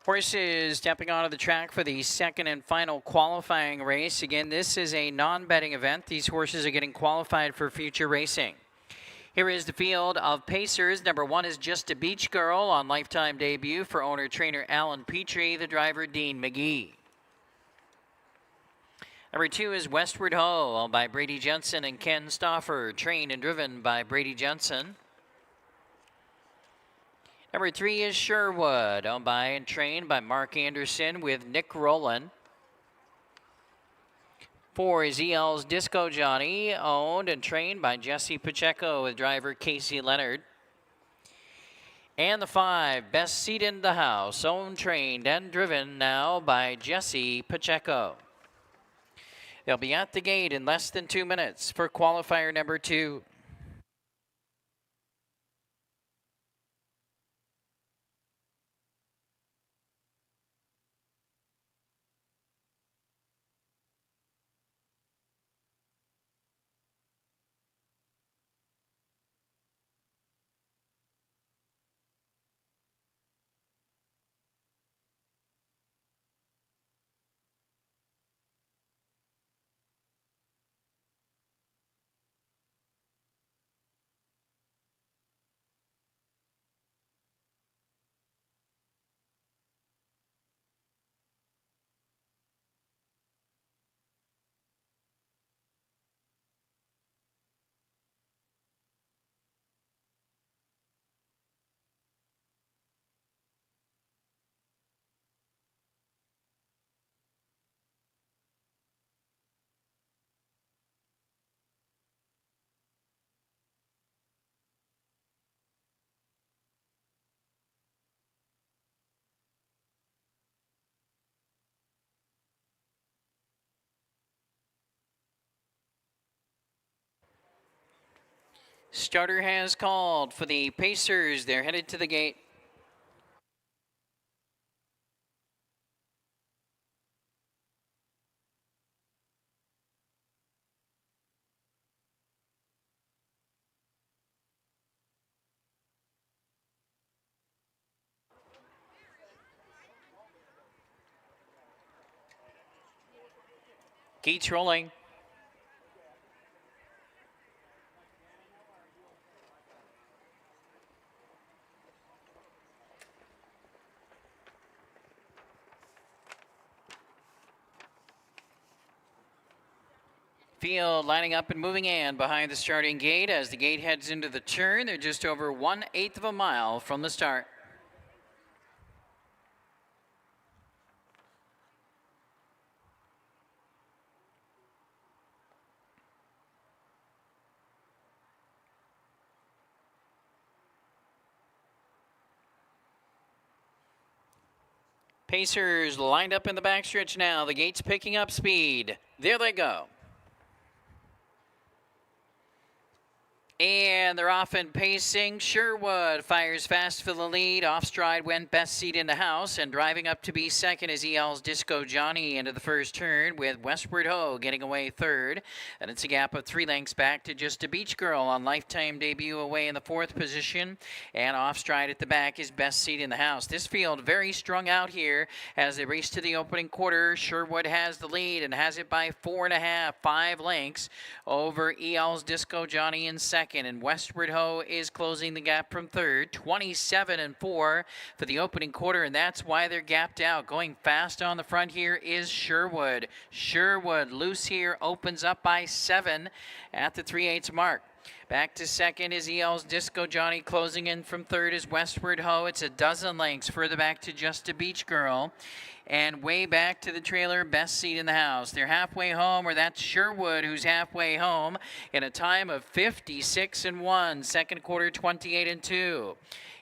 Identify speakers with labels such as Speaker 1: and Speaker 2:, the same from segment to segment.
Speaker 1: Horses stepping onto the track for the second and final qualifying race. Again, this is a non-betting event. These horses are getting qualified for future racing. Here is the field of pacers. Number 1 is Just a Beach Girl on lifetime debut for owner-trainer Alan Petrie, the driver Dean McGee. Number 2 is Westward Ho, owned by Brady Jensen and Ken Stauffer, trained and driven by Brady Jensen. Number 3 is Sherwood, owned by and trained by Mark Anderson with Nick Rowland. 4 is EL's Disco Johnny, owned and trained by Jesse Pacheco with driver Casey Leonard. And the 5, Best Seat in the House, owned, trained, and driven now by Jesse Pacheco. They'll be at the gate in less than 2 minutes for qualifier number 2. Starter has called for the Pacers. They're headed to the gate. Gates rolling. Field lining up and moving in behind the starting gate. As the gate heads into the turn, they're just over 1/8 of a mile from the start. Pacers lined up in the backstretch now. The gate's picking up speed. There they go. And they're off and pacing. Sherwood fires fast for the lead. Off stride went Best Seat in the House. And driving up to be second is EL's Disco Johnny into the first turn with Westward Ho getting away third. And it's a gap of 3 lengths back to Just a Beach Girl on lifetime debut away in the 4th position. And off stride at the back is Best Seat in the House. This field very strung out here as they race to the opening quarter. Sherwood has the lead and has it by 4.5, 5 lengths over EL's Disco Johnny in second. And Westward Ho is closing the gap from third, 27-4 for the opening quarter, and that's why they're gapped out. Going fast on the front here is Sherwood. Sherwood loose here, opens up by 7 at the 3/8 mark. Back to second is EL's Disco Johnny. Closing in from third is Westward Ho. It's a dozen lengths further back to Just a Beach Girl. And way back to the trailer, Best Seat in the House. They're halfway home, or that's Sherwood who's halfway home in a time of 56-1. Second quarter, 28-2.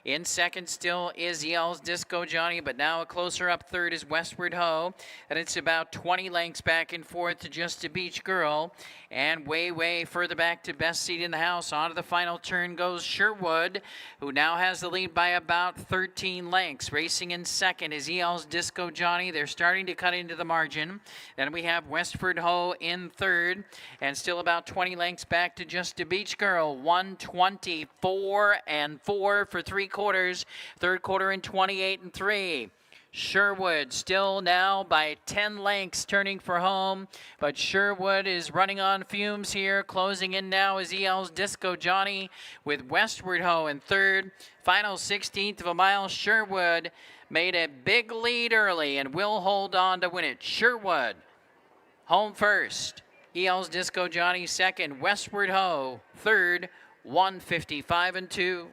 Speaker 1: In second still is EL's Disco Johnny, but now a closer up third is Westward Ho. And it's about 20 lengths back and forth to Just a Beach Girl. And way further back to Best Seat in the House. Onto the final turn goes Sherwood, who now has the lead by about 13 lengths. Racing in second is EL's Disco Johnny. They're starting to cut into the margin. Then we have Westward Ho in third, and still about 20 lengths back to Just a Beach Girl. 124-4 for 3 quarters. Third quarter in 28-3. Sherwood still now by 10 lengths turning for home, but Sherwood is running on fumes here. Closing in now is EL's Disco Johnny with Westward Ho in third. Final 16th of a mile. Sherwood made a big lead early and will hold on to win it. Sherwood home first. EL's Disco Johnny second. Westward Ho third. 155 and 2.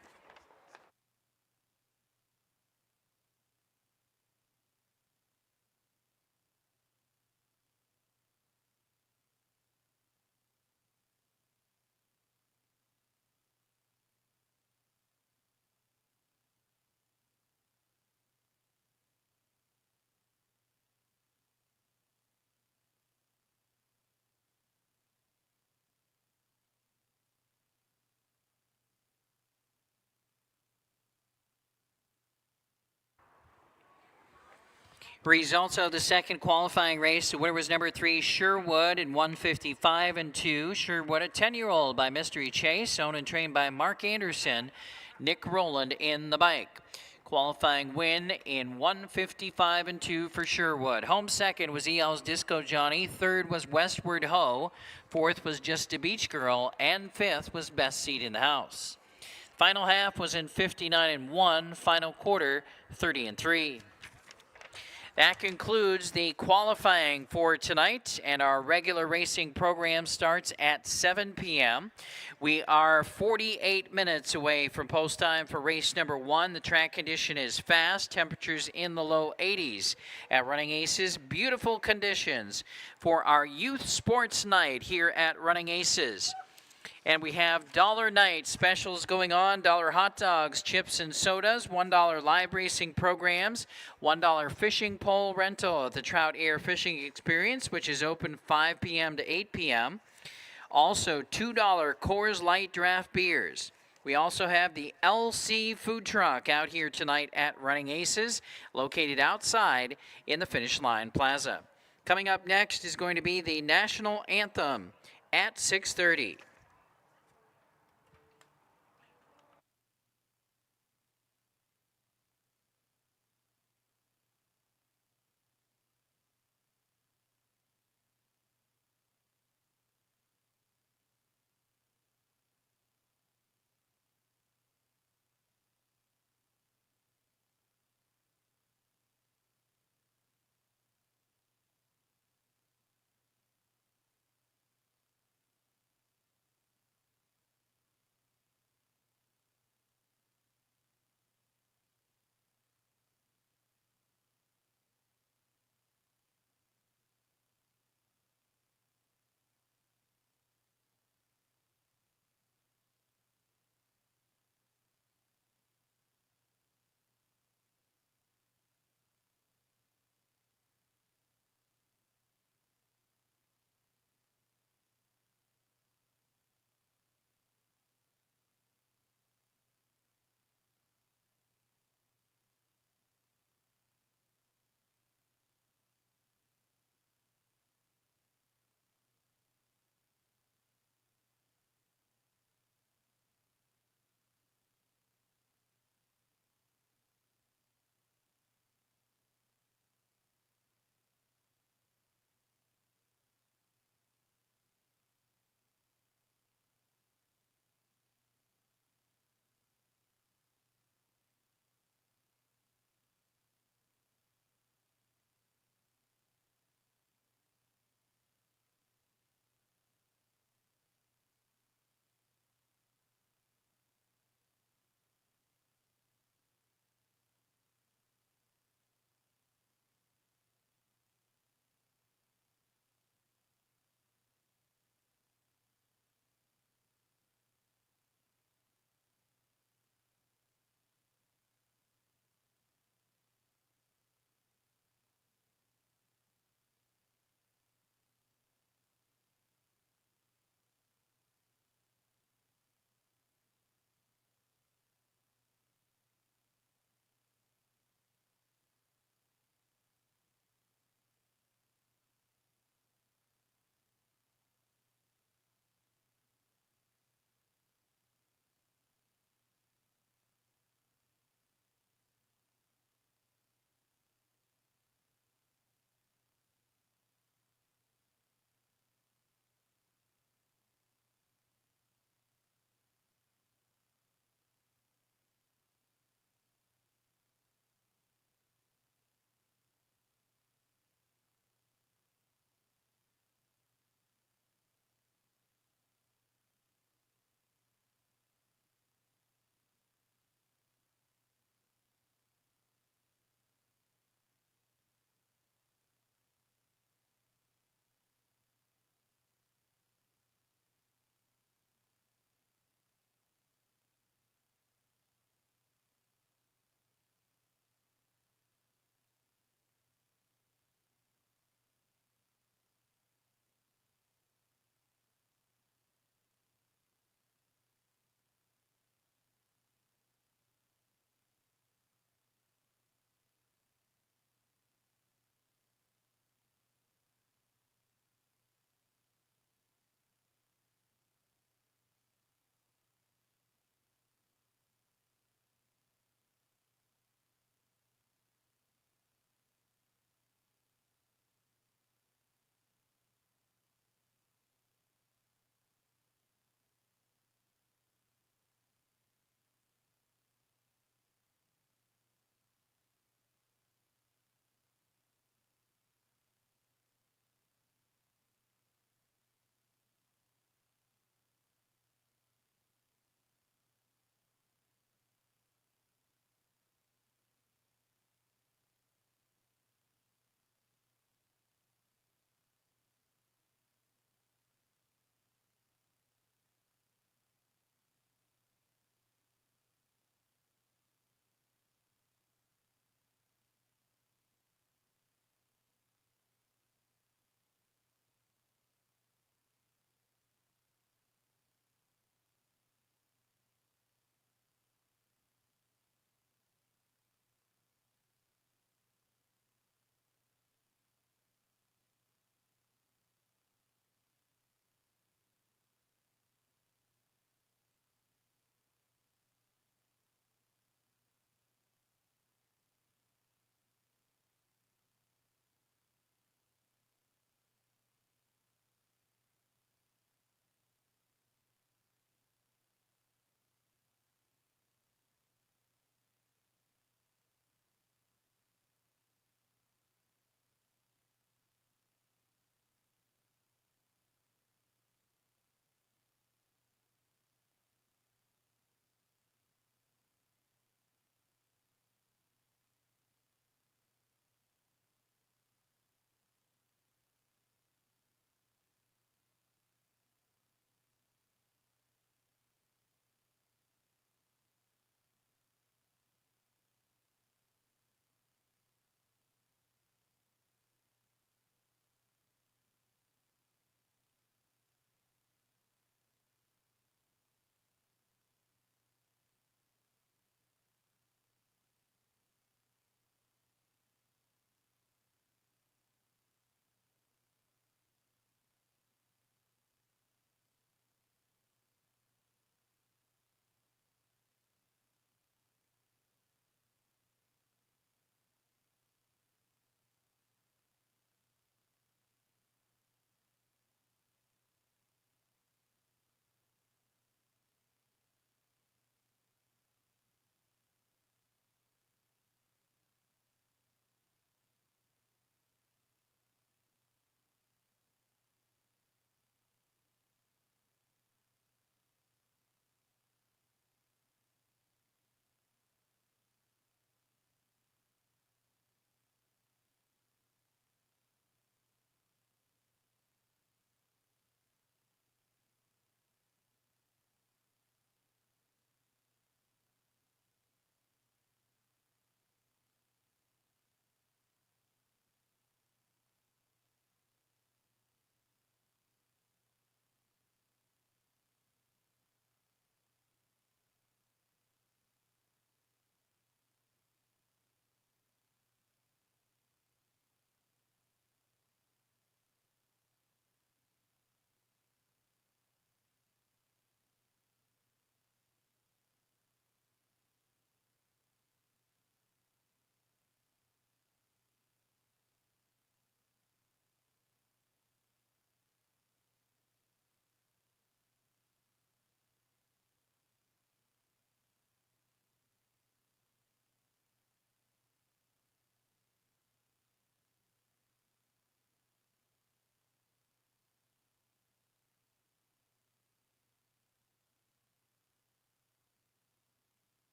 Speaker 1: Results of the second qualifying race. The winner was number 3, Sherwood, in 155 and 2. Sherwood, a 10-year-old by Mystery Chase, owned and trained by Mark Anderson. Nick Rowland in the bike. Qualifying win in 155 and 2 for Sherwood. Home second was EL's Disco Johnny. Third was Westward Ho. Fourth was Just a Beach Girl. And fifth was Best Seat in the House. Final half was in 59 and 1. Final quarter 30 and 3. That concludes the qualifying for tonight, and our regular racing program starts at 7 p.m. We are 48 minutes away from post time for race number 1. The track condition is fast, temperatures in the low 80s at Running Aces. Beautiful conditions for our youth sports night here at Running Aces. And we have dollar night specials going on. $1 hot dogs, chips, and sodas. $1 live racing programs. $1 fishing pole rental at the Trout Air Fishing Experience, which is open 5 p.m. to 8 p.m. Also, $2 Coors Light draft beers. We also have the LC food truck out here tonight at Running Aces, located outside in the Finish Line Plaza. Coming up next is going to be the National Anthem at 6:30.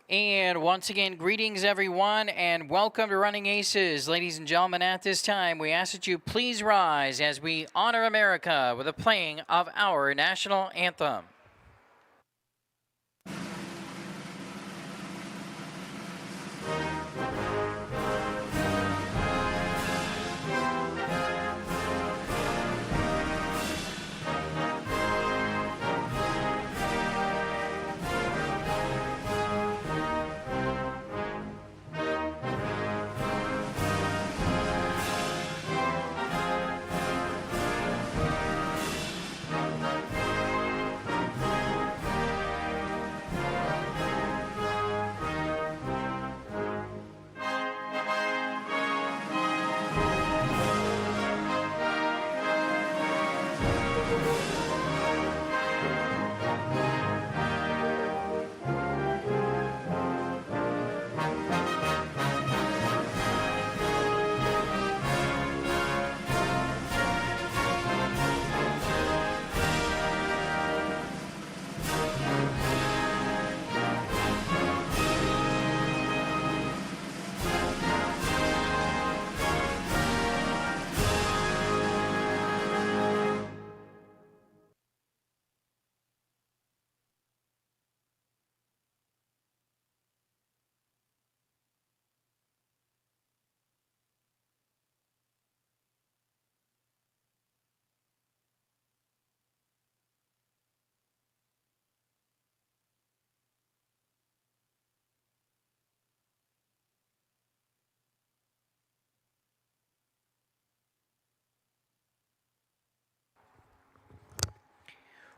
Speaker 1: And once again, greetings everyone, and welcome to Running Aces. Ladies and gentlemen, at this time, we ask that you please rise as we honor America with the playing of our national anthem.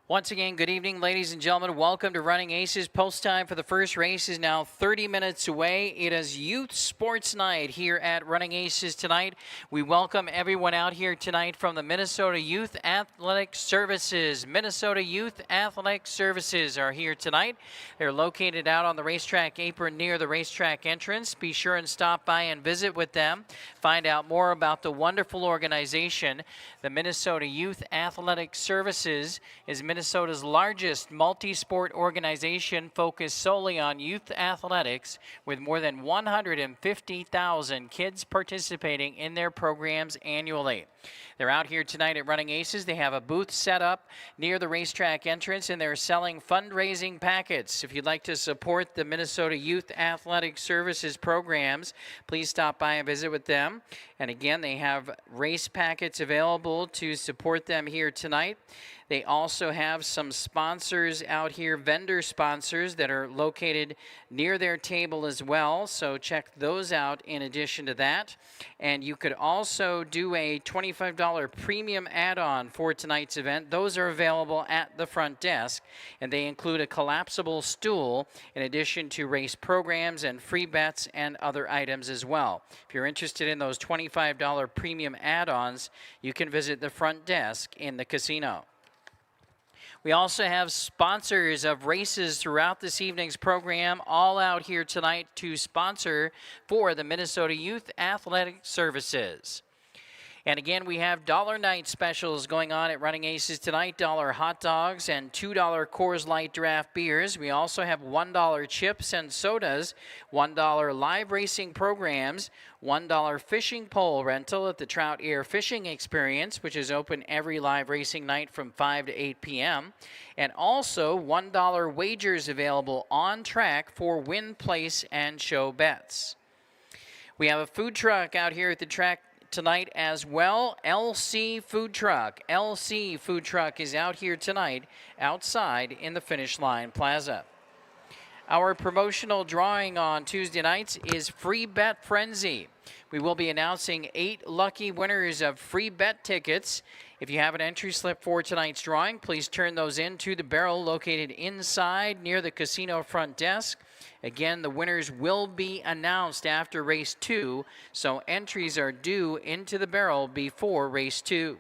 Speaker 1: Once again, good evening, ladies and gentlemen. Welcome to Running Aces. Post time for the first race is now 30 minutes away. It is Youth Sports Night here at Running Aces tonight. We welcome everyone out here tonight from the Minnesota Youth Athletic Services. Minnesota Youth Athletic Services are here tonight. They're located out on the racetrack apron near the racetrack entrance. Be sure and stop by and visit with them. Find out more about the wonderful organization. The Minnesota Youth Athletic Services is Minnesota's largest multi-sport organization focused solely on youth athletics, with more than 150,000 kids participating in their programs annually. They're out here tonight at Running Aces. They have a booth set up near the racetrack entrance, and they're selling fundraising packets. If you'd like to support the Minnesota Youth Athletic Services programs, please stop by and visit with them. And again, they have race packets available to support them here tonight. They also have some sponsors out here, vendor sponsors that are located near their table as well. So check those out in addition to that. And you could also do a $25 premium add-on for tonight's event. Those are available at the front desk, and they include a collapsible stool in addition to race programs and free bets and other items as well. If you're interested in those $25 premium add-ons, you can visit the front desk in the casino. We also have sponsors of races throughout this evening's program, all out here tonight to sponsor for the Minnesota Youth Athletic Services. And again, we have dollar night specials going on at Running Aces tonight. $1 hot dogs and $2 Coors Light draft beers. We also have $1 chips and sodas, $1 live racing programs, $1 fishing pole rental at the Trout Air Fishing Experience, which is open every live racing night from 5 to 8 p.m. And also $1 wagers available on track for win, place, and show bets. We have a food truck out here at the track tonight as well. LC Food Truck. LC Food Truck is out here tonight outside in the Finish Line Plaza. Our promotional drawing on Tuesday nights is Free Bet Frenzy. We will be announcing 8 lucky winners of free bet tickets. If you have an entry slip for tonight's drawing, please turn those into the barrel located inside near the casino front desk. Again, the winners will be announced after race 2, so entries are due into the barrel before race 2.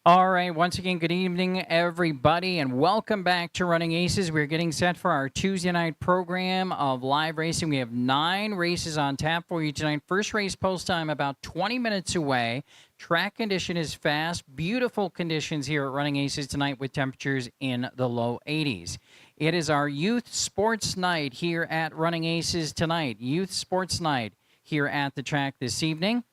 Speaker 1: All right, once again, good evening, everybody, and welcome back to Running Aces. We're getting set for our Tuesday night program of live racing. We have 9 races on tap for you tonight. First race post time about 20 minutes away. Track condition is fast. Beautiful conditions here at Running Aces tonight with temperatures in the low 80s. It is our youth sports night here at Running Aces tonight. Youth sports night here at the track this evening.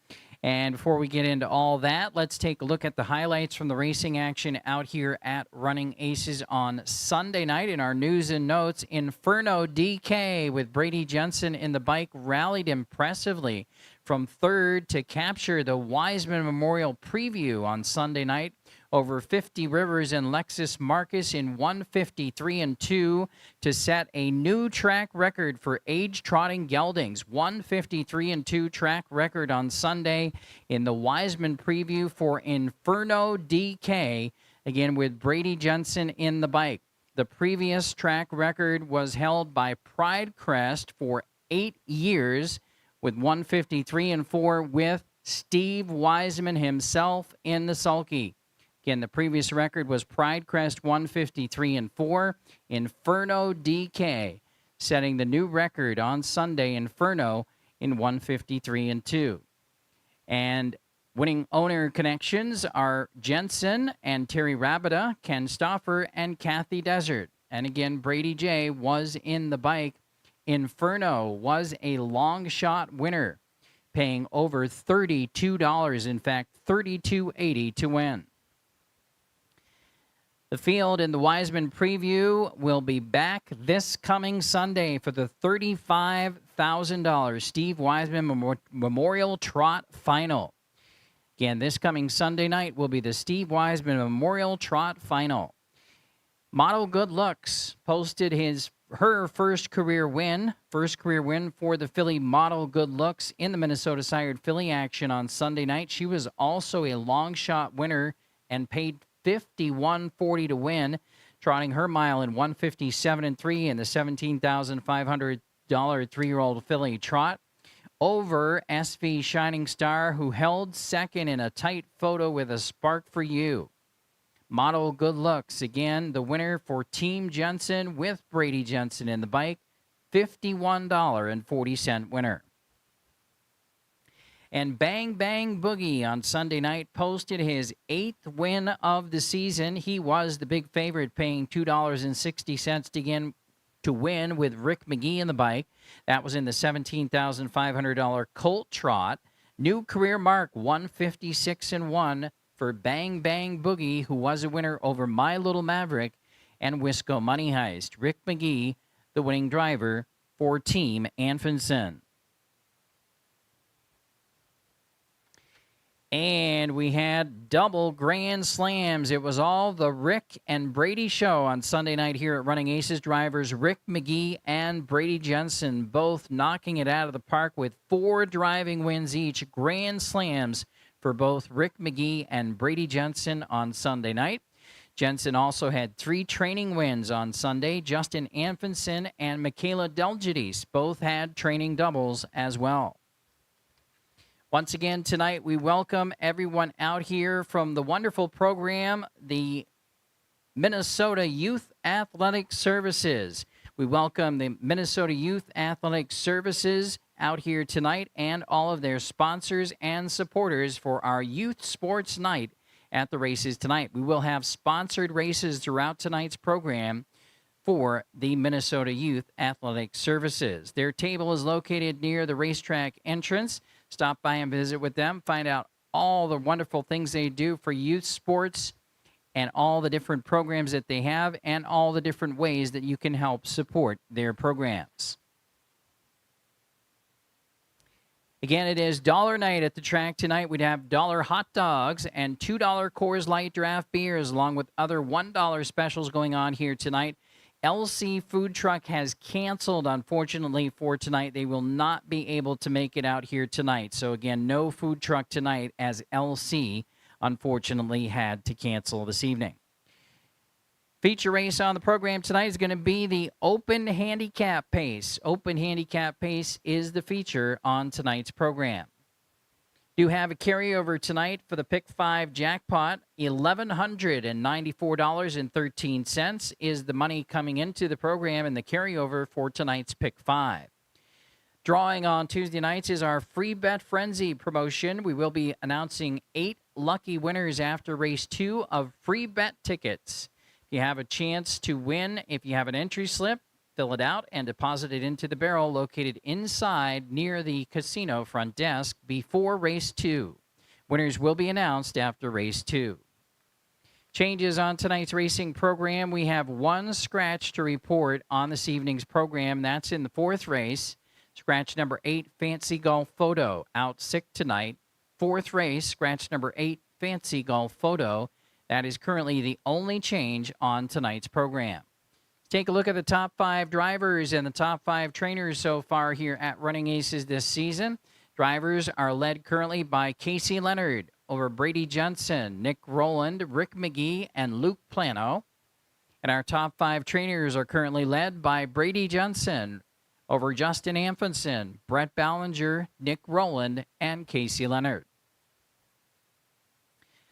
Speaker 1: And before we get into all that, let's take a look at the highlights from the racing action out here at Running Aces on Sunday night. In our news and notes, Inferno DK with Brady Jensen in the bike rallied impressively from third to capture the Wiseman Memorial Preview on Sunday night over 50 Rivers and Lexus Marcus in 153-2 to set a new track record for age trotting geldings. 153-2 track record on Sunday in the Wiseman Preview for Inferno DK, again with Brady Jensen in the bike. The previous track record was held by Pride Crest for 8 years with 153-4 with Steve Wiseman himself in the sulky. Again, the previous record was Pride Crest 153-4. Inferno DK setting the new record on Sunday. Inferno in 153-2. And winning owner connections are Jensen and Terry Rabida, Ken Stauffer, and Kathy Desert. And again, Brady J was in the bike. Inferno was a long shot winner, paying over $32, in fact, $32.80 to win. The field in the Wiseman Preview will be back this coming Sunday for the $35,000 Steve Wiseman Memorial Trot Final. Again, this coming Sunday night will be the Steve Wiseman Memorial Trot Final. Model Good Looks posted her first career win for the filly Model Good Looks in the Minnesota Sired Filly action on Sunday night. She was also a long shot winner and paid $51.40 to win, trotting her mile in 157-3 in the $17,500 3-year-old filly trot over SV Shining Star, who held second in a tight photo with a Spark for You. Model Good Looks, again, the winner for Team Jensen with Brady Jensen in the bike, $51.40 winner. And Bang Bang Boogie on Sunday night posted his 8th win of the season. He was the big favorite, paying $2.60 to win with Rick McGee in the bike. That was in the $17,500 Colt Trot. New career mark, 156-1 for Bang Bang Boogie, who was a winner over My Little Maverick and Wisco Money Heist. Rick McGee, the winning driver for Team Anfinson. And we had double grand slams. It was all the Rick and Brady show on Sunday night here at Running Aces. Drivers Rick McGee and Brady Jensen both knocking it out of the park with 4 driving wins each. Grand slams for both Rick McGee and Brady Jensen on Sunday night. Jensen also had 3 training wins on Sunday. Justin Anfinson and Michaela Delgides both had training doubles as well. Once again, tonight, we welcome everyone out here from the wonderful program, the Minnesota Youth Athletic Services. We welcome the Minnesota Youth Athletic Services out here tonight and all of their sponsors and supporters for our Youth Sports Night at the races tonight. We will have sponsored races throughout tonight's program for the Minnesota Youth Athletic Services. Their table is located near the racetrack entrance. Stop by and visit with them. Find out all the wonderful things they do for youth sports and all the different programs that they have and all the different ways that you can help support their programs. Again, it is dollar night at the track tonight. We'd have dollar hot dogs and $2 Coors Light draft beers, along with other $1 specials going on here tonight. LC Food Truck has canceled, unfortunately, for tonight. They will not be able to make it out here tonight. So, again, no food truck tonight, as LC, unfortunately, had to cancel this evening. Feature race on the program tonight is going to be the Open Handicap Pace. Open Handicap Pace is the feature on tonight's program. Do have a carryover tonight for the Pick 5 jackpot. $1,194.13 is the money coming into the program in the carryover for tonight's Pick 5. Drawing on Tuesday nights is our Free Bet Frenzy promotion. We will be announcing 8 lucky winners after race 2 of free bet tickets. If you have a chance to win, if you have an entry slip, fill it out and deposit it into the barrel located inside near the casino front desk before race 2. Winners will be announced after race 2. Changes on tonight's racing program. We have one scratch to report on this evening's program. That's in the 4th race. Scratch number 8, Fancy Golf Photo, out sick tonight. 4th race, scratch number 8, Fancy Golf Photo. That is currently the only change on tonight's program. Take a look at the top 5 drivers and the top 5 trainers so far here at Running Aces this season. Drivers are led currently by Casey Leonard over Brady Johnson, Nick Rowland, Rick McGee, and Luke Plano. And our top 5 trainers are currently led by Brady Johnson over Justin Amundsen, Brett Ballinger, Nick Rowland, and Casey Leonard.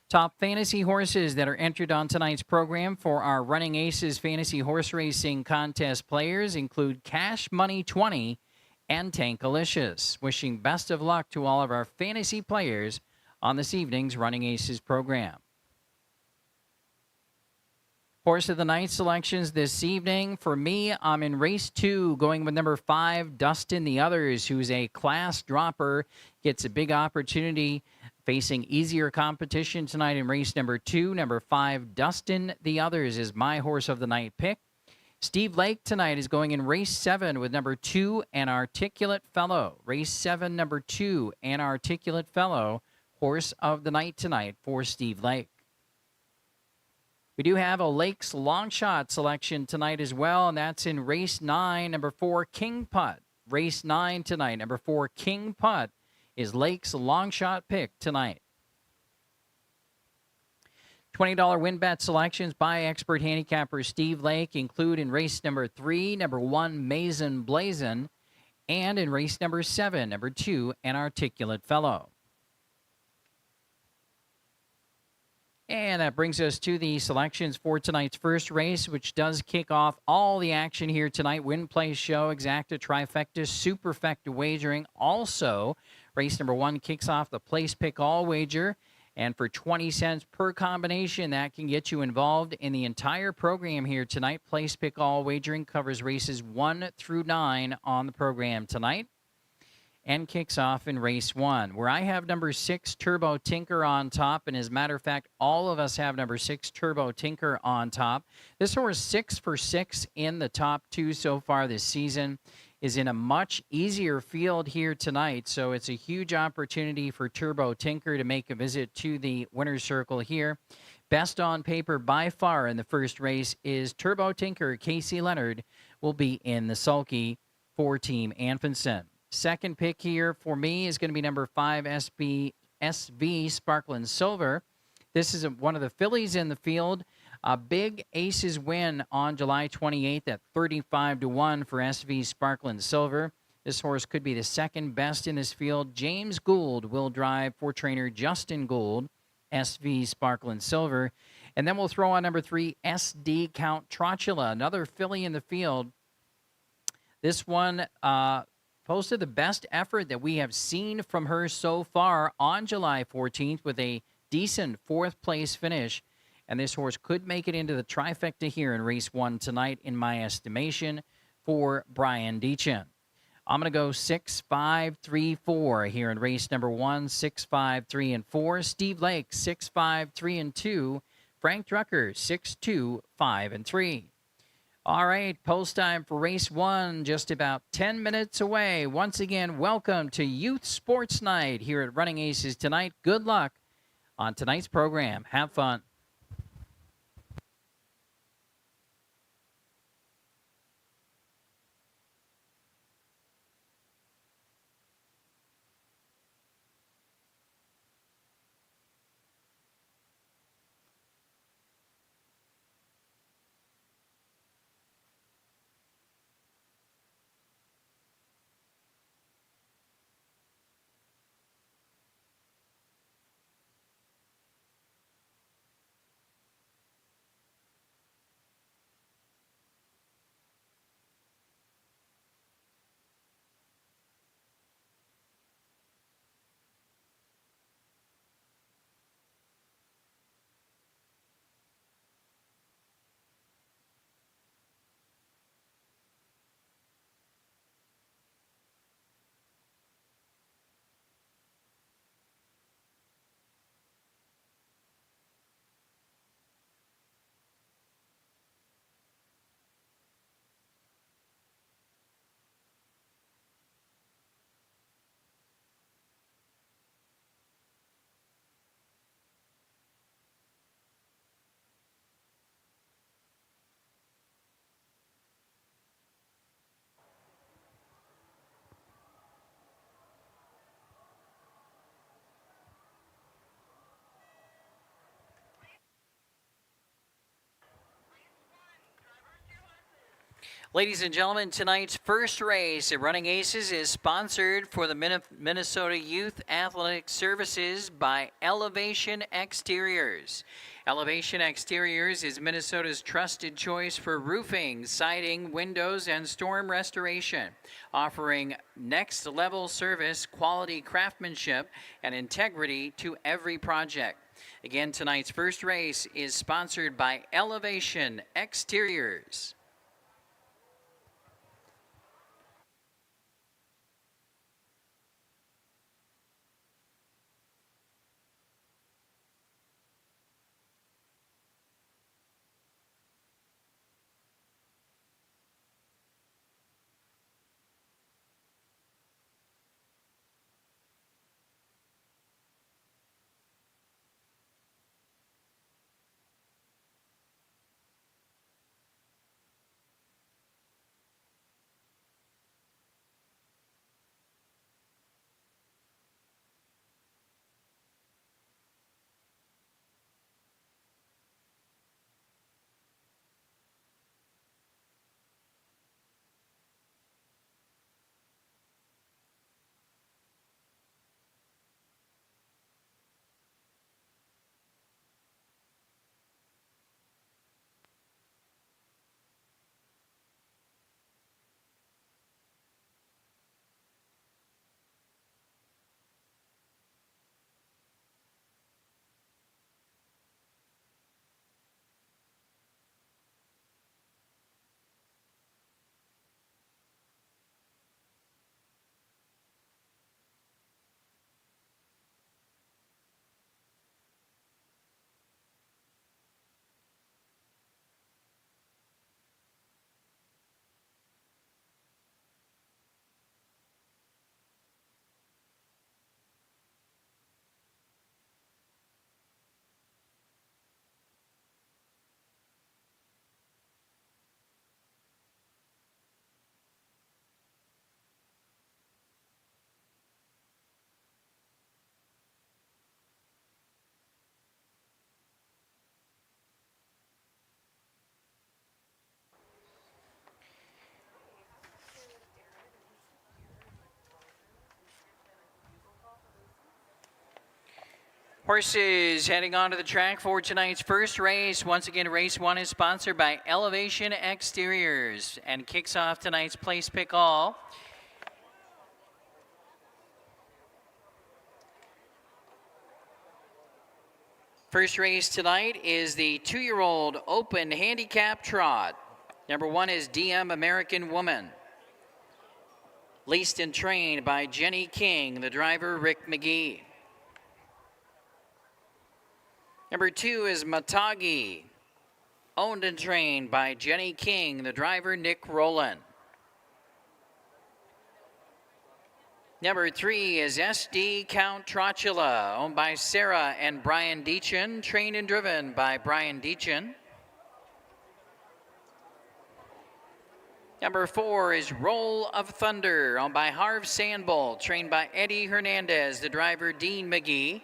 Speaker 1: Top fantasy horses that are entered on tonight's program for our Running Aces Fantasy Horse Racing Contest players include Cash Money 20 and Tankalicious. Wishing best of luck to all of our fantasy players on this evening's Running Aces program. Horse of the night selections this evening. For me, I'm in race 2, going with number 5, Dustin the Others, who's a class dropper. Gets a big opportunity facing easier competition tonight in race number 2. Number 5, Dustin the Others is my horse of the night pick. Steve Lake tonight is going in race 7 with number 2, An Articulate Fellow. Race 7, number 2, An Articulate Fellow, horse of the night tonight for Steve Lake. We do have a Lakes long shot selection tonight as well, and that's in race 9, number 4, King Putt. Race 9 tonight, number 4, King Putt is Lakes long shot pick tonight. $20 win bet selections by expert handicapper Steve Lake include in race number 3, number 1, Mason Blazin, and in race number 7, number 2, An Articulate Fellow. And that brings us to the selections for tonight's first race, which does kick off all the action here tonight. Win, play, show, exacta, trifecta, superfecta wagering. Also, race number 1 kicks off the place pick all wager. And for 20 cents per combination, that can get you involved in the entire program here tonight. Place pick all wagering covers races 1 through 9 on the program tonight. And kicks off in race 1, where I have number 6, Turbo Tinker, on top. And as a matter of fact, all of us have number 6, Turbo Tinker, on top. This horse, 6 for 6 in the top 2 so far this season, is in a much easier field here tonight. So it's a huge opportunity for Turbo Tinker to make a visit to the winner's circle here. Best on paper by far in the first race is Turbo Tinker. Casey Leonard will be in the sulky for Team Anfinson. Second pick here for me is going to be number 5, SV Sparkling Silver. This is one of the fillies in the field. A big aces win on July 28th at 35-1 for SV Sparkling Silver. This horse could be the second best in this field. James Gould will drive for trainer Justin Gould, SV Sparkling Silver. And then we'll throw on number 3, SD Count Trotula, another filly in the field. This one posted the best effort that we have seen from her so far on July 14th with a decent 4th place finish. And this horse could make it into the trifecta here in race 1 tonight, in my estimation, for Brian Deachin. I'm going to go 6, 5, 3, 4 here in race number 1, 6, 5, 3, and 4. Steve Lake, 6, 5, 3, and 2. Frank Drucker, 6, 2, 5, and 3. All right, post time for race 1, just about 10 minutes away. Once again, welcome to Youth Sports Night here at Running Aces tonight. Good luck on tonight's program. Have fun. Ladies and gentlemen, tonight's first race at Running Aces is sponsored for the Minnesota Youth Athletic Services by Elevation Exteriors. Elevation Exteriors is Minnesota's trusted choice for roofing, siding, windows, and storm restoration, offering next-level service, quality craftsmanship, and integrity to every project. Again, tonight's first race is sponsored by Elevation Exteriors. Horses heading onto the track for tonight's first race. Once again, race one is sponsored by Elevation Exteriors and kicks off tonight's place pick all. First race tonight is the 2-year-old open handicap trot. Number 1 is DM American Woman. Leased and trained by Jenny King, the driver Rick McGee. Number 2 is Matagi. Owned and trained by Jenny King, the driver Nick Rowland. Number 3 is SD Count Trotula, owned by Sarah and Brian Deachin, trained and driven by Brian Deachin. Number 4 is Roll of Thunder, owned by Harv Sandbull, trained by Eddie Hernandez, the driver Dean McGee.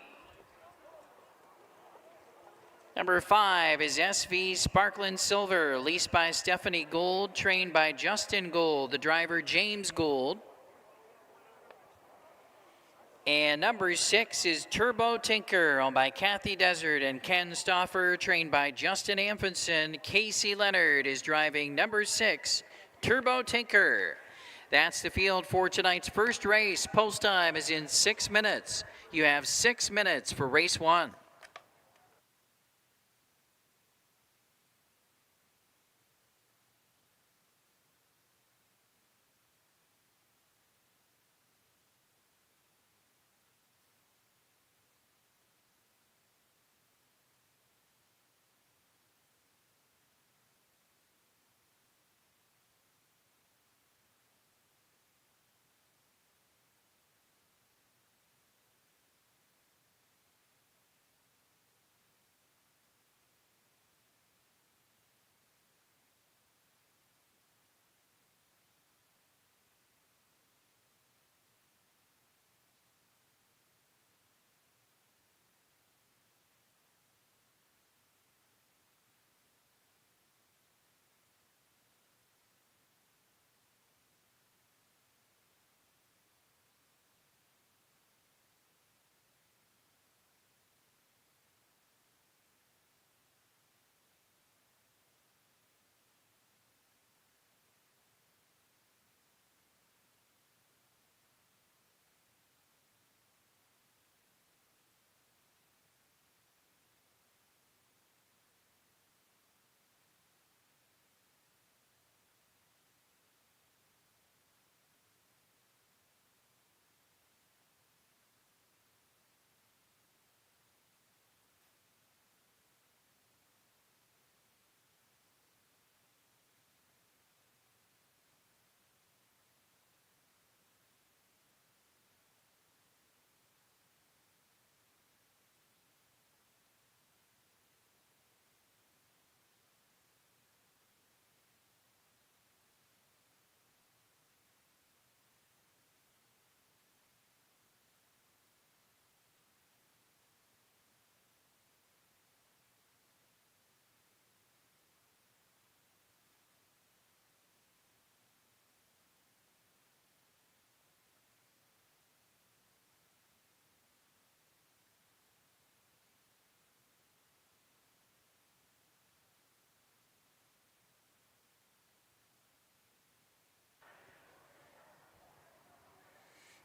Speaker 1: Number 5 is SV Sparkling Silver, leased by Stephanie Gould, trained by Justin Gould, the driver James Gould. And number 6 is Turbo Tinker, owned by Kathy Desert and Ken Stauffer, trained by Justin Amundsen. Casey Leonard is driving number 6, Turbo Tinker. That's the field for tonight's first race. Post time is in 6 minutes. You have 6 minutes for race 1.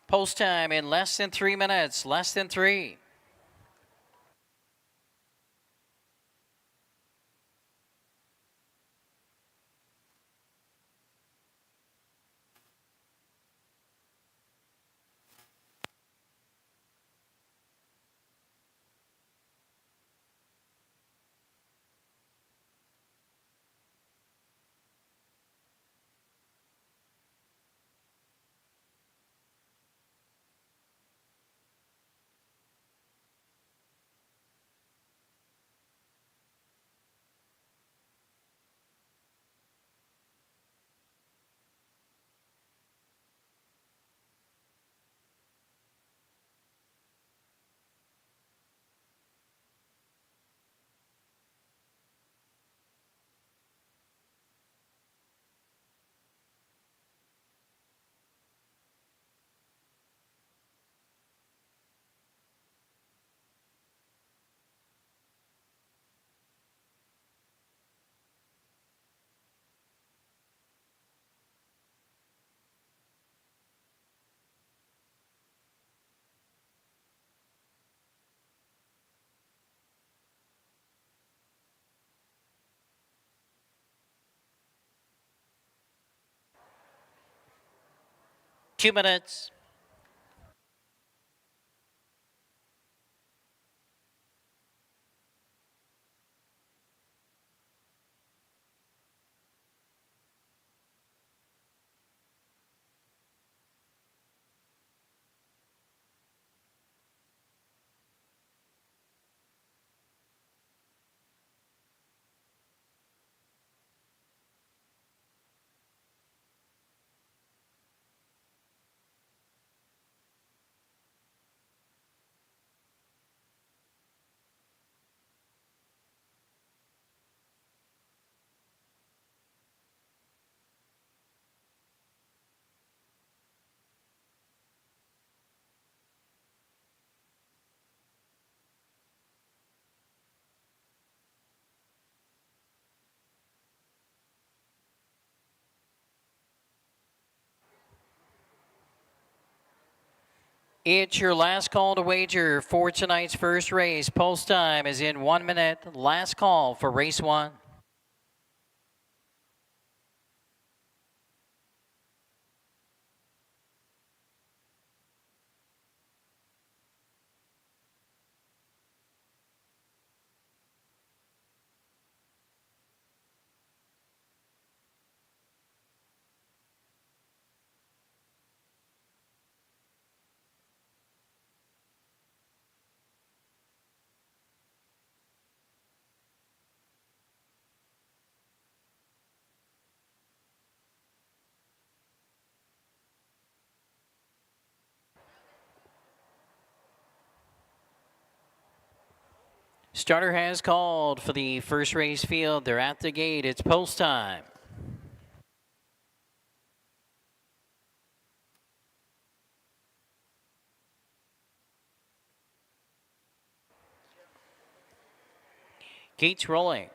Speaker 1: Post time in less than 3 minutes, less than 3. Two minutes. It's your last call to wager for tonight's first race. Post time is in 1 minute. Last call for race 1. Starter has called for the first race field. They're at the gate. It's post time. Gates rolling.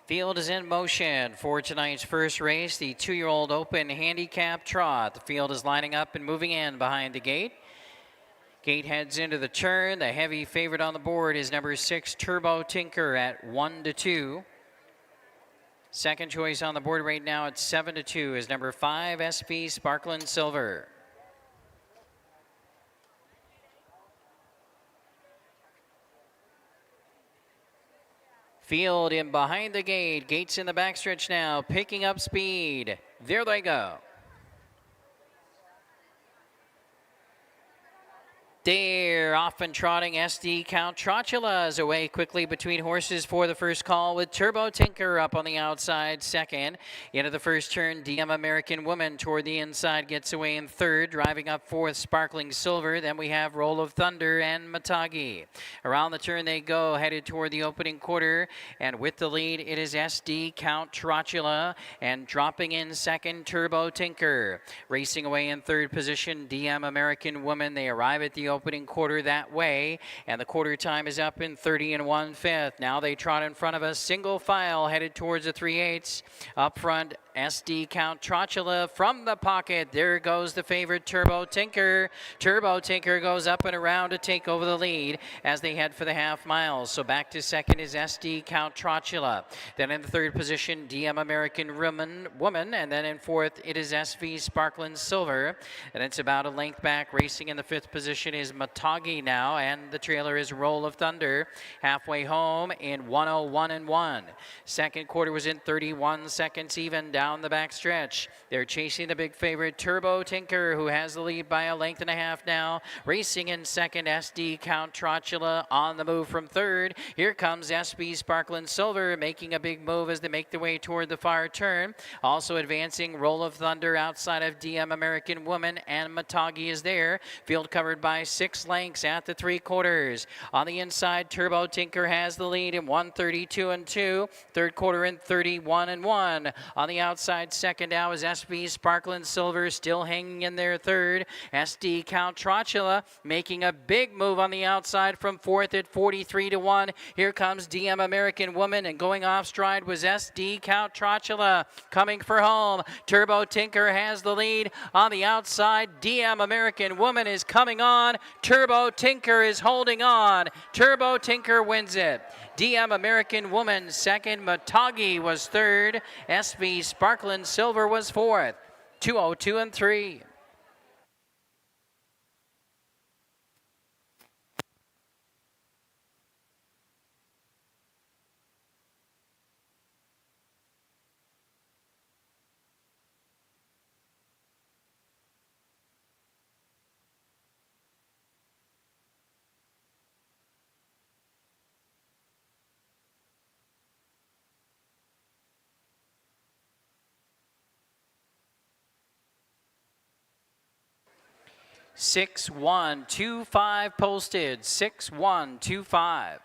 Speaker 1: Field is in motion for tonight's first race, the 2-year-old open handicap trot. The field is lining up and moving in behind the gate. Gate heads into the turn. The heavy favorite on the board is number 6, Turbo Tinker at 1-2. Second choice on the board right now at 7-2 is number 5, SP Sparklin' Silver. Field in behind the gate. Gates in the backstretch now, picking up speed. There they go. They're off and trotting. SD Count Trotula is away quickly between horses for the first call with Turbo Tinker up on the outside second. Into the first turn, DM American Woman toward the inside gets away in third. Driving up fourth, Sparkling Silver. Then we have Roll of Thunder and Matagi. Around the turn they go, headed toward the opening quarter. And with the lead, it is SD Count Trotula. And dropping in second, Turbo Tinker. Racing away in third position, DM American Woman. They arrive at the opening quarter that way. And the quarter time is up in 30 1/5. Now they trot in front of us, single file, headed towards the 3/8. Up front, SD Count Trotula from the pocket. There goes the favorite Turbo Tinker. Turbo Tinker goes up and around to take over the lead as they head for the half mile. So back to second is SD Count Trotula. Then in the third position, DM American Woman. And then in fourth, it is SV Sparkling Silver. And it's about a length back. Racing in the fifth position is Matagi now. And the trailer is Roll of Thunder. Halfway home in 1:01 1. Second quarter was in 31 seconds even down the back stretch. They're chasing the big favorite Turbo Tinker, who has the lead by a length and a half now. Racing in second, SD Count Trotula on the move from third. Here comes SB Sparkling Silver making a big move as they make their way toward the far turn. Also advancing Roll of Thunder outside of DM American Woman, and Matagi is there. Field covered by 6 lengths at the 3/4. On the inside, Turbo Tinker has the lead in 1:32 2. Third quarter in 31 1. On the outside, second now is SB Sparkling Silver still hanging in there third. SD Count Trotula making a big move on the outside from fourth at 43 1. Here comes DM American Woman, and going off stride was SD Count Trotula coming for home. Turbo Tinker has the lead on the outside. DM American Woman is coming on. Turbo Tinker is holding on. Turbo Tinker wins it. DM American Woman second. Matagi was third. SV Sparkling Silver was fourth. 2:02 3. Six 1-2-5 posted. 6-1-2-5.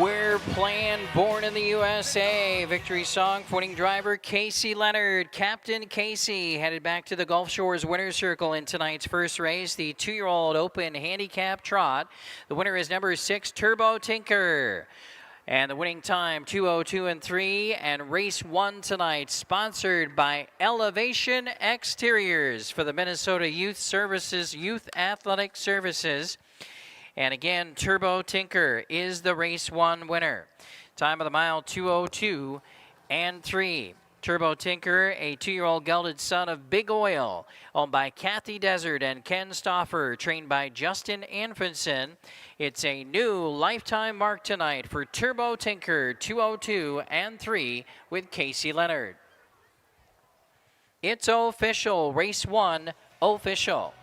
Speaker 1: We're playing Born in the USA. Victory song for winning driver Casey Leonard. Captain Casey headed back to the Gulf Shores Winner's Circle in tonight's first race, the 2-year-old Open Handicap Trot. The winner is number 6, Turbo Tinker. And the winning time, 2:02 3. And race 1 tonight, sponsored by Elevation Exteriors for the Minnesota Youth Athletic Services. And again, Turbo Tinker is the race 1 winner. Time of the mile, 2:02 3. Turbo Tinker, a 2-year-old gelded son of Big Oil, owned by Kathy Desert and Ken Stauffer, trained by Justin Anfinson. It's a new lifetime mark tonight for Turbo Tinker, 2:02 3 with Casey Leonard. It's official, race 1 official.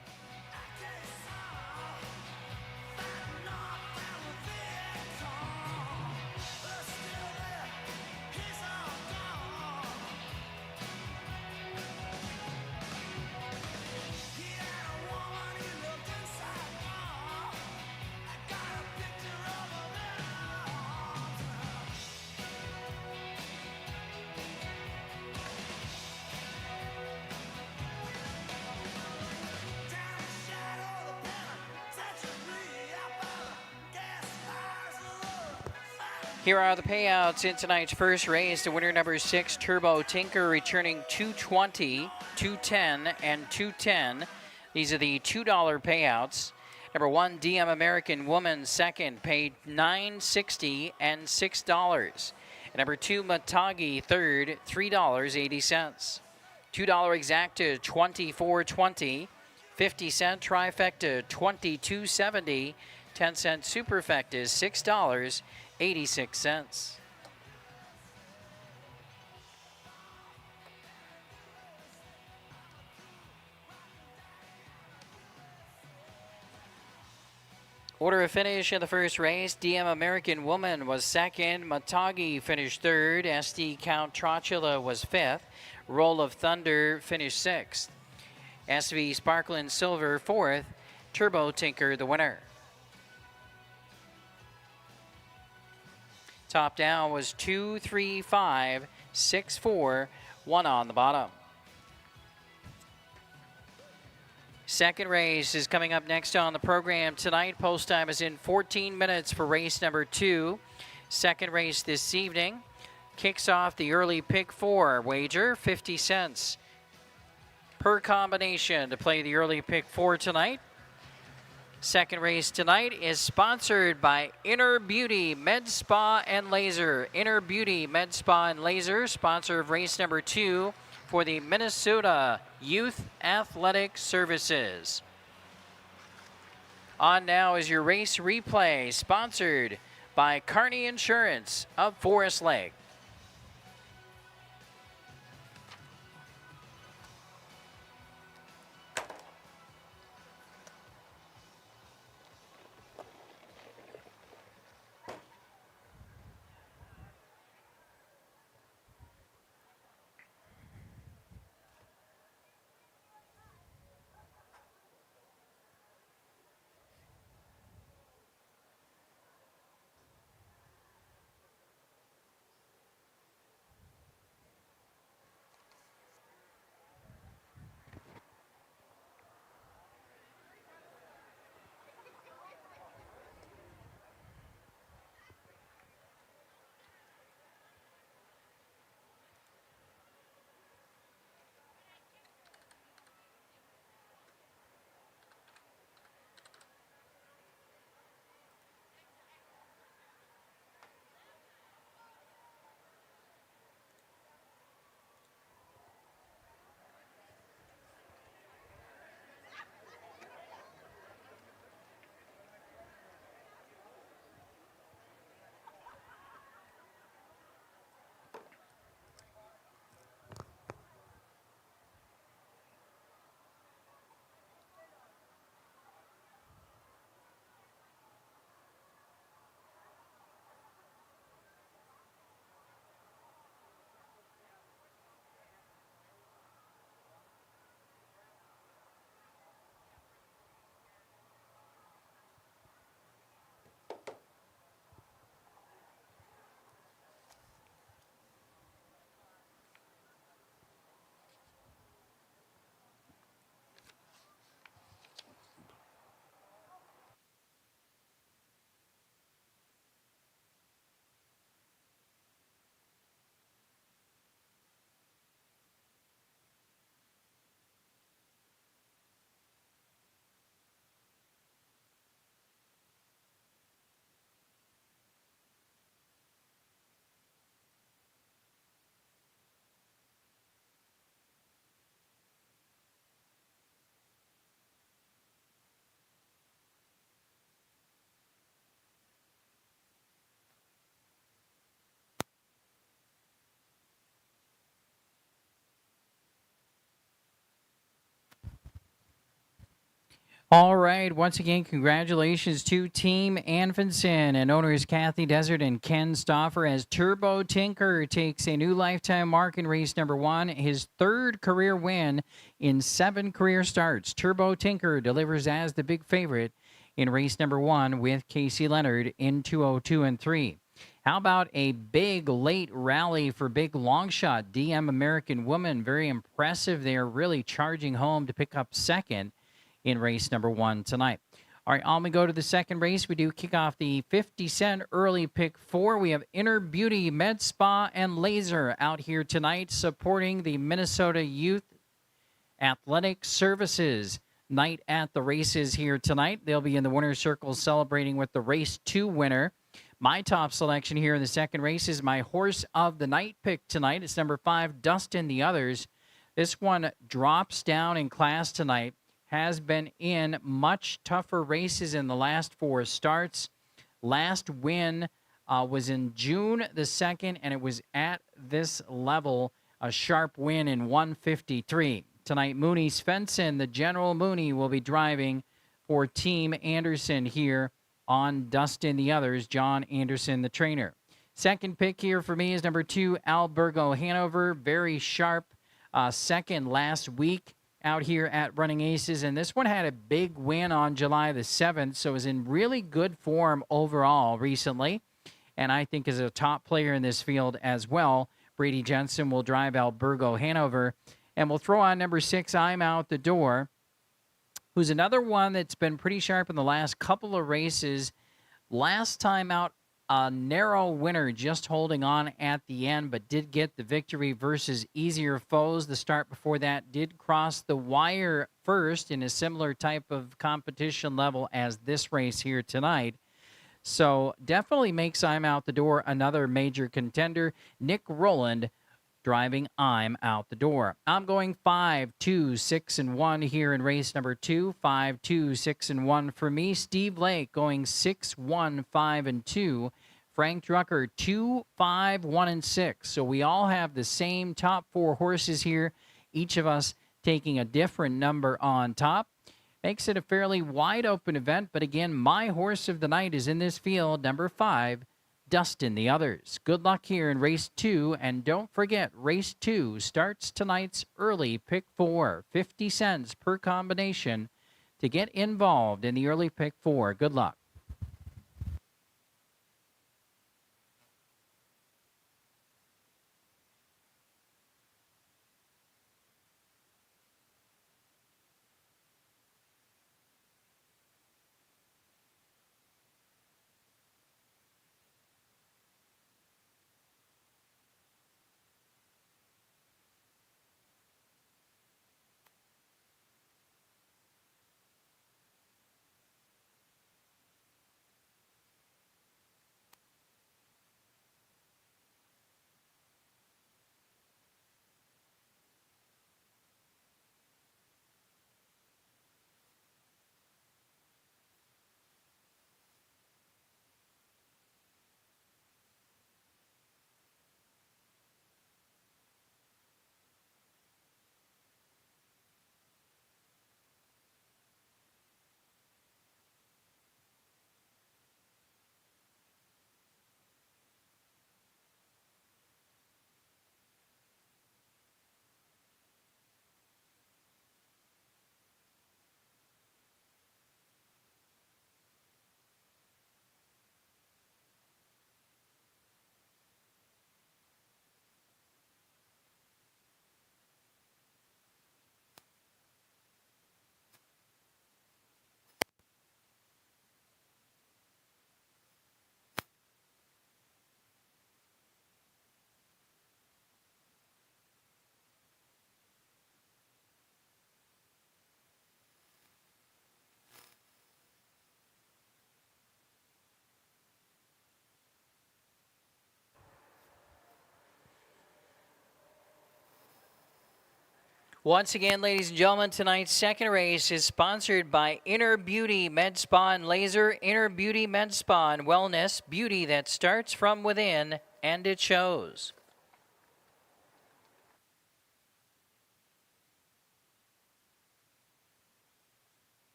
Speaker 1: Here are the payouts in tonight's first race. The winner, number 6, Turbo Tinker, returning 220, 210, and 210. These are the $2 payouts. Number 1, DM American Woman, second, paid $9.60 and $6. And number 2, Matagi, third, $3.80. $2 exacta, $24.20. 50-cent trifecta, $22.70. 10-cent superfecta is $6.86. Order of finish in the first race, DM American Woman was second, Matagi finished third, SD Count Trotula was fifth, Roll of Thunder finished sixth, SV Sparklin Silver fourth, Turbo Tinker the winner. Top down was 2, 3, 5, 6, 4, 1 on the bottom. Second race is coming up next on the program tonight. Post time is in 14 minutes for race number 2. Second race this evening kicks off the early pick 4 wager, 50 cents per combination to play the early pick 4 tonight. Second race tonight is sponsored by Inner Beauty Med Spa and Laser. Inner Beauty Med Spa and Laser, sponsor of race number 2 for the Minnesota Youth Athletic Services. On now is your race replay, sponsored by Kearney Insurance of Forest Lake. All right. Once again, congratulations to Team Anfinson and owners Kathy Desert and Ken Stoffer as Turbo Tinker takes a new lifetime mark in race number 1, his third career win in 7 career starts. Turbo Tinker delivers as the big favorite in race number 1 with Casey Leonard in 202 and 3. How about a big late rally for big long shot DM American Woman? Very impressive. They are really charging home to pick up second in race number 1 tonight. All right, on we go to the second race. We do kick off the 50-cent early pick 4. We have Inner Beauty, Med Spa, and Laser out here tonight supporting the Minnesota Youth Athletic Services night at the races here tonight. They'll be in the winner's circle celebrating with the race 2 winner. My top selection here in the second race is my horse of the night pick tonight. It's number 5, Dustin the Others. This one drops down in class tonight. Has been in much tougher races in the last 4 starts. Last win was in June the 2nd, and it was at this level, a sharp win in 153. Tonight, Mooney Svensson, the General Mooney, will be driving for Team Anderson here on Dustin the Others, John Anderson, the trainer. Second pick here for me is number 2, Albergo Hanover. Very sharp second last week out here at Running Aces, and this one had a big win on July the 7th, so is in really good form overall recently, and I think is a top player in this field as well. Brady Jensen will drive Albergo Hanover, and we'll throw on number 6, I'm Out the Door, who's another one that's been pretty sharp in the last couple of races. Last time out, a narrow winner, just holding on at the end, but did get the victory versus easier foes. The start before that did cross the wire first in a similar type of competition level as this race here tonight. So definitely makes I'm Out the Door another major contender. Nick Rowland driving I'm Out the Door. I'm going 5, 2, 6, and 1 here in race number 2. 5, 2, 6, and 1 for me. Steve Lake going 6, 1, 5, and 2. Frank Drucker 2, 5, 1, and 6. So we all have the same top 4 horses here. Each of us taking a different number on top. Makes it a fairly wide open event. But again, my horse of the night is in this field, number 5. Dustin the Others. Good luck here in race 2, and don't forget, race 2 starts tonight's early pick 4, 50 cents per combination to get involved in the early pick 4. Good luck. Once again, ladies and gentlemen, tonight's second race is sponsored by Inner Beauty Med Spa and Laser. Inner Beauty Med Spa and Wellness, beauty that starts from within, and it shows.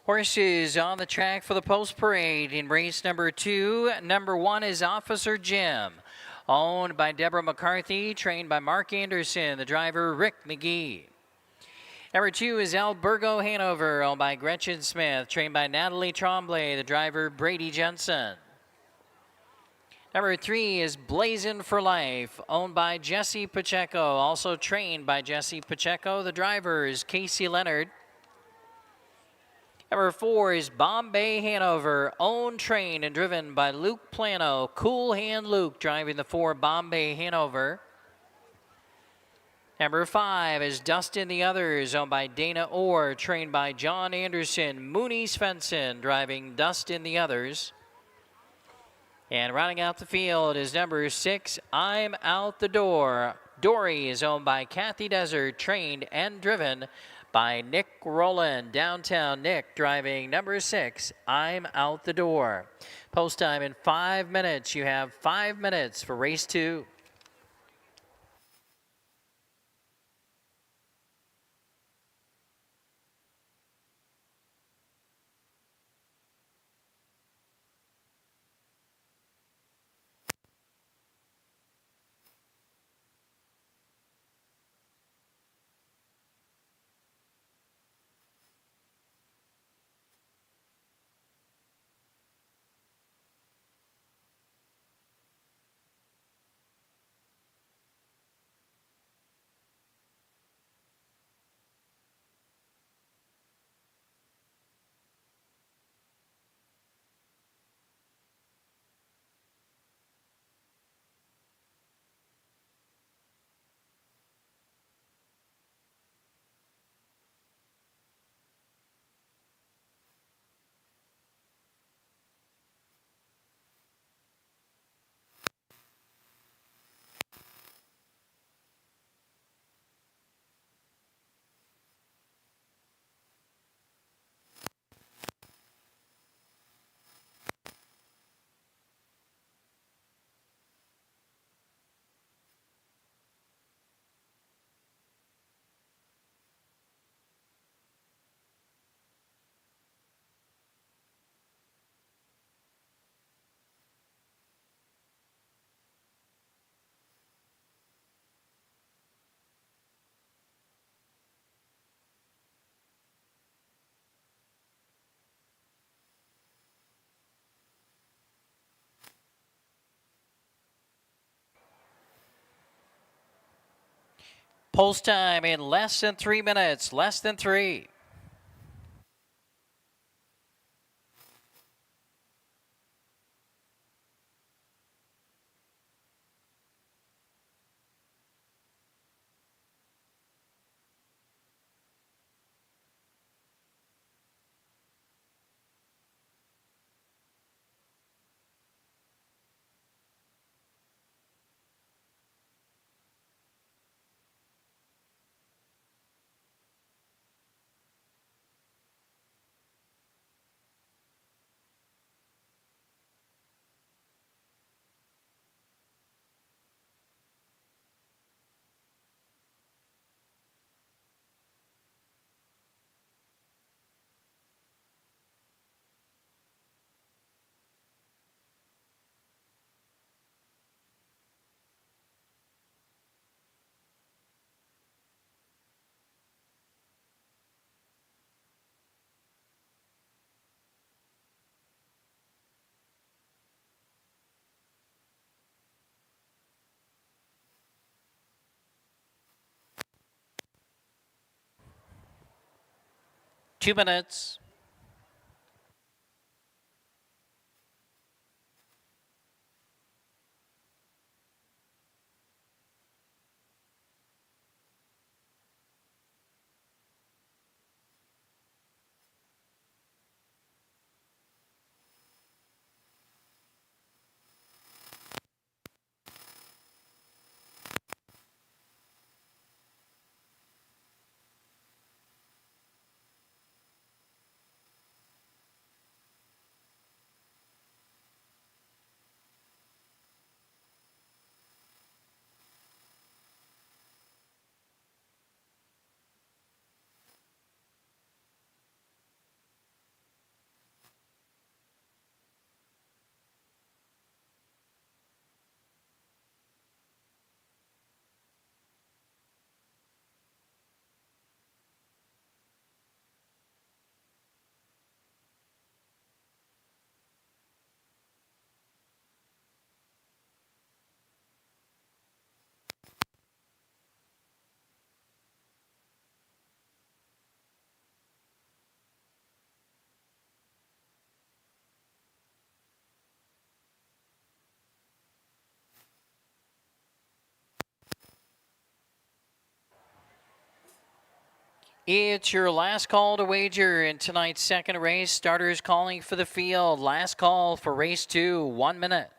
Speaker 1: Horses on the track for the post parade in race number 2. Number 1 is Officer Jim, owned by Deborah McCarthy, trained by Mark Anderson, the driver Rick McGee. Number 2 is Albergo Hanover, owned by Gretchen Smith, trained by Natalie Tremblay, the driver Brady Jensen. Number 3 is Blazin' for Life, owned by Jesse Pacheco, also trained by Jesse Pacheco, the driver is Casey Leonard. Number 4 is Bombay Hanover, owned, trained, and driven by Luke Plano. Cool Hand Luke driving the 4 Bombay Hanover. Number 5 is Dustin the Others, owned by Dana Orr, trained by John Anderson. Mooney Svensson driving Dustin the Others. And rounding out the field is number 6, I'm Out the Door. Dory is owned by Kathy Desert, trained and driven by Nick Rowland. Downtown Nick driving number 6, I'm Out the Door. Post time in 5 minutes. You have 5 minutes for race 2. Post time in less than 3 minutes, less than 3. Two minutes. It's your last call to wager in tonight's second race. Starters calling for the field. Last call for race 2, 1 minute.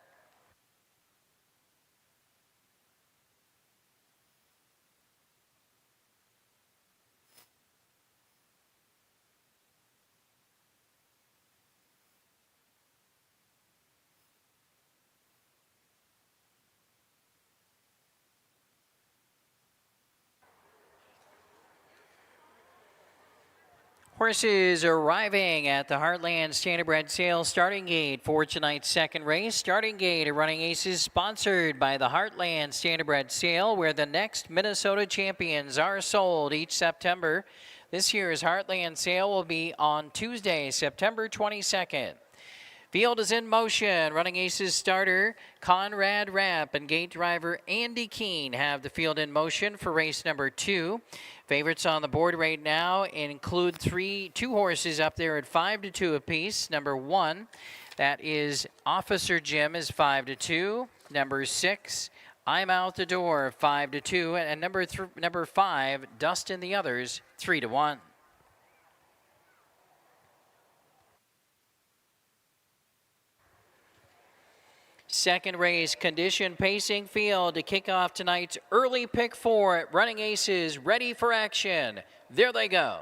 Speaker 1: Horses arriving at the Heartland Standardbred Sales starting gate for tonight's second race. Starting gate of Running Aces sponsored by the Heartland Standardbred Sale, where the next Minnesota champions are sold each September. This year's Heartland Sale will be on Tuesday, September 22nd. Field is in motion. Running Aces starter Conrad Rapp and gate driver Andy Keene have the field in motion for race number 2. Favorites on the board right now include two horses up there at 5-2 apiece. Number 1, that is Officer Jim, is 5-2. Number 6, I'm Out the Door, 5-2, and number 5, Dust and the Others, 3-1. Second race, condition pacing field to kick off tonight's early pick 4 at Running Aces, ready for action. There they go.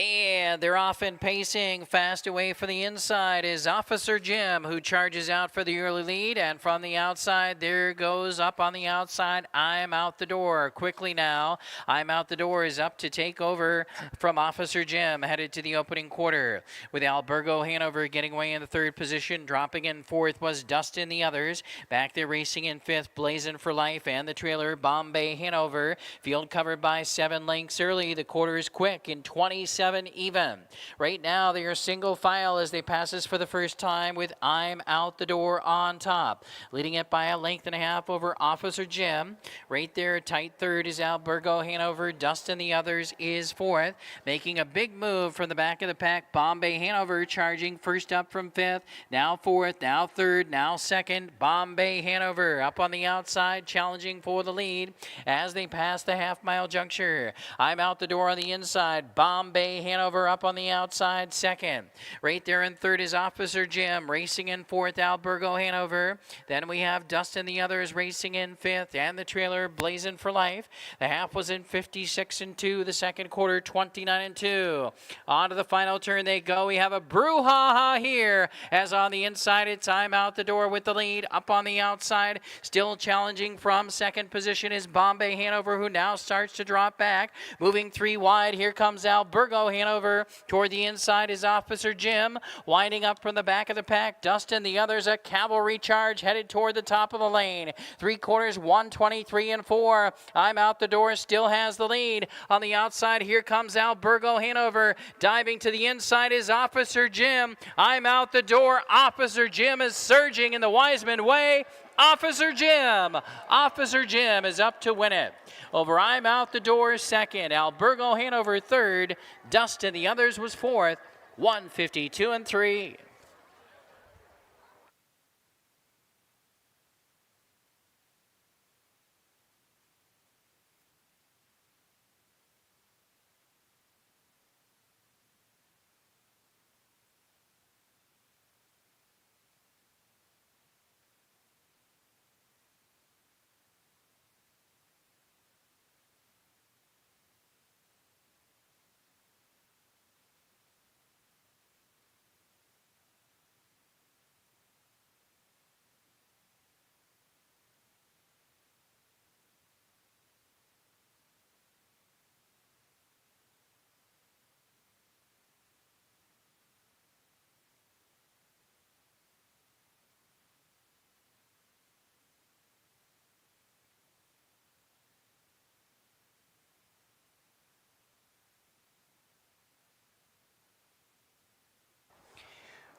Speaker 1: And they're off and pacing. Fast away from the inside is Officer Jim, who charges out for the early lead. And from the outside, there goes up on the outside, I'm Out the Door. Quickly now, I'm Out the Door is up to take over from Officer Jim, headed to the opening quarter. With Albergo Hanover getting away in the third position. Dropping in fourth was Dust and the Others. Back there racing in fifth, Blazing for Life and the trailer, Bombay Hanover. Field covered by 7 lengths early. The quarter is quick in 27 even. Right now they are single file as they pass us for the first time with I'm Out the Door on top. Leading it by a length and a half over Officer Jim. Right there tight third is Albergo Hanover. Dust and the Others is fourth. Making a big move from the back of the pack, Bombay Hanover charging first up from fifth. Now fourth, now third, now second. Bombay Hanover up on the outside challenging for the lead as they pass the half-mile juncture. I'm Out the Door on the inside. Bombay Hanover up on the outside second. Right there in third is Officer Jim. Racing in fourth, Albergo Hanover. Then we have Dust and the Others racing in fifth, and the trailer Blazing for Life. The half was in 56-2. The second quarter 29-2. On to the final turn they go. We have a brouhaha here as on the inside it's I'm Out the Door with the lead. Up on the outside, still challenging from second position is Bombay Hanover, who now starts to drop back. Moving 3 wide, here comes Albergo Hanover. Toward the inside is Officer Jim. Winding up from the back of the pack, Dust and the Others, a cavalry charge headed toward the top of the lane. 3/4, 123-4. I'm Out the Door still has the lead. On the outside, here comes Albergo Hanover. Diving to the inside is Officer Jim. I'm Out the Door. Officer Jim is surging in the Wiseman way. Officer Jim. Officer Jim is up to win it. Over I'm Out the Door second. Albergo Hanover third. Dust and the Others was fourth. 152-3.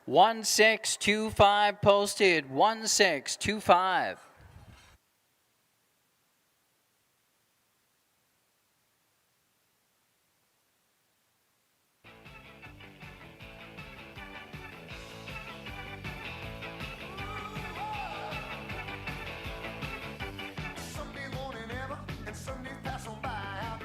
Speaker 1: One 625 posted. 1625.
Speaker 2: Someday won't it ever, and Sundays pass on by. How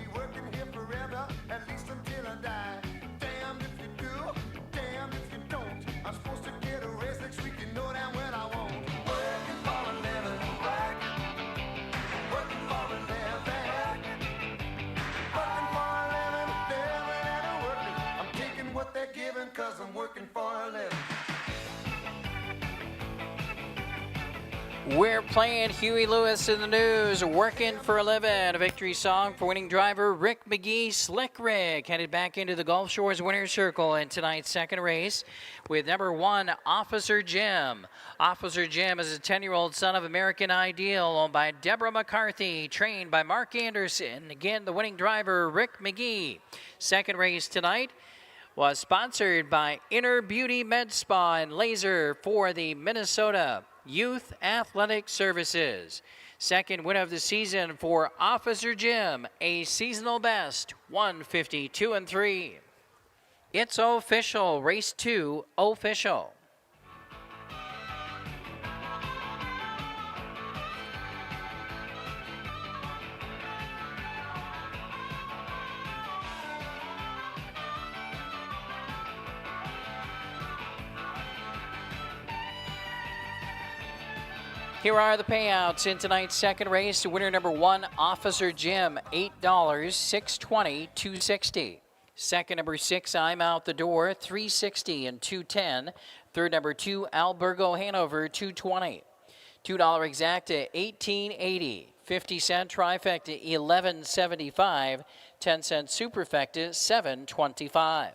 Speaker 1: We're playing Huey Lewis in the News, working for a living. A victory song for winning driver Rick McGee. Slick Rick headed back into the Gulf Shores winner's circle in tonight's second race with number 1, Officer Jim. Officer Jim is a 10-year-old son of American Ideal, owned by Deborah McCarthy, trained by Mark Anderson. Again, the winning driver, Rick McGee. Second race tonight was sponsored by Inner Beauty Med Spa and Laser for the Minnesota Youth Athletic Services. Second win of the season for Officer Jim, a seasonal best, 152-3. It's official, race 2 official. Here are the payouts in tonight's second race. Winner number 1, Officer Jim, $8, $620, $260. Second number 6, I'm Out the Door, $360 and $210. Third number 2, Albergo Hanover, $220. $2 exacta, $18.80. 50-cent trifecta, $11.75. 10-cent superfecta, $7.25.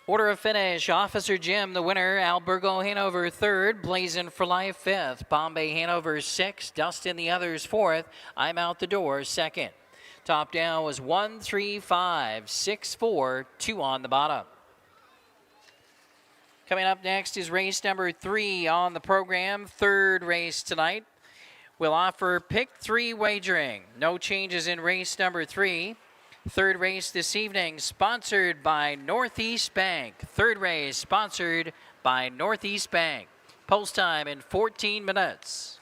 Speaker 1: Order of finish, Officer Jim, the winner. Albergo Hanover, third. Blazing for Life, fifth. Bombay Hanover, sixth. Dustin the others, fourth. I'm Out the Door, second. Top down was 1, 3, 5, 6, 4, 2 on the bottom. Coming up next is race number 3 on the program. Third race tonight. We'll offer pick 3 wagering. No changes in race number 3. Third race this evening, sponsored by Northeast Bank. Third race, sponsored by Northeast Bank. Post time in 14 minutes.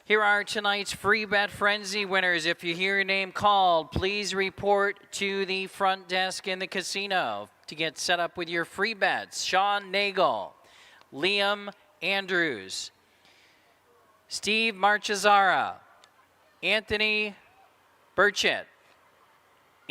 Speaker 1: Here are tonight's free bet frenzy winners. If you hear your name called, please report to the front desk in the casino to get set up with your free bets. Sean Nagel, Liam Andrews, Steve Marchesara, Anthony Burchett,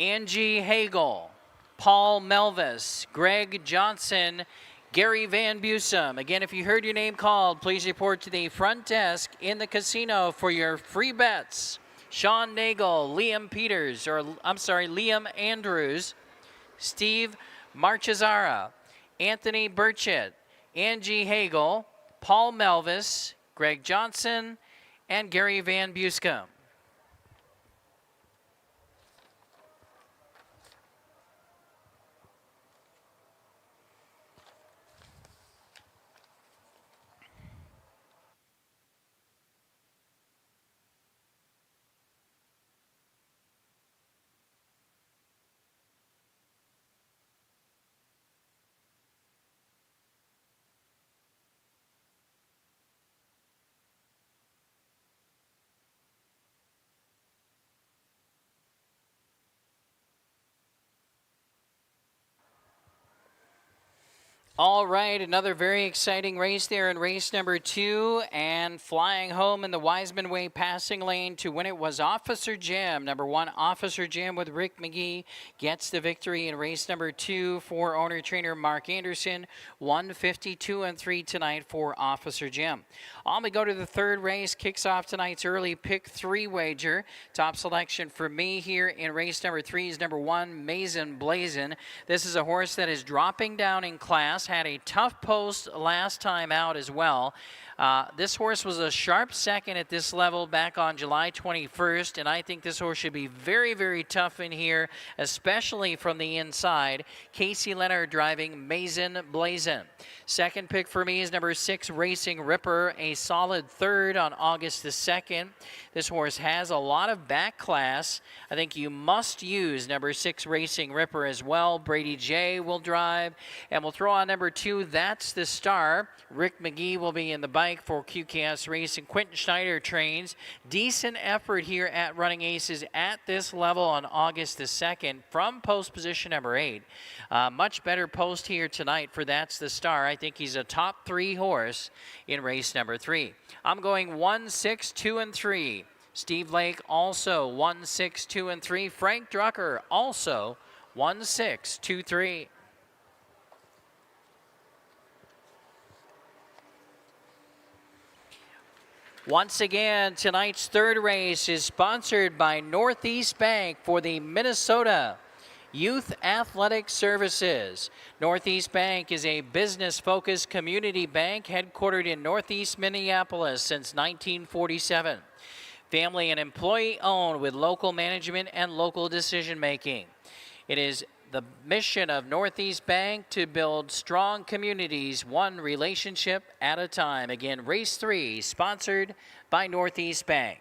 Speaker 1: Angie Hagel, Paul Melvis, Greg Johnson, Gary Van Busum. Again, if you heard your name called, please report to the front desk in the casino for your free bets. Sean Nagel, Liam Andrews, Steve Marchesara, Anthony Burchett, Angie Hagel, Paul Melvis, Greg Johnson, and Gary Van Busum. All right, another very exciting race there in race number 2, and flying home in the Wiseman Way passing lane to win it was Officer Jim. Number 1, Officer Jim with Rick McGee gets the victory in race number 2 for owner-trainer Mark Anderson. 152-3 tonight for Officer Jim. On we go to the third race, kicks off tonight's early pick 3 wager. Top selection for me here in race number 3 is number 1, Mazin Blazin. This is a horse that is dropping down in class. Had a tough post last time out as well. This horse was a sharp second at this level back on July 21st, and I think this horse should be very, very tough in here, especially from the inside. Casey Leonard driving Mazin Blazin. Second pick for me is number 6, Racing Ripper, a solid third on August the 2nd. This horse has a lot of back class. I think you must use number 6, Racing Ripper as well. Brady J will drive, and we'll throw on number 2, That's the Star. Rick McGee will be in the bike for QKS Racing. Quentin Schneider trains. Decent effort here at Running Aces at this level on August the 2nd from post position number 8. Much better post here tonight for That's the Star. I think he's a top 3 horse in race number 3. I'm going 1, 6, 2, and 3. Steve Lake also 1, 6, 2, and 3. Frank Drucker also 1, 6, 2, 3. Once again, tonight's third race is sponsored by Northeast Bank for the Minnesota Youth Athletic Services. Northeast Bank is a business-focused community bank headquartered in Northeast Minneapolis since 1947. Family and employee-owned with local management and local decision-making. It is the mission of Northeast Bank to build strong communities, one relationship at a time. Again, race 3, sponsored by Northeast Bank.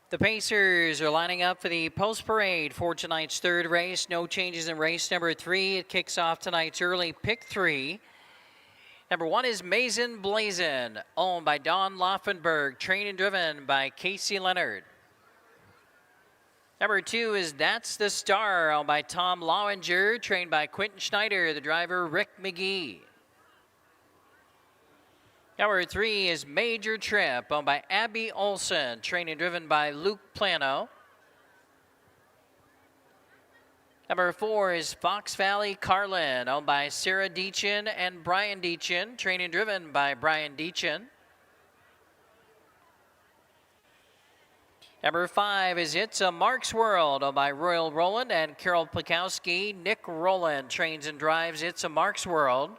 Speaker 1: The Pacers are lining up for the post parade for tonight's third race. No changes in race number 3. It kicks off tonight's early pick 3. Number 1 is Mason Blazin, owned by Don Laufenberg, trained and driven by Casey Leonard. Number 2 is That's the Star, owned by Tom Lowinger, trained by Quentin Schneider, the driver Rick McGee. Number 3 is Major Trip, owned by Abby Olson, trained and driven by Luke Plano. Number 4 is Fox Valley Carlin, owned by Sarah Deachin and Brian Deachin, trained and driven by Brian Deachin. Number 5 is It's a Mark's World, owned by Royal Rowland and Carol Plakowski. Nick Rowland trains and drives It's a Mark's World.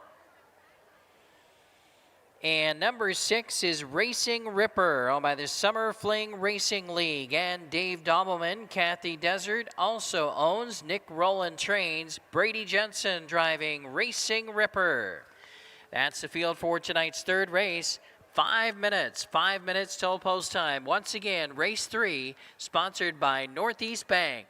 Speaker 1: And number 6 is Racing Ripper, owned by the Summer Fling Racing League. And Dave Dobbleman, Kathy Desert also owns. Nick Rowland trains. Brady Jensen driving Racing Ripper. That's the field for tonight's third race. 5 minutes till post time. Once again, race 3, sponsored by Northeast Bank.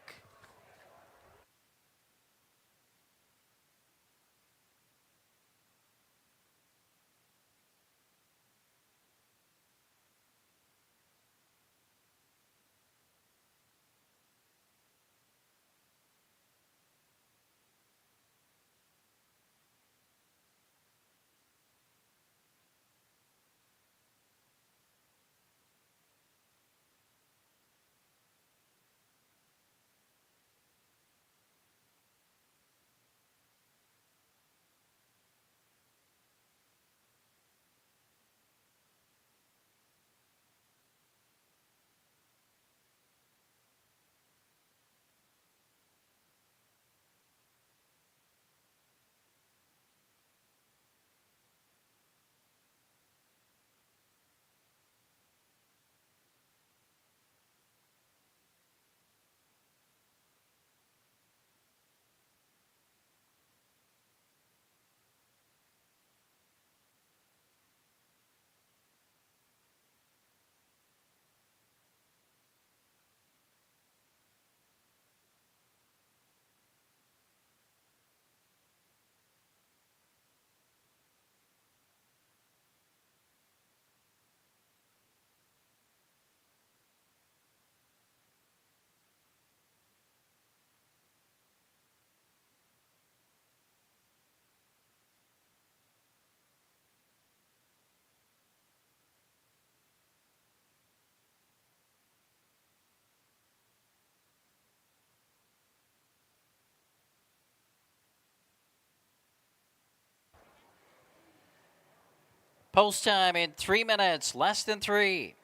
Speaker 1: Post time in 3 minutes, less than 3.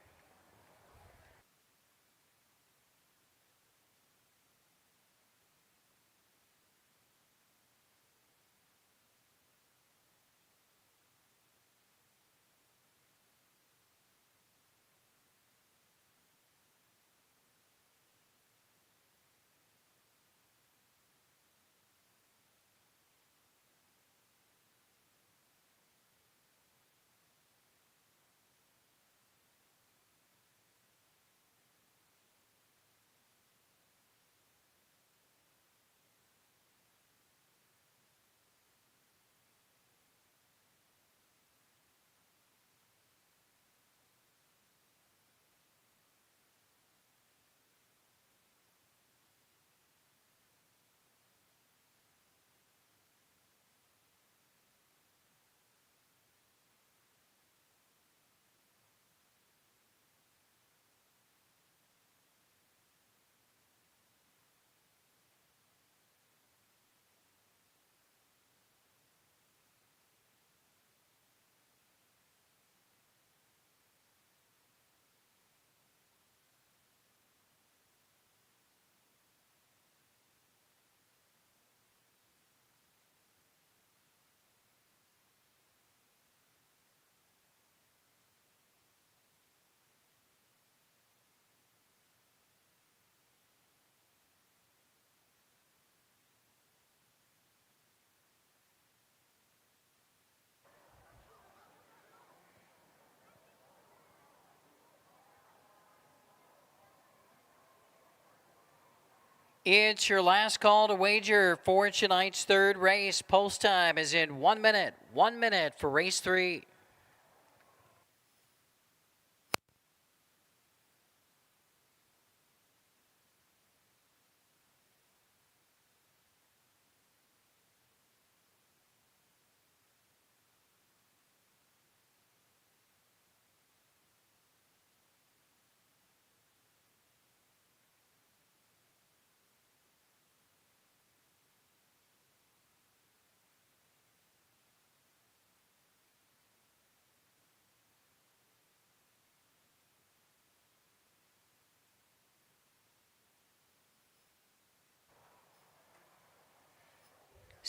Speaker 1: It's your last call to wager for tonight's third race. Post time is in 1 minute. 1 minute for race 3.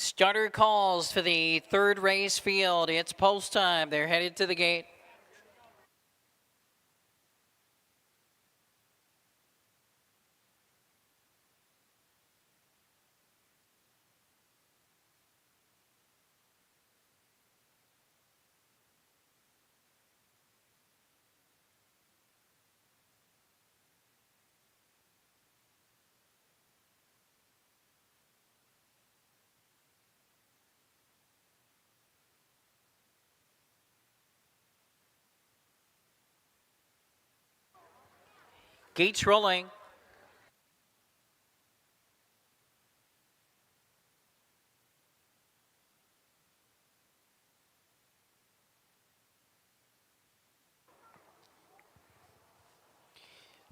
Speaker 1: Starter calls for the third race field. It's post time. They're headed to the gate. Gates rolling.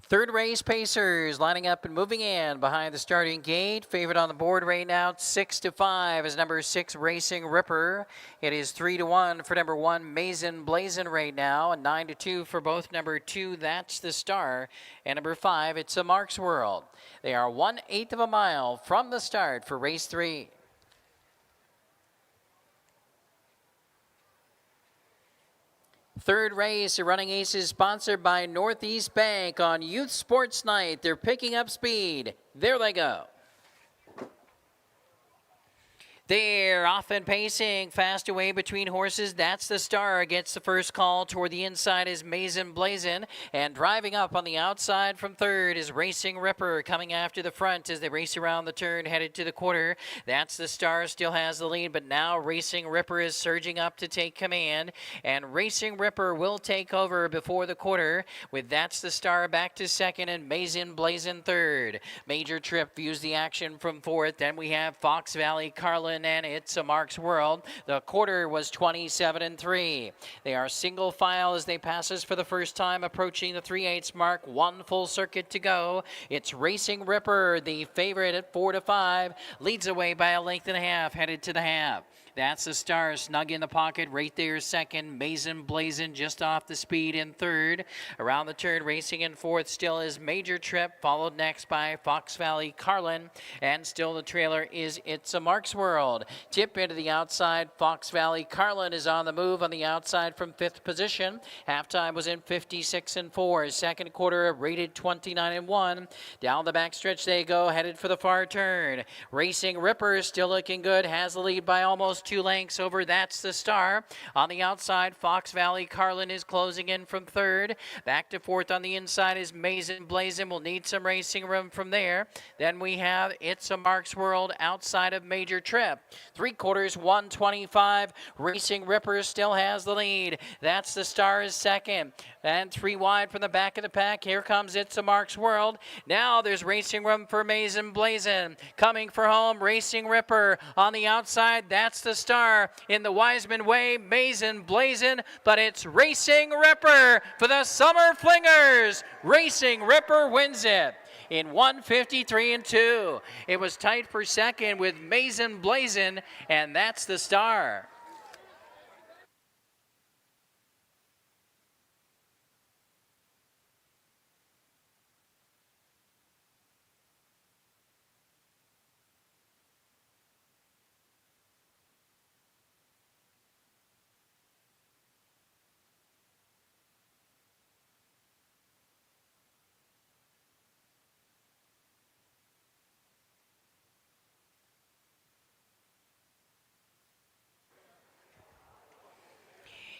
Speaker 1: Third race Pacers lining up and moving in behind the starting gate. Favorite on the board right now, 6-5 is number 6 Racing Ripper. It is 3-1 for number 1 Mazin Blazin right now, and 9-2 for both number 2 That's the Star and number 5 It's a Mark's World. They are 1/8 of a mile from the start for race 3. Third race, the Running Aces, sponsored by Northeast Bank on Youth Sports Night. They're picking up speed. There they go. They're off and pacing, fast away between horses. That's the Star. Gets the first call. Toward the inside is Mazin Blazin. And driving up on the outside from third is Racing Ripper. Coming after the front as they race around the turn, headed to the quarter. That's the Star. Still has the lead, but now Racing Ripper is surging up to take command. And Racing Ripper will take over before the quarter, with That's the Star back to second and Mazin Blazin third. Major Trip views the action from fourth. Then we have Fox Valley Carlin and It's a Mark's World. The quarter was 27-3. They are single file as they pass us for the first time, approaching the 3/8 mark. One full circuit to go. It's Racing Ripper, the favorite at 4-5, leads away by a length and a half, headed to the half. That's the Star, snug in the pocket, right there second. Mazin Blazin just off the speed in third. Around the turn, racing in fourth still is Major Trip, followed next by Fox Valley Carlin, and still the trailer is It's a Mark's World. Tip into the outside, Fox Valley Carlin is on the move on the outside from fifth position. Halftime was in 56-4. Second quarter rated 29-1. Down the backstretch they go, headed for the far turn. Racing Ripper still looking good, has the lead by almost 2 lengths over That's the Star. On the outside, Fox Valley Carlin is closing in from third. Back to fourth on the inside is Mazin Blazin. Will need some racing room from there. Then we have It's a Mark's World outside of Major Trip. 3/4, 125. Racing Ripper still has the lead. That's the Star is second. And 3 wide from the back of the pack. Here comes It's a Mark's World. Now there's racing room for Mazin Blazin. Coming for home, Racing Ripper. On the outside, That's the Star. In the Wiseman way, Mazin Blazin. But it's Racing Ripper for the Summer Flingers. Racing Ripper wins it in 1:53-2. It was tight for second with Mazin Blazin, and That's the Star.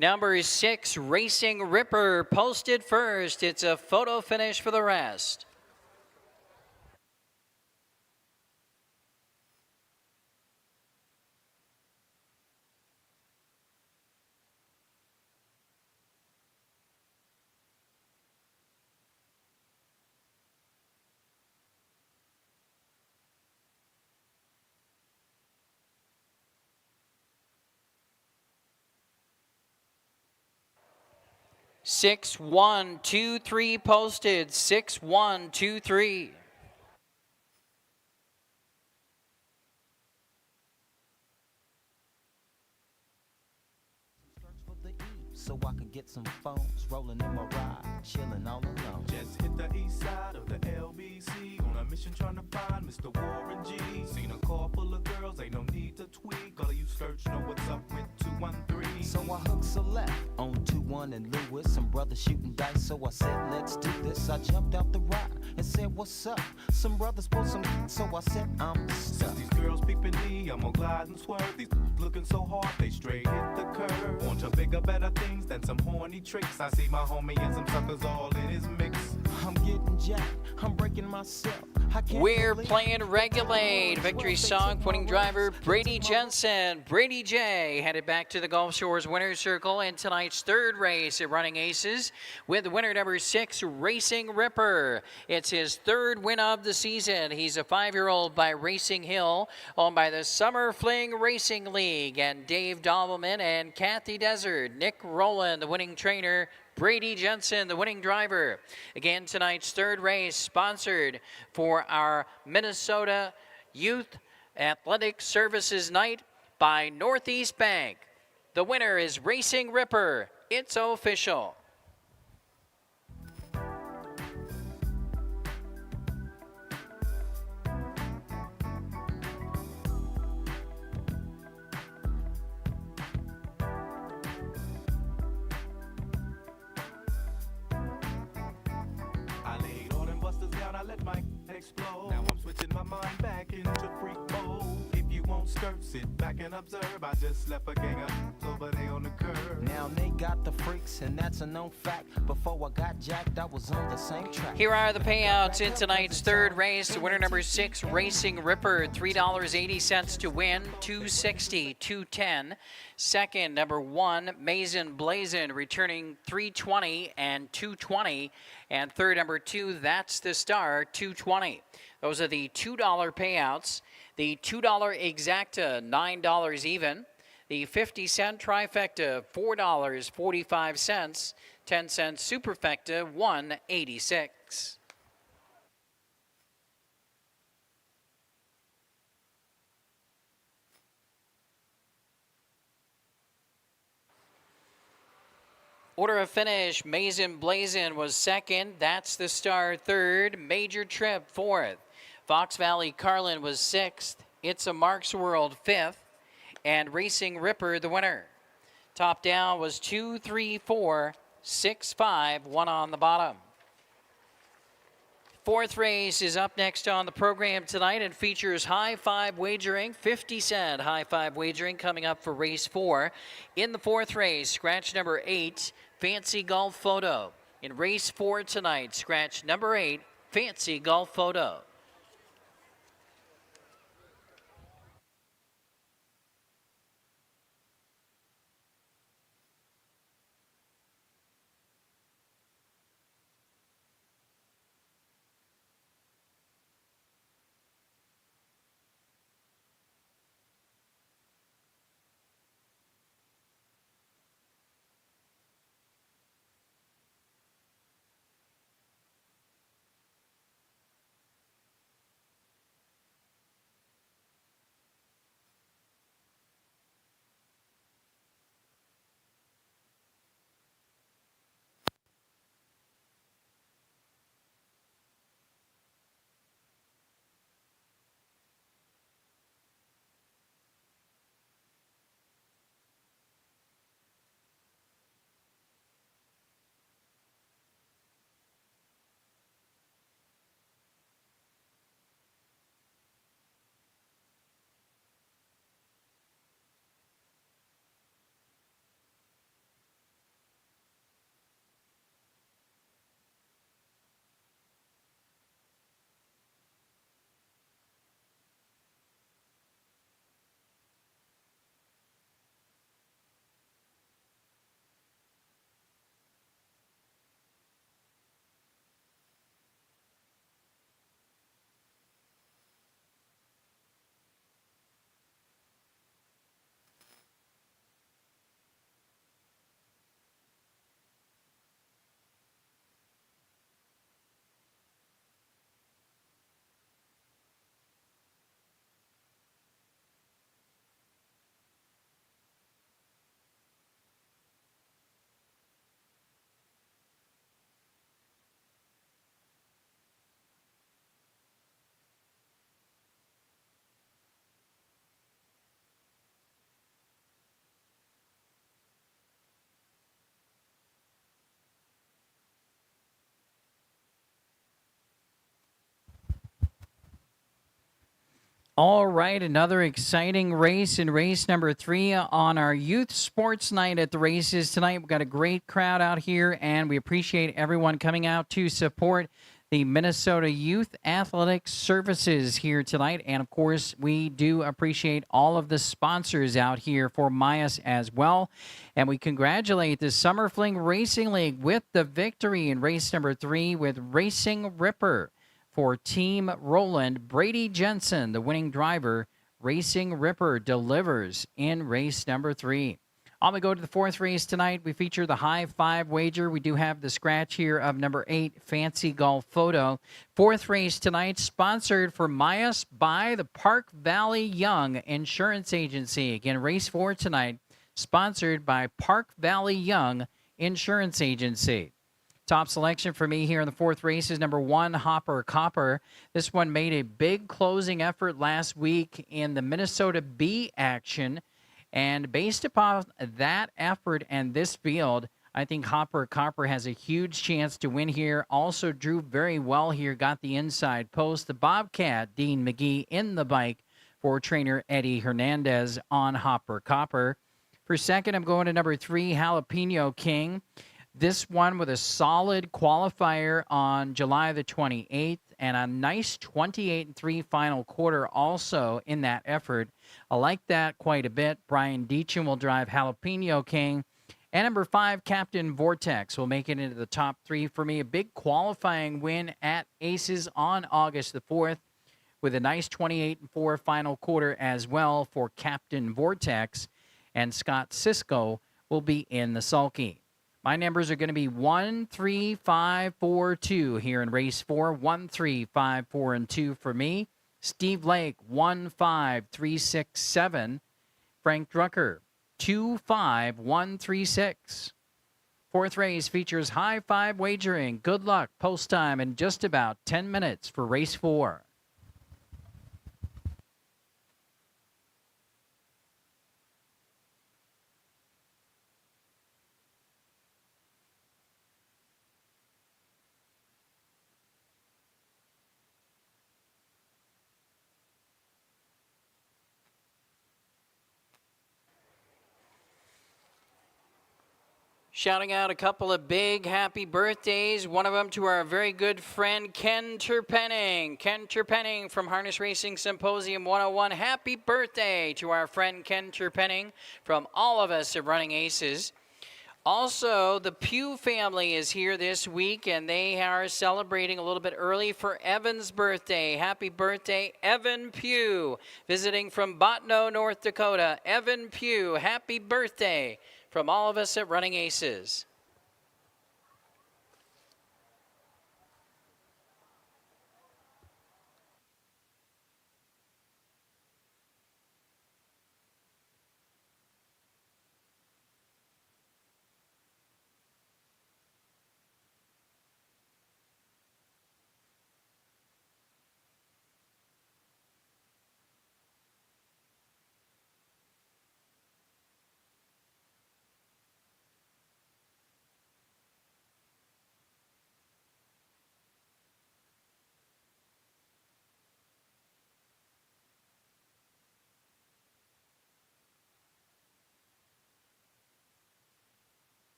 Speaker 1: Number 6, Racing Ripper, posted first. It's a photo finish for the rest. 6123 posted. 6123.
Speaker 2: So I could get some phones rolling in my ride, chilling all alone.
Speaker 3: Just hit the east side of the LBC on a mission trying to find Mr. Warren G. Seen a car full of girls, ain't no need to tweak. All of you search know what's up with 213.
Speaker 2: So I hooked a left on 21 and Lewis. Some brothers shooting dice, so I said, let's do this. I jumped out the ride and said, what's up? Some brothers pulled some, so I said, I'm stuck.
Speaker 3: Since these girls peeping me, I'm gonna glide and swerve. These looking so hard, they straight hit the curve. Want to bigger, better things than some horny tricks. I see my homie and some suckers all in his mix.
Speaker 2: I'm getting jacked, I'm breaking myself.
Speaker 1: We're playing Regulate. Victory song, winning driver Brady Jensen. Brady J headed back to the Gulf Shores winner's circle in tonight's third race at Running Aces with the winner number 6, Racing Ripper. It's his third win of the season. He's a 5-year-old by Racing Hill, owned by the Summer Fling Racing League, and Dave Dobbleman and Kathy Desert. Nick Rowland, the winning trainer. Brady Jensen, the winning driver. Again, tonight's third race, sponsored for our Minnesota Youth Athletic Services Night by Northeast Bank. The winner is Racing Ripper. It's official.
Speaker 3: I let my explode. Now I'm switching my mind back into freak mode. If you won't skirt, sit back and observe. I just left a gang of over there on the curb.
Speaker 2: Now they got the freaks, and that's a known fact. Before I got jacked, I was on the same track.
Speaker 1: Here are the payouts in tonight's third race. Winner number 6, Racing Ripper, $3.80 to win, $2.60, $2.10. Second, number 1, Mazin Blazin, returning $3.20 and $2.20. And third, number 2, That's the Star, $2.20. Those are the $2 payouts. The $2 exacta, $9 even. The 50-cent trifecta, $4.45. 10-cent superfecta, $1.86. Order of finish, Mazin Blazin was second. That's the Star third. Major Trip fourth. Fox Valley Carlin was sixth. It's a Mark's World fifth. And Racing Ripper the winner. Top down was 2, 3, 4, 6, 5, 1 on the bottom. Fourth race is up next on the program tonight and features high five wagering, 50-cent high five wagering coming up for race 4. In the fourth race, scratch number 8, Fancy Golf Photo. In race 4 tonight, scratch number 8, Fancy Golf Photo. All right, another exciting race in race number 3 on our youth sports night at the races tonight. We've got a great crowd out here, and we appreciate everyone coming out to support the Minnesota Youth Athletic Services here tonight. And of course, we do appreciate all of the sponsors out here for Myas as well. And we congratulate the Summer Fling Racing League with the victory in race number 3 with Racing Ripper. For Team Roland, Brady Jensen, the winning driver. Racing Ripper delivers in race number 3. On we go to the 4th race tonight. We feature the high 5 wager. We do have the scratch here of number 8, Fancy Golf Photo. 4th race tonight, sponsored for Myas by the Park Valley Young Insurance Agency. Again, race 4 tonight, sponsored by Park Valley Young Insurance Agency. Top selection for me here in the 4th race is number 1, Hopper Copper. This one made a big closing effort last week in the Minnesota B action. And based upon that effort and this field, I think Hopper Copper has a huge chance to win here. Also drew very well here, got the inside post. The Bobcat, Dean McGee, in the bike for trainer Eddie Hernandez on Hopper Copper. For second, I'm going to number 3, Jalapeno King. This one with a solid qualifier on July the 28th and a nice 28-3 final quarter also in that effort. I like that quite a bit. Brian Deachin will drive Jalapeno King. And number 5, Captain Vortex will make it into the top 3 for me. A big qualifying win at Aces on August the 4th with a nice 28-4 final quarter as well for Captain Vortex. And Scott Sisko will be in the sulky. My numbers are going to be 1, 3, 5, 4, 2 here in race 4. 1, 3, 5, 4, and 2 for me. Steve Lake, 1, 5, 3, 6, 7. Frank Drucker, 2, 5, 1, 3, 6. 4th race features high 5 wagering. Good luck. Post time in just about 10 minutes for race 4. Shouting out a couple of big happy birthdays. One of them to our very good friend Ken Terpenning. Ken Terpenning from Harness Racing Symposium 101. Happy birthday to our friend Ken Terpenning from all of us at Running Aces. Also, the Pugh family is here this week, and they are celebrating a little bit early for Evan's birthday. Happy birthday, Evan Pugh, visiting from Botno, North Dakota. Evan Pugh, happy birthday from all of us at Running Aces.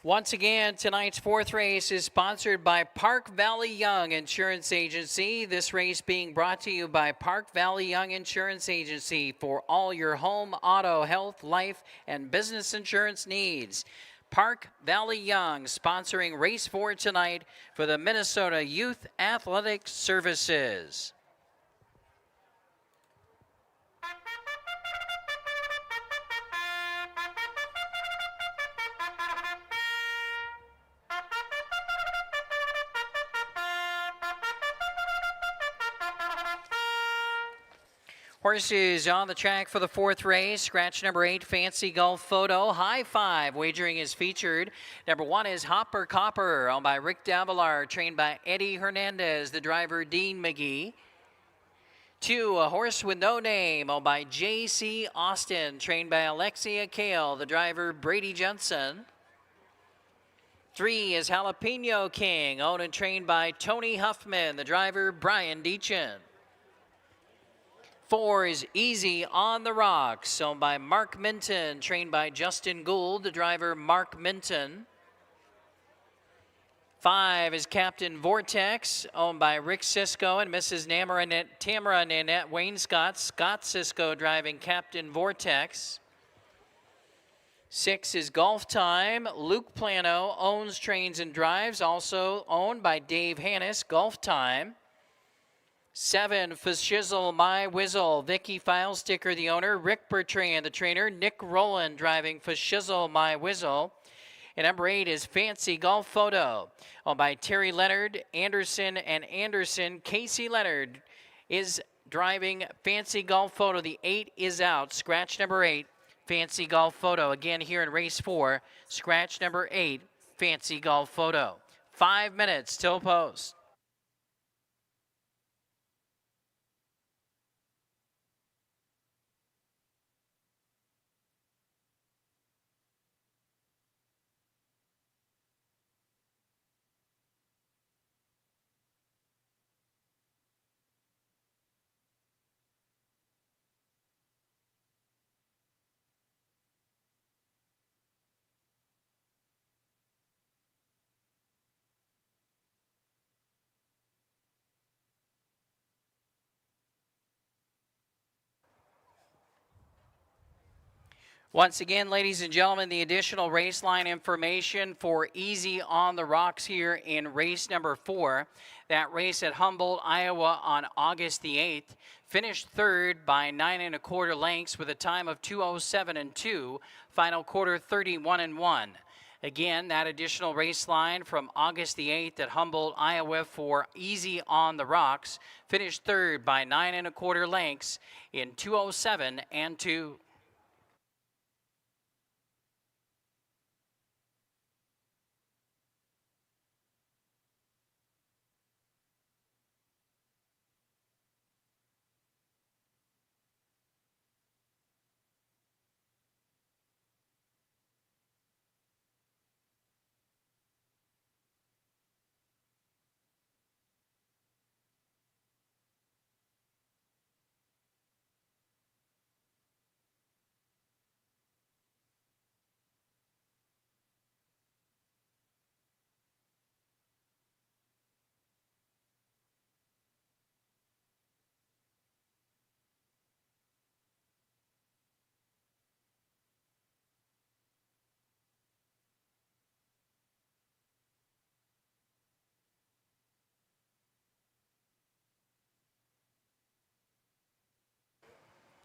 Speaker 1: Once again, tonight's fourth race is sponsored by Park Valley Young Insurance Agency. This race being brought to you by Park Valley Young Insurance Agency for all your home, auto, health, life, and business insurance needs. Park Valley Young sponsoring race 4 tonight for the Minnesota Youth Athletic Services. Horses on the track for the fourth race. Scratch number 8, Fancy Golf Photo. High Five wagering is featured. Number 1 is Hopper Copper, owned by Rick Davalar, trained by Eddie Hernandez, the driver Dean McGee. 2, A Horse with No Name, owned by J.C. Austin, trained by Alexia Kale, the driver Brady Jensen. 3 is Jalapeno King, owned and trained by Tony Huffman, the driver Brian Deachin. 4 is Easy on the Rocks, owned by Mark Minton, trained by Justin Gould, the driver Mark Minton. 5 is Captain Vortex, owned by Rick Sisko and Mrs. Tamara Nanette Wainscott, Scott Sisko driving Captain Vortex. 6 is Golf Time. Luke Plano owns, trains, and drives, also owned by Dave Hannis, Golf Time. 7, Fashizzle My Whizzle, Vicky Filesticker, the owner, Rick Bertrand, the trainer, Nick Rowland driving Fashizzle My Whizzle. And number 8 is Fancy Golf Photo, owned by Terry Leonard, Anderson, and Anderson. Casey Leonard is driving Fancy Golf Photo. The 8 is out. Scratch number 8, Fancy Golf Photo. Again here in race 4, scratch number 8, Fancy Golf Photo. 5 minutes till post. Once again, ladies and gentlemen, the additional race line information for Easy on the Rocks here in race number 4. That race at Humboldt, Iowa on August the 8th. Finished third by 9 1/4 lengths with a time of 2:07 and 2. Final quarter 31 and 1. Again, that additional race line from August the 8th at Humboldt, Iowa for Easy on the Rocks. Finished third by 9 1/4 lengths in 2:07 and 2.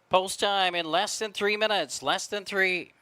Speaker 1: Post time in less than 3 minutes, less than 3.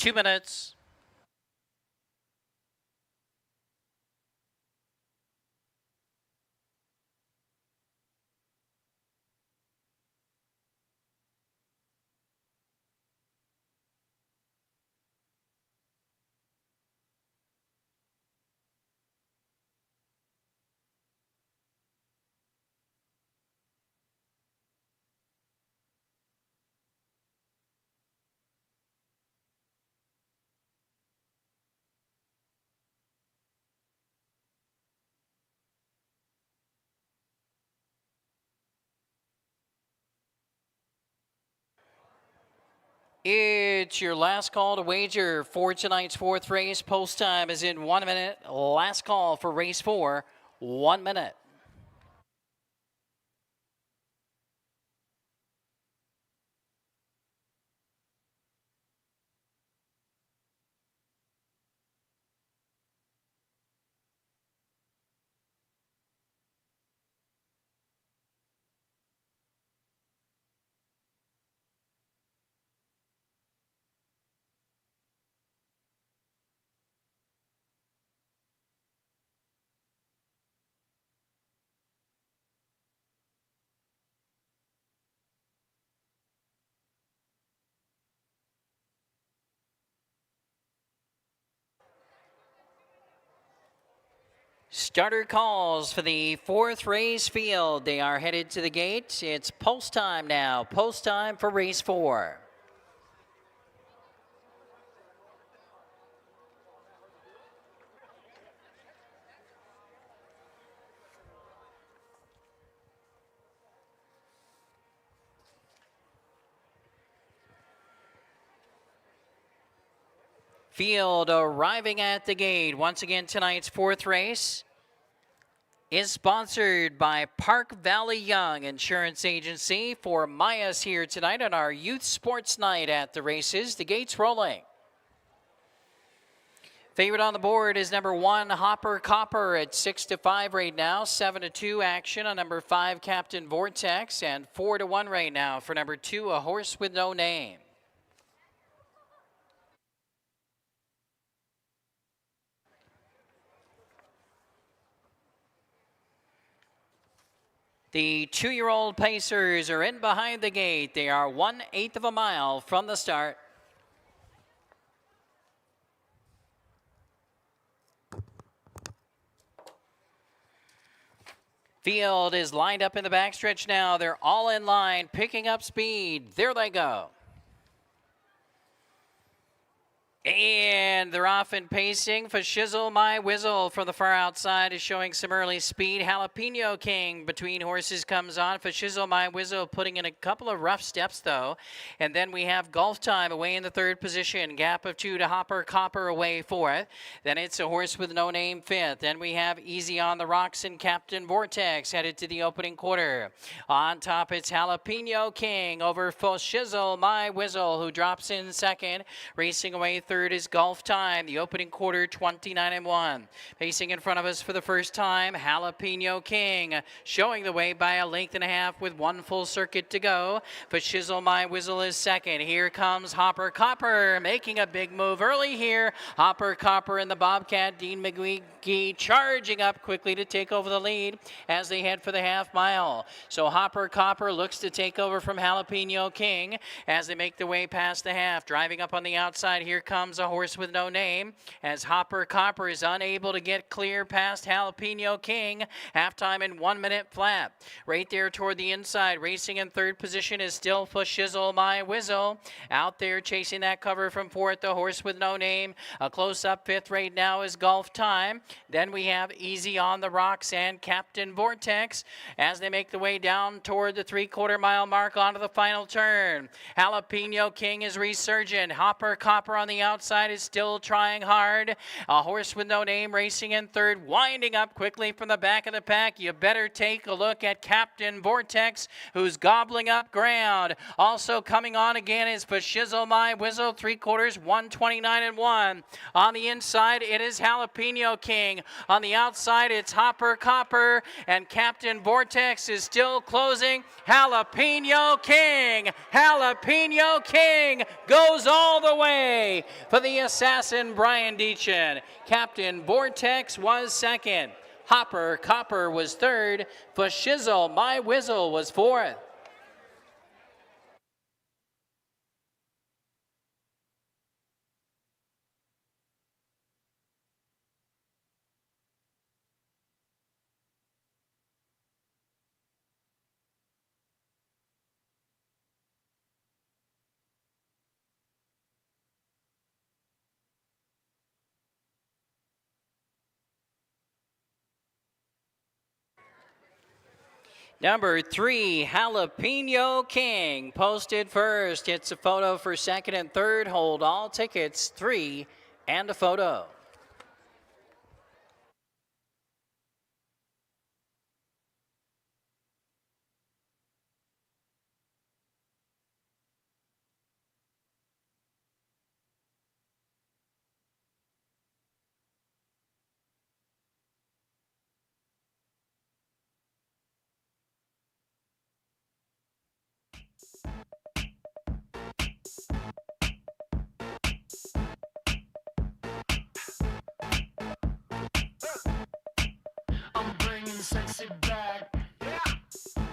Speaker 1: 2 minutes. It's your last call to wager for tonight's fourth race. Post time is in 1 minute. Last call for race 4, 1 minute. Starter calls for the fourth race field. They are headed to the gate. It's post time now. Post time for race 4. Field arriving at the gate. Once again, tonight's fourth race is sponsored by Park Valley Young Insurance Agency for Maya's here tonight on our youth sports night at the races. The gates rolling. Favorite on the board is number 1, Hopper Copper at 6-5 right now. 7-2 action on number 5, Captain Vortex, and 4-1 right now for number 2, A Horse with No Name. The 2-year-old Pacers are in behind the gate. They are 1/8 of a mile from the start. Field is lined up in the backstretch now. They're all in line, picking up speed. There they go. And they're off and pacing. For Shizzle My Whizzle from the far outside is showing some early speed. Jalapeno King between horses comes on. For Shizzle My Whizzle putting in a couple of rough steps though. And then we have Golf Time away in the third position. Gap of 2 to Hopper Copper away fourth. Then it's A Horse with No Name fifth. Then we have Easy on the Rocks and Captain Vortex headed to the opening quarter. On top it's Jalapeno King over for Shizzle My Whizzle who drops in second. Racing away third is Golf Time. The opening quarter 29-1. Pacing in front of us for the first time, Jalapeno King showing the way by a length and a half with one full circuit to go. But Shizzle My Whizzle is second. Here comes Hopper Copper making a big move early here. Hopper Copper and the Bobcat Dean McGee charging up quickly to take over the lead as they head for the half mile. So Hopper Copper looks to take over from Jalapeno King as they make their way past the half. Driving up on the outside, here comes A Horse with No Name as Hopper Copper is unable to get clear past Jalapeno King. Halftime in 1 minute flat. Right there toward the inside, racing in third position is still for Shizzle My Whizzle. Out there chasing that cover from fourth, A Horse with No Name. A close-up fifth right now is Golf Time. Then we have Easy on the Rocks and Captain Vortex as they make the way down toward the 3/4 mile mark onto the final turn. Jalapeno King is resurgent. Hopper Copper on the outside is still trying hard. A Horse with No Name racing in third, winding up quickly from the back of the pack. You better take a look at Captain Vortex, who's gobbling up ground. Also coming on again is for Shizzle My Whizzle, 3/4, 129-1. On the inside, it is Jalapeno King. On the outside, it's Hopper Copper, and Captain Vortex is still closing. Jalapeno King goes all the way. For the assassin, Brian Deachin. Captain Vortex was second. Hopper Copper was third. For Shizzle, My Whizzle was fourth. Number 3, Jalapeno King, posted first. It's a photo for second and third. Hold all tickets, 3, and a photo.
Speaker 4: I'm bringing sexy back. Yeah.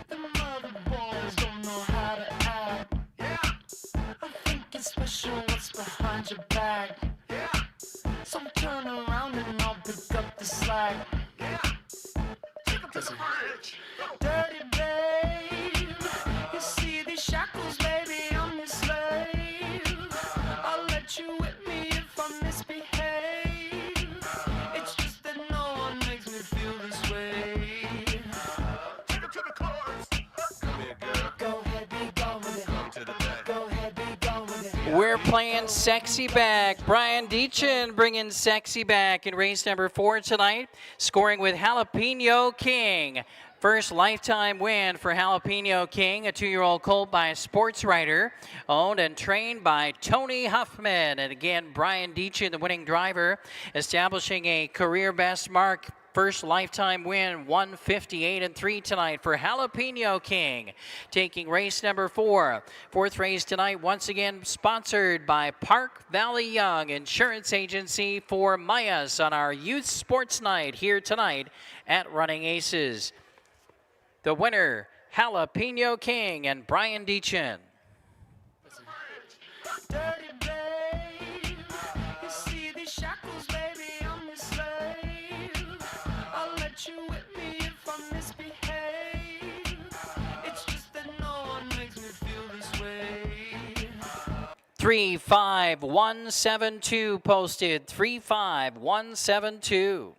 Speaker 4: The mother boys don't know how to act. Yeah. I think it's special what's behind your back. Yeah. So turn around and I'll pick up the slack. Yeah. Take up to the bridge. Dirty babe. You see these shackles, baby, I'm your slave. I'll let you whip me if I misbehave. It's just that no one makes me feel this way. Take it to the chorus. Come here, girl. Go ahead, be gone with it. Come to the back. Go ahead, be gone with it.
Speaker 1: We're playing Sexy Back. Brian Deachin bringing Sexy Back in race number 4 tonight, scoring with Jalapeno King. First lifetime win for Jalapeno King, a 2-year-old colt by a sports writer, owned and trained by Tony Huffman. And again, Brian Deachin, the winning driver, establishing a career best mark. First lifetime win, 158-3 tonight for Jalapeno King. Taking race number 4. Fourth race tonight, once again sponsored by Park Valley Young Insurance Agency for Mayas on our youth sports night here tonight at Running Aces. The winner, Jalapeno King and Brian Deachin.
Speaker 4: Dirty babe. You see these shackles, baby, I'm your slave. I'll let you whip me if I misbehave. It's just that no one makes me feel this way.
Speaker 1: 35172 posted. 35172.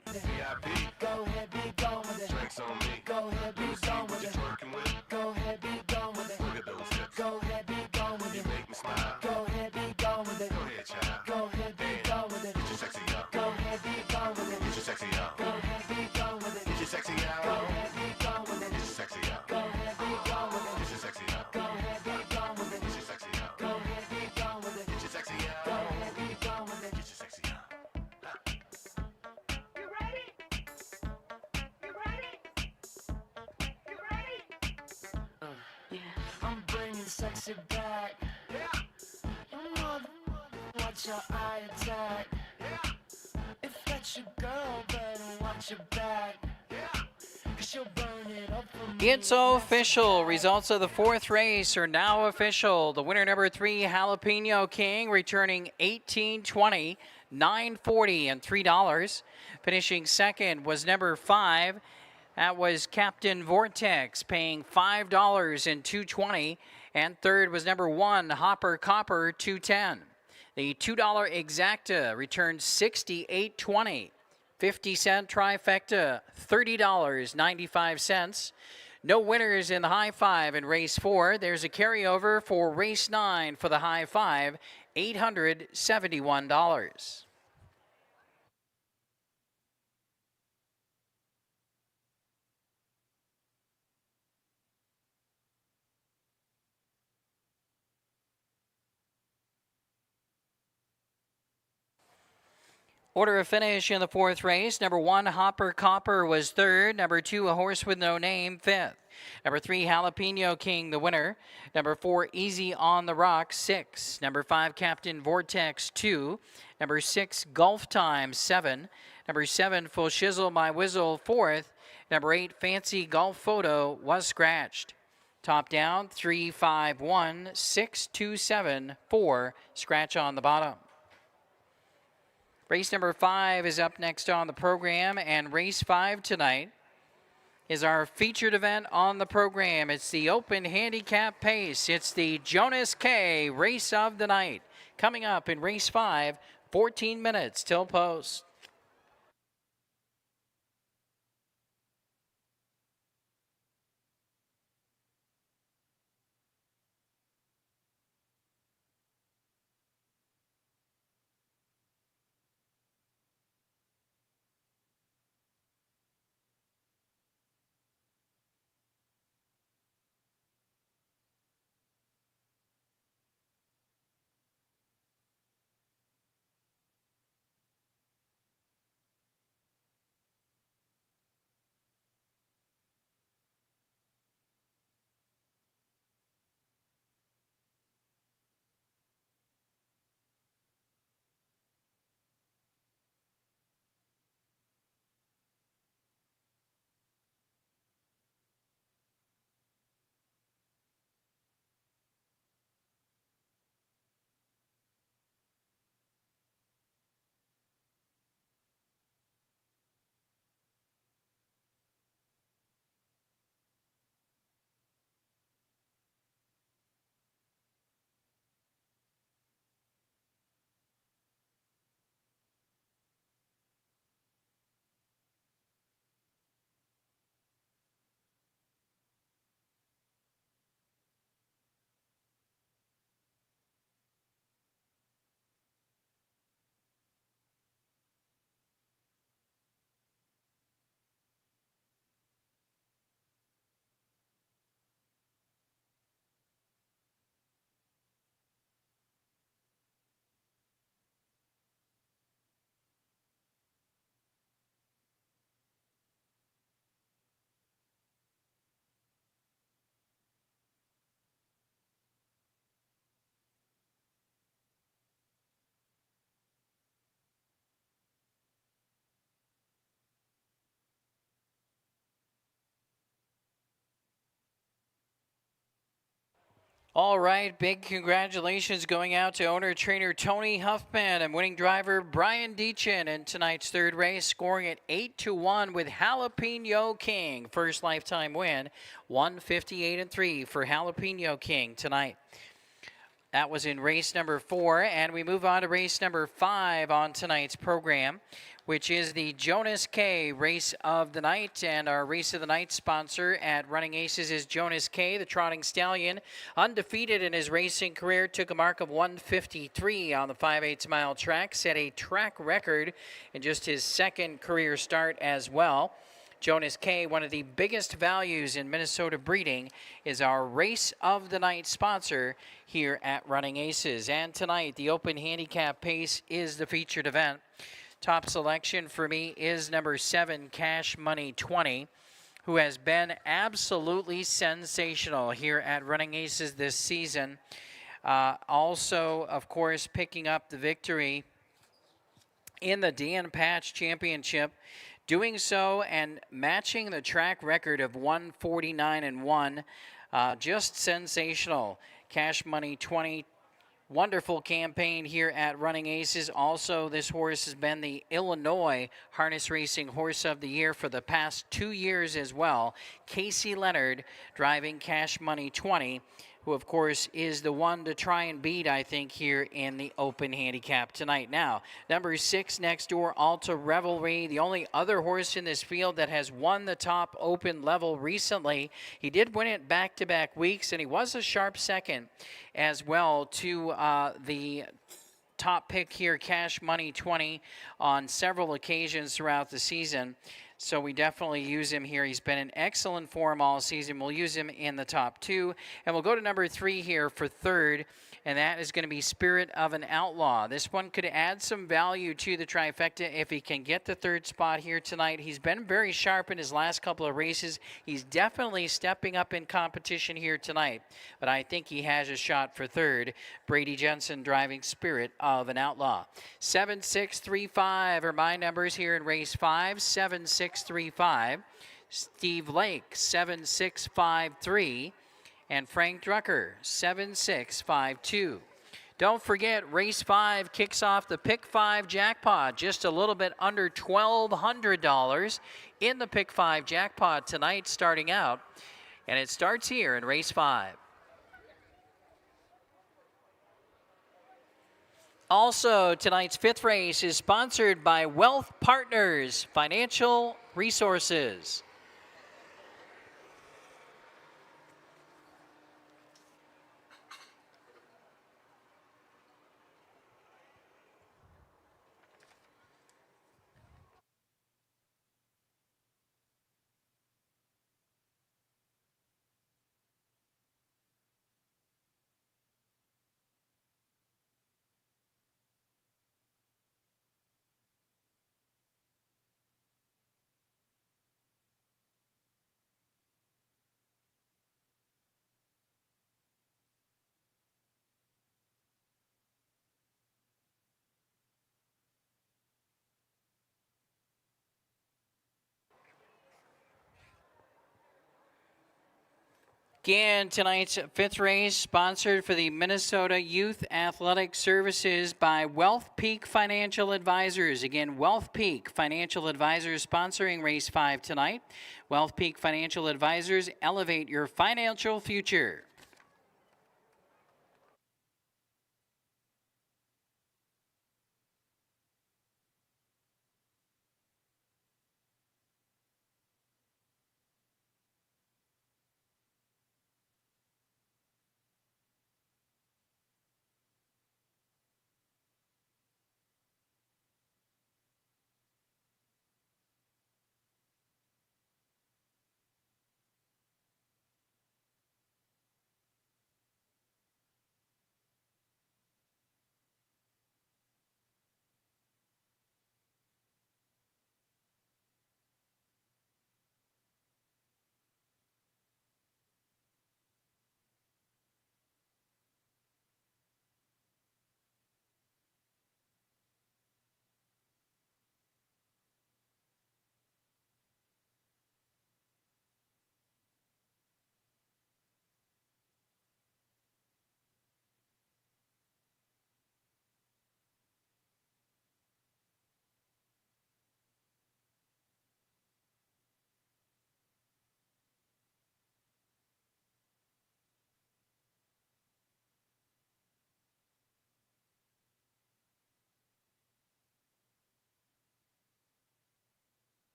Speaker 4: Go ahead, be gone with it.
Speaker 3: Drinks on me.
Speaker 4: Go ahead, be gone with it.
Speaker 3: Twerking with.
Speaker 4: Go ahead, be gone with it.
Speaker 3: Look at those hips.
Speaker 4: Go ahead, be gone with it.
Speaker 3: Make me smile.
Speaker 4: Go ahead, be gone with it.
Speaker 3: Go ahead, child.
Speaker 4: Go ahead, be gone with it.
Speaker 3: Get your sexy up.
Speaker 4: Go ahead, be gone with it.
Speaker 3: Get your sexy up.
Speaker 4: Go ahead, be gone with it.
Speaker 3: Get your sexy out.
Speaker 4: Go ahead, be gone with it.
Speaker 3: Get your sexy up.
Speaker 4: Go ahead, be gone with it.
Speaker 3: Get your sexy up.
Speaker 4: Go ahead, be gone with it.
Speaker 3: Get your sexy up.
Speaker 4: Go ahead, be gone with it.
Speaker 3: Get your sexy up.
Speaker 4: Go ahead, be gone with it.
Speaker 3: Get your sexy up.
Speaker 5: You ready? You ready? You ready?
Speaker 4: I'm bringing sexy back. Yeah. You mother, watch your eye attack. Yeah. If that's your girl, better watch your back. Yeah. 'Cause she'll burn it up for me.
Speaker 1: It's official. Results of the fourth race are now official. The winner, number 3, Jalapeno King, returning $18.20, $9.40, and $3. Finishing second was number 5. That was Captain Vortex, paying $5 and $2.20. And third was number 1, Hopper Copper, $2.10. The $2 exacta returned $68.20. 50-cent trifecta, $30.95. No winners in the high five in race 4. There's a carryover for race 9 for the high five, $871. Order of finish in the fourth race. Number 1, Hopper Copper, was third. Number 2, A Horse with No Name, fifth. Number 3, Jalapeno King, the winner. Number 4, Easy on the Rock, 6. Number 5, Captain Vortex, 2. Number 6, Golf Time, 7. Number 7, Full Shizzle My Whizzle, 4th. Number 8, Fancy Golf Photo, was scratched. Top down, 3, 5, 1, 6, 2, 7, 4. Scratch on the bottom. Race number 5 is up next on the program, and race 5 tonight is our featured event on the program. It's the Open Handicap Pace. It's the Jonas K Race of the Night. Coming up in race 5, 14 minutes till post. All right, big congratulations going out to owner-trainer Tony Huffman and winning driver Brian Deachin in tonight's third race, scoring at 8-1 with Jalapeno King. First lifetime win, 158-3 for Jalapeno King tonight. That was in race number 4, and we move on to race number 5 on tonight's program, which is the Jonas K Race of the Night. And our Race of the Night sponsor at Running Aces is Jonas K, the trotting stallion. Undefeated in his racing career, took a mark of 153 on the 5/8 mile track, set a track record in just his second career start as well. Jonas K, one of the biggest values in Minnesota breeding, is our Race of the Night sponsor here at Running Aces. And tonight, the Open Handicap Pace is the featured event. Top selection for me is number 7, Cash Money 20, who has been absolutely sensational here at Running Aces this season. Also, of course, picking up the victory in the Dan Patch Championship, doing so and matching the track record of 149-1. Just sensational. Cash Money 20, wonderful campaign here at Running Aces. Also, this horse has been the Illinois Harness Racing Horse of the Year for the past 2 years as well. Casey Leonard driving Cash Money 20, who of course is the one to try and beat, I think, here in the Open Handicap tonight. Now, number 6, Next Door Alta Revelry, the only other horse in this field that has won the top open level recently. He did win it back-to-back weeks, and he was a sharp second as well to the top pick here, Cash Money 20, on several occasions throughout the season. So we definitely use him here. He's been in excellent form all season. We'll use him in the top 2. And we'll go to number 3 here for third, and that is going to be Spirit of an Outlaw. This one could add some value to the trifecta if he can get the third spot here tonight. He's been very sharp in his last couple of races. He's definitely stepping up in competition here tonight, but I think he has a shot for third. Brady Jensen driving Spirit of an Outlaw. 7635 are my numbers here in race 5. 7635. Steve Lake 7653. And Frank Drucker, 7652. Don't forget, race 5 kicks off the Pick 5 jackpot, just a little bit under $1,200 in the Pick 5 jackpot tonight starting out. And it starts here in race 5. Also, tonight's 5th race is sponsored by Wealth Partners Financial Resources. Again, tonight's 5th race sponsored for the Minnesota Youth Athletic Services by Wealth Peak Financial Advisors. Again, Wealth Peak Financial Advisors sponsoring race 5 tonight. Wealth Peak Financial Advisors, elevate your financial future.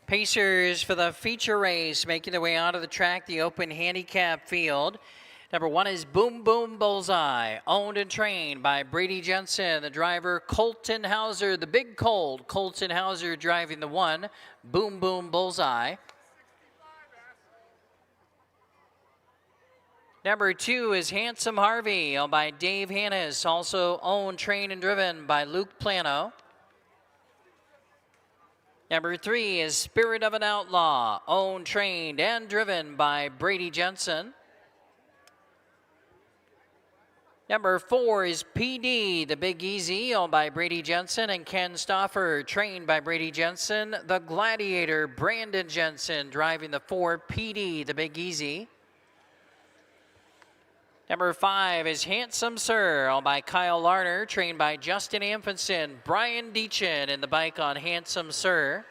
Speaker 1: Pacers for the feature race making their way onto the track, the open handicap field. Number 1 is Boom Boom Bullseye, owned and trained by Brady Jensen. The driver, Colton Hauser, the big cold. Colton Hauser driving the 1, Boom Boom Bullseye. Number 2 is Handsome Harvey, owned by Dave Hannes, also owned, trained, and driven by Luke Plano. Number 3 is Spirit of an Outlaw, owned, trained, and driven by Brady Jensen. Number 4 is PD, the Big Easy, owned by Brady Jensen and Ken Stoffer, trained by Brady Jensen. The Gladiator, Brandon Jensen, driving the 4, PD, the Big Easy. Number 5 is Handsome Sir, owned by Kyle Larner, trained by Justin Amundsen, Brian Deachin in the bike on Handsome Sir.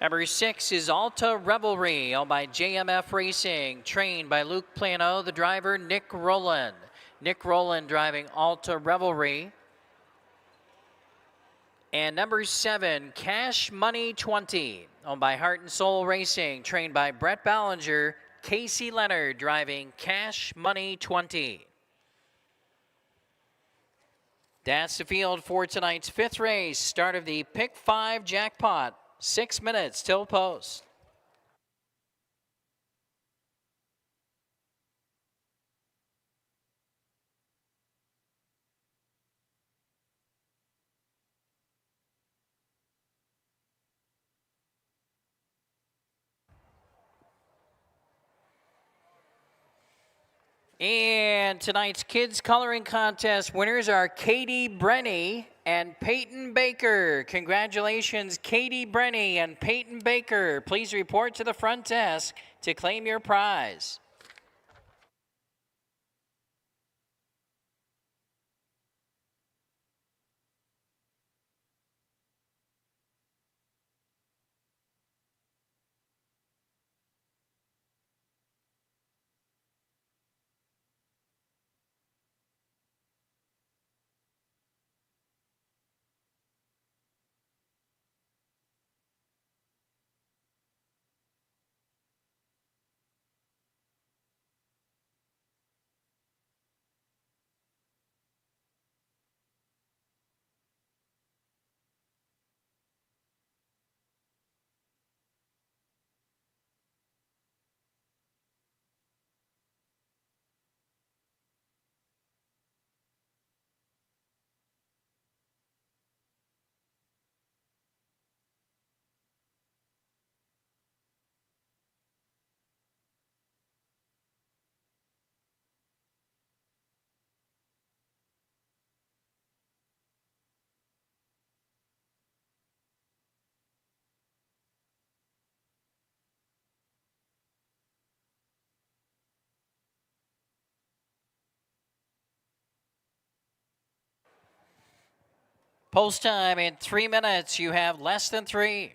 Speaker 1: Number 6 is Alta Revelry, owned by JMF Racing, trained by Luke Plano, the driver Nick Rowland. Nick Rowland driving Alta Revelry. And number 7, Cash Money 20, owned by Heart and Soul Racing, trained by Brett Ballinger, Casey Leonard driving Cash Money 20. That's the field for tonight's 5th race, start of the Pick 5 Jackpot. 6 minutes till post. And tonight's kids coloring contest winners are Katie Brenny and Peyton Baker. Congratulations, Katie Brenny and Peyton Baker. Please report to the front desk to claim your prize. Post time in 3 minutes. You have less than 3.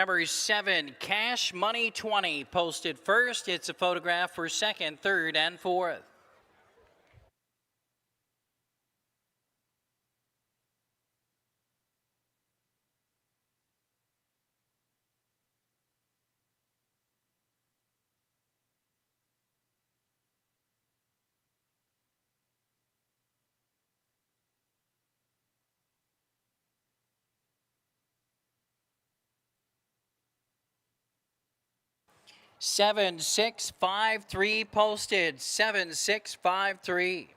Speaker 1: Number 7, Cash Money 20, posted first. It's a photograph for second, third, and fourth. Seven, 6, 5, 3 posted. 7, 6, 5, 3.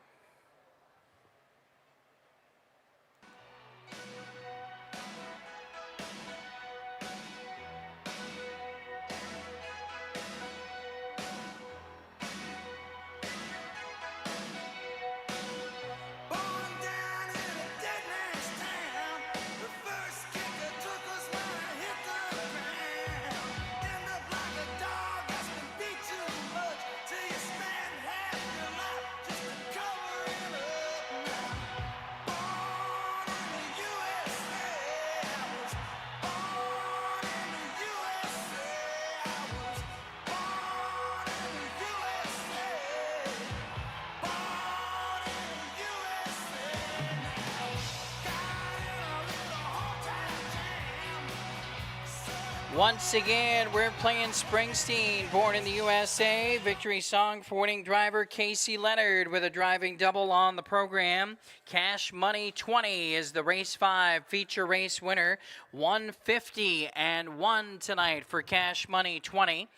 Speaker 1: Once again, we're playing Springsteen, Born in the USA. Victory song for winning driver Casey Leonard with a driving double on the program. Cash Money 20 is the race 5 feature race winner. 150 and 1 tonight for Cash Money 20.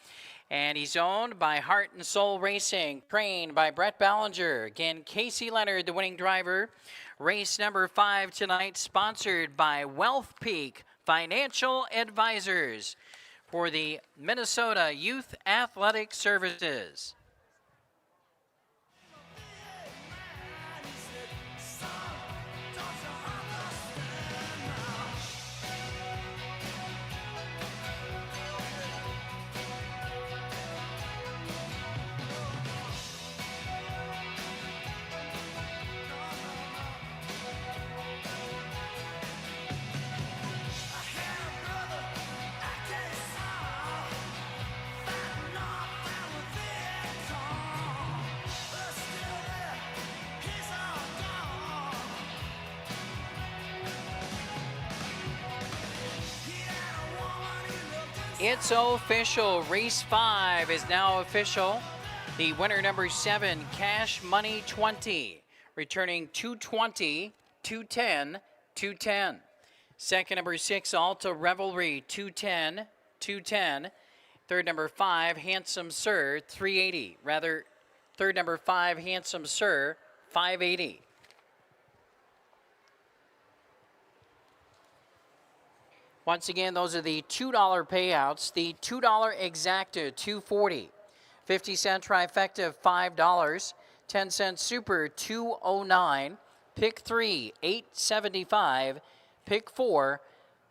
Speaker 1: And he's owned by Heart and Soul Racing, trained by Brett Ballinger. Again, Casey Leonard, the winning driver. Race number 5 tonight, sponsored by Wealth Peak Financial Advisors for the Minnesota Youth Athletic Services. It's official. Race 5 is now official. The winner, number 7, Cash Money 20, returning 220, 210, 210. Second, number 6, Alta Revelry 210, 210. Third, number 5, Handsome Sir 380. Third, number 5, Handsome Sir 580. Once again, those are the $2 payouts. The $2 exacta, $2.40. 50-cent trifecta, $5. 10-cent super, $2.09. Pick 3, $8.75. Pick 4,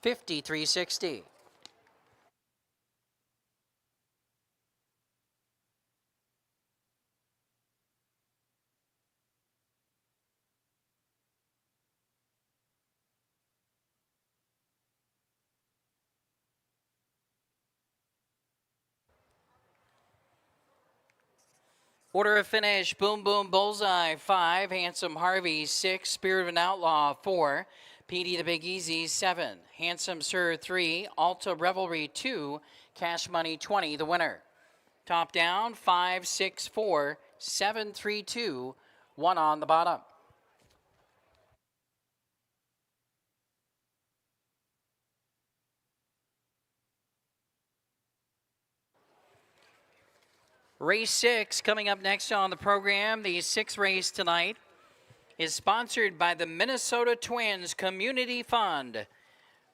Speaker 1: $53.60. Order of finish, Boom Boom Bullseye, 5. Handsome Harvey, 6. Spirit of an Outlaw, 4. Petey the Big Easy, 7. Handsome Sir, 3. Alta Revelry, 2. Cash Money, 20, the winner. Top down, 5, 6, 4, 7, 3, 2, 1 on the bottom. Race 6 coming up next on the program. The 6th race tonight is sponsored by the Minnesota Twins Community Fund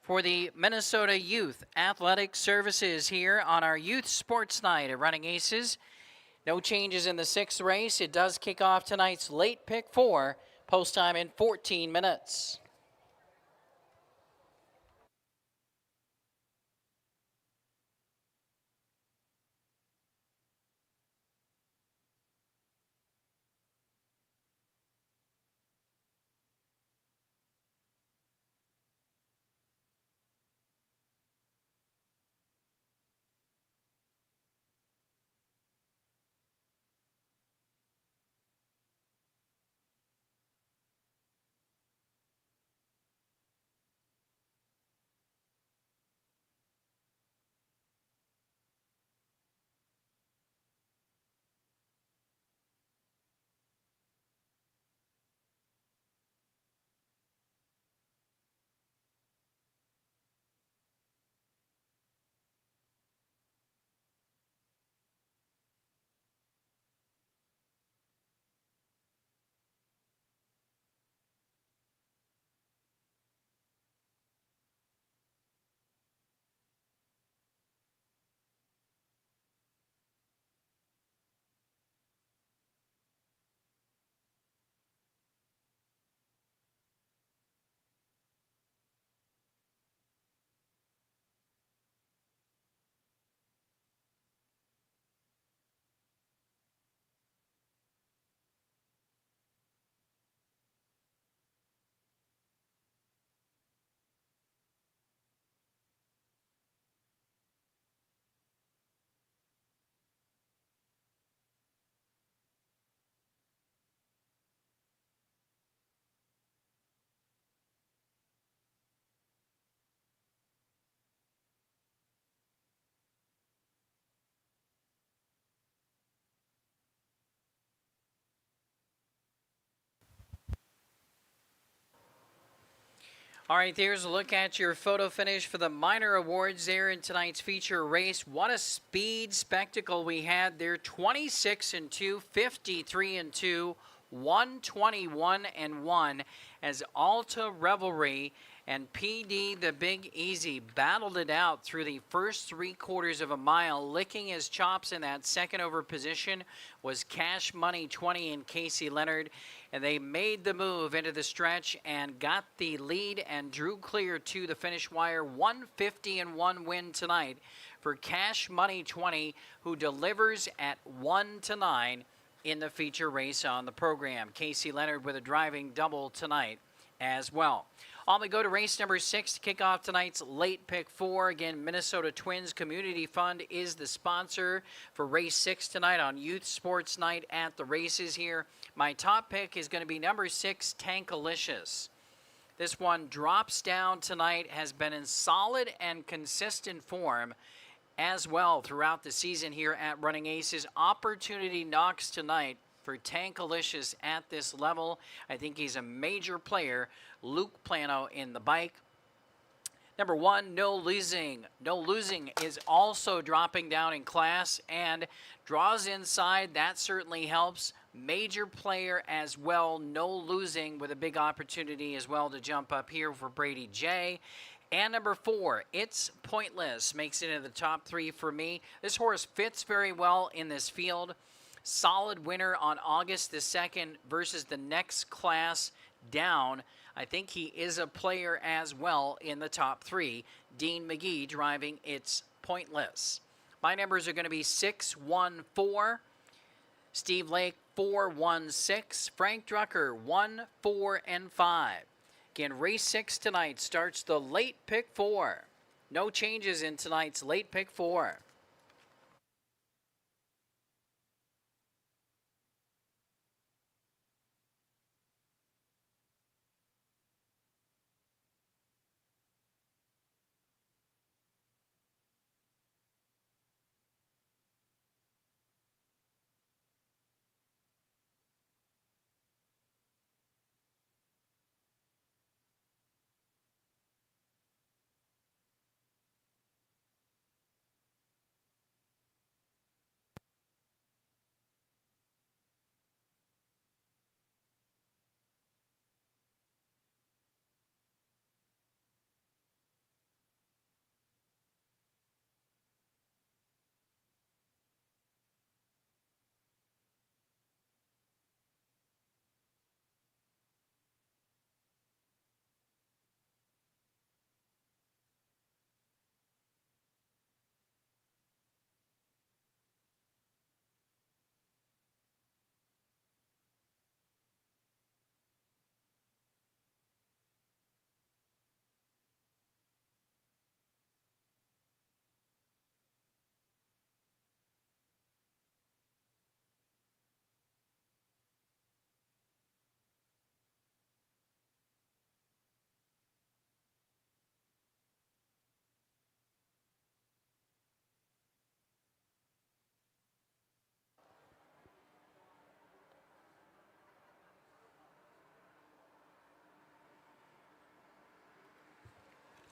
Speaker 1: for the Minnesota Youth Athletic Services here on our Youth Sports Night at Running Aces. No changes in the 6th race. It does kick off tonight's late pick 4, post time in 14 minutes. All right, there's a look at your photo finish for the minor awards there in tonight's feature race. What a speed spectacle we had there. 26 and 2, 53 and 2, 121 and 1 as Alta Revelry and PD the Big Easy battled it out through the first 3/4 of a mile. Licking his chops in that second over position was Cash Money 20 and Casey Leonard. And they made the move into the stretch and got the lead and drew clear to the finish wire. 150 and 1 win tonight for Cash Money 20, who delivers at 1-9 in the feature race on the program. Casey Leonard with a driving double tonight as well. On we go to race number 6 to kick off tonight's late pick 4. Again, Minnesota Twins Community Fund is the sponsor for race 6 tonight on Youth Sports Night at the races here. My top pick is going to be number 6, Tankalicious. This one drops down tonight, has been in solid and consistent form as well throughout the season here at Running Aces. Opportunity knocks tonight for Tankalicious at this level. I think he's a major player. Luke Plano in the bike. Number 1, No Losing. No Losing is also dropping down in class and draws inside. That certainly helps. Major player as well. No Losing with a big opportunity as well to jump up here for Brady J. And number 4, It's Pointless, makes it into the top 3 for me. This horse fits very well in this field. Solid winner on August the 2nd versus the next class down. I think he is a player as well in the top 3. Dean McGee driving It's Pointless. My numbers are going to be 6, 1, 4. Steve Lake 4, 1, 6. Frank Drucker 1, 4, and 5. Again, race 6 tonight starts the late pick 4. No changes in tonight's late pick 4.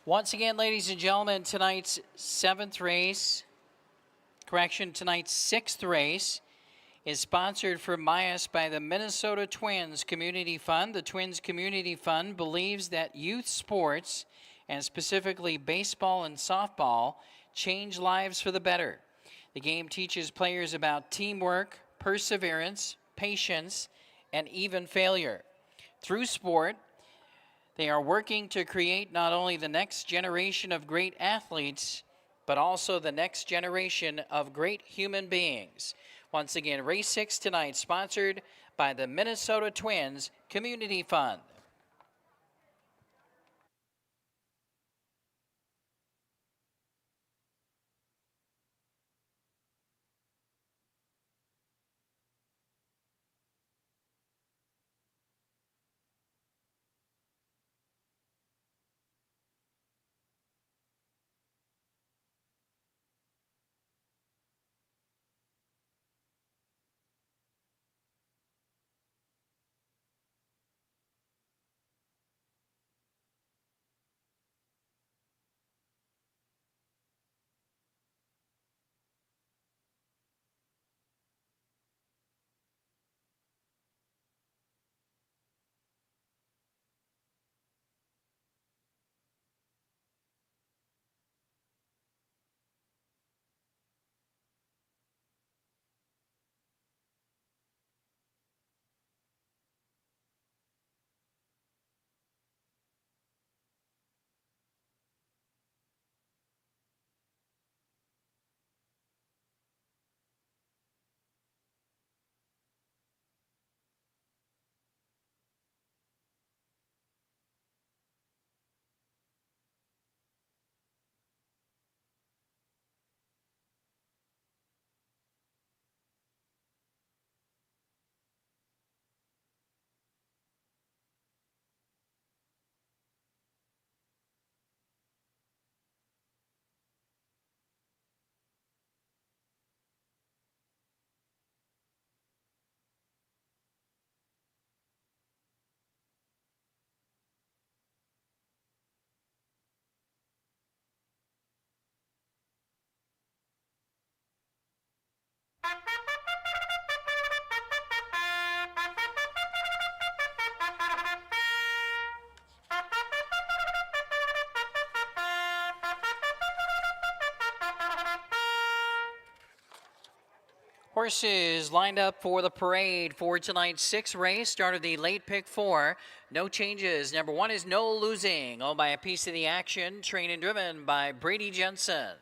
Speaker 1: Once again, ladies and gentlemen, tonight's 6th race is sponsored for Myas by the Minnesota Twins Community Fund. The Twins Community Fund believes that youth sports, and specifically baseball and softball, change lives for the better. The game teaches players about teamwork, perseverance, patience, and even failure. Through sport, they are working to create not only the next generation of great athletes, but also the next generation of great human beings. Once again, race 6 tonight, sponsored by the Minnesota Twins Community Fund. Horses lined up for the parade for tonight's sixth race. Started the late pick four. No changes. Number one is No Losing, owned by a piece of the action, trained and driven by Brady Jensen.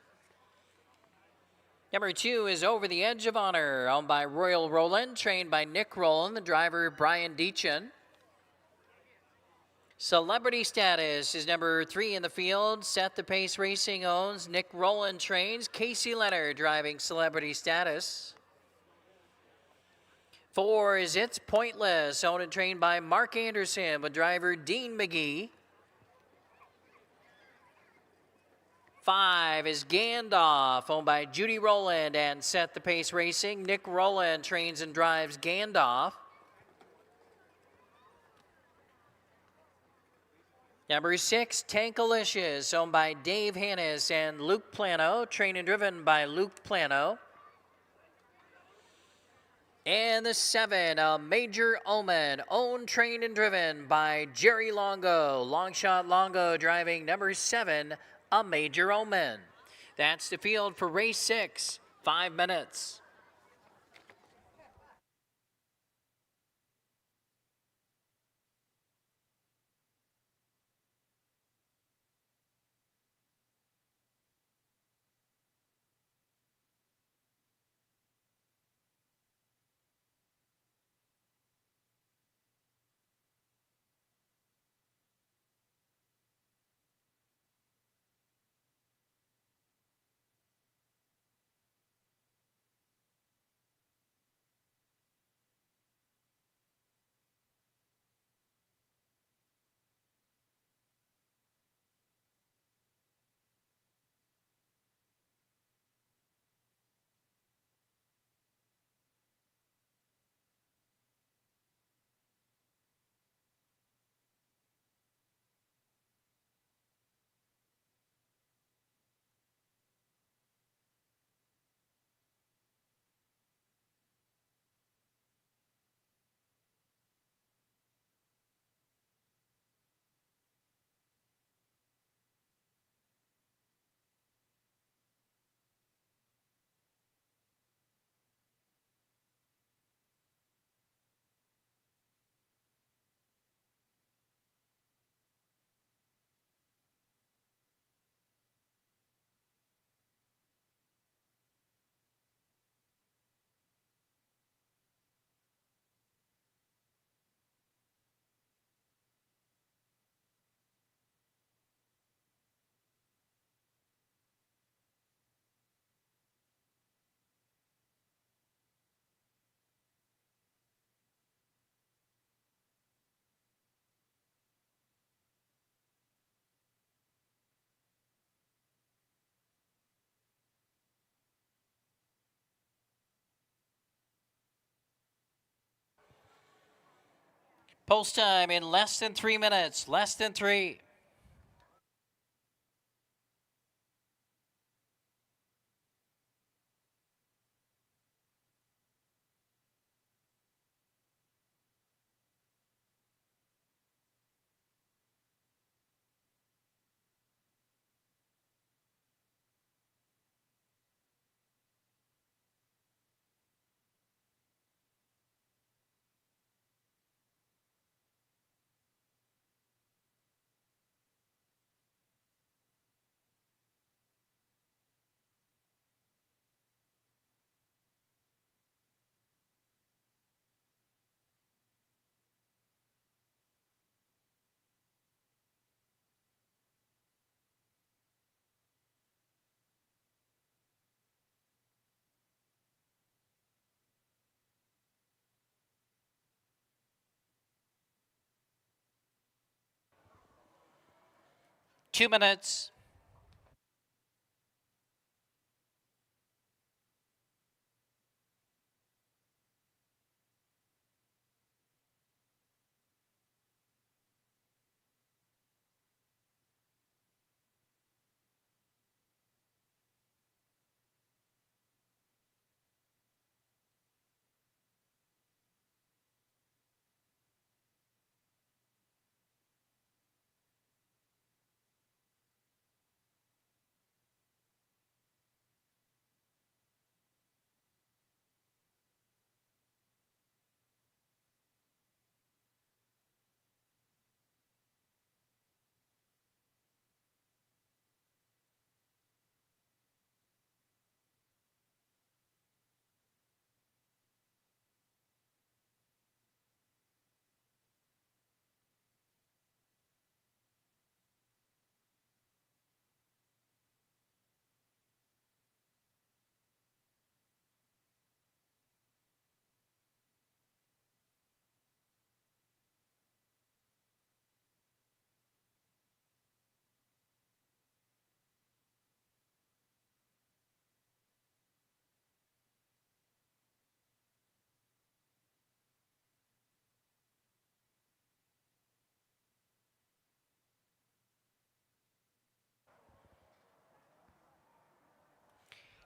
Speaker 1: Number two is Over the Edge of Honor, owned by Royal Roland, trained by Nick Rowland, the driver Brian Deachin. Celebrity Status is number three in the field. Set the Pace Racing owns. Nick Rowland trains. Casey Leonard driving Celebrity Status. Four is It's Pointless, owned and trained by Mark Anderson with driver Dean McGee. Five is Gandalf, owned by Judy Rowland and Set the Pace Racing. Nick Rowland trains and drives Gandalf. Number six, Tankalicious, owned by Dave Hannis and Luke Plano, trained and driven by Luke Plano. And the seven, a Major Omen, owned, trained, and driven by Jerry Longo. Longshot Longo driving number seven, a Major Omen. That's the field for race 6, 5 minutes. Post time in less than 3 minutes, less than 3. Two minutes.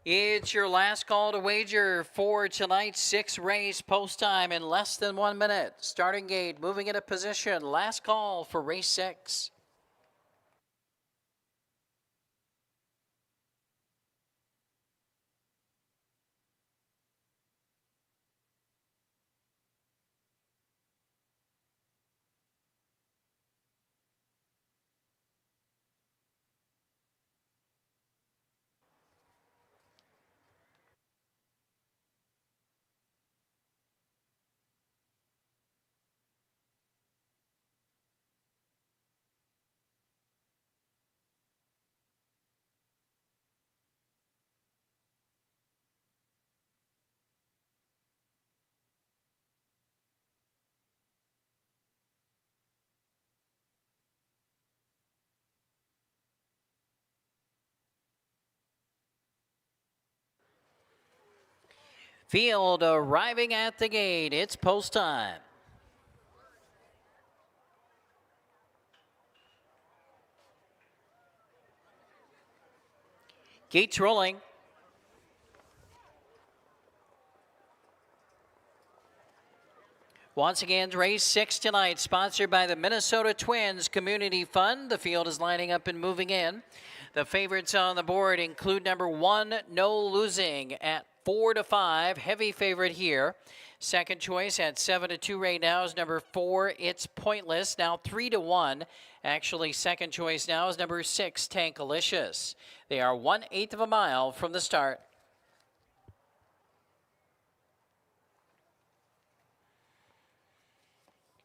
Speaker 1: It's your last call to wager for tonight's 6th race. Post time in less than 1 minute. Starting gate moving into position. Last call for race 6. Field arriving at the gate. It's post time. Gates rolling. Once again, race 6 tonight, sponsored by the Minnesota Twins Community Fund. The field is lining up and moving in. The favorites on the board include number 1, No Losing at 4-5, heavy favorite here. Second choice at 7-2 right now is number 4, It's Pointless, now 3-1. Actually, second choice now is number 6, Tankalicious. They are 1/8 of a mile from the start.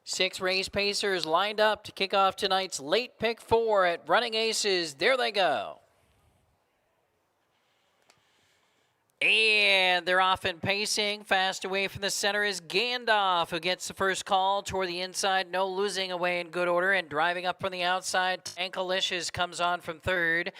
Speaker 1: Six race pacers lined up to kick off tonight's late pick 4 at Running Aces. There they go. And they're off and pacing. Fast away from the center is Gandalf, who gets the first call toward the inside. No Losing away in good order. And driving up from the outside, Tankalicious comes on from third.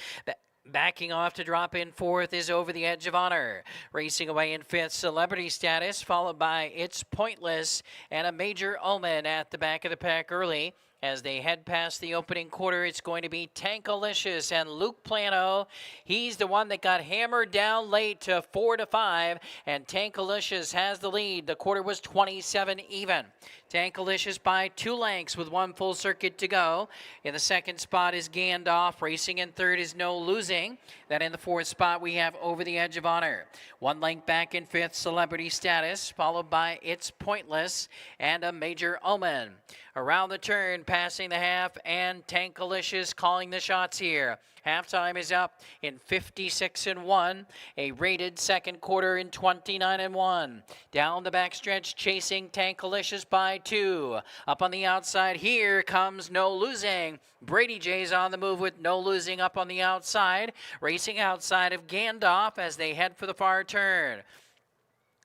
Speaker 1: Backing off to drop in fourth is Over the Edge of Honor. Racing away in fifth, Celebrity Status, followed by It's Pointless and a Major Omen at the back of the pack early. As they head past the opening quarter, it's going to be Tankalicious and Luke Plano. He's the one that got hammered down late to 4-5, and Tankalicious has the lead. The quarter was 27 even. Tankalicious by 2 lengths with 1 full circuit to go. In the second spot is Gandalf. Racing in third is No Losing. Then in the fourth spot, we have Over the Edge of Honor. 1 length back in fifth, Celebrity Status, followed by It's Pointless and a Major Omen. Around the turn, passing the half, and Tankalicious calling the shots here. Halftime is up in 56-1. A rated second quarter in 29-1. Down the backstretch, chasing Tankalicious by 2. Up on the outside, here comes No Losing. Brady J's on the move with No Losing up on the outside. Racing outside of Gandalf as they head for the far turn.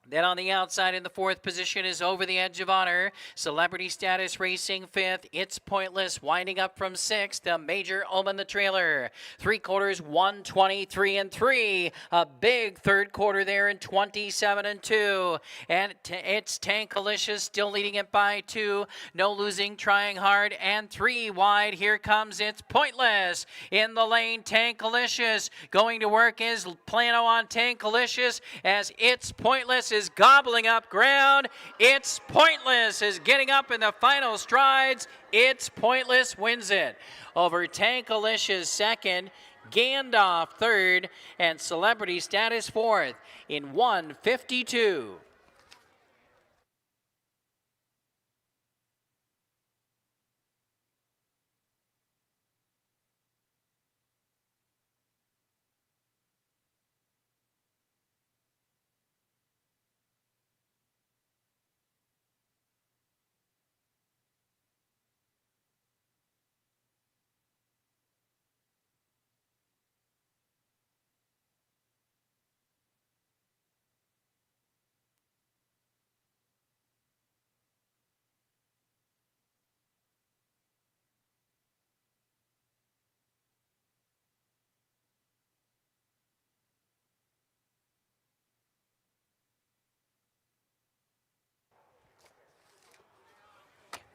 Speaker 1: Then on the outside in the fourth position is Over the Edge of Honor. Celebrity Status racing fifth. It's Pointless winding up from sixth. A Major Omen the trailer. 3/4, 1:23-3. A big third quarter there in 27-2. And it's Tankalicious still leading it by 2. No Losing trying hard. And 3 wide. Here comes It's Pointless. In the lane, Tankalicious. Going to work is Plano on Tankalicious as It's Pointless is gobbling up ground. It's Pointless is getting up in the final strides. It's Pointless wins it over Tankalicious second, Gandalf third, and Celebrity Status fourth in 1:52.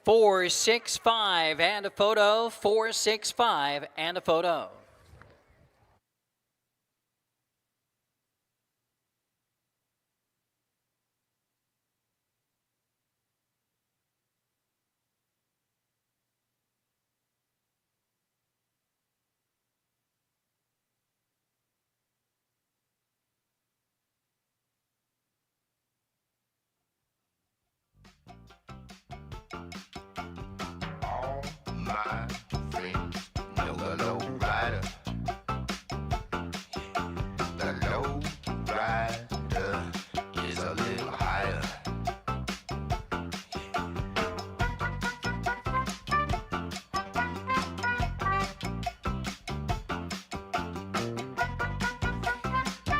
Speaker 1: Four, 6, 5, and a photo. 4, 6, 5, and a photo.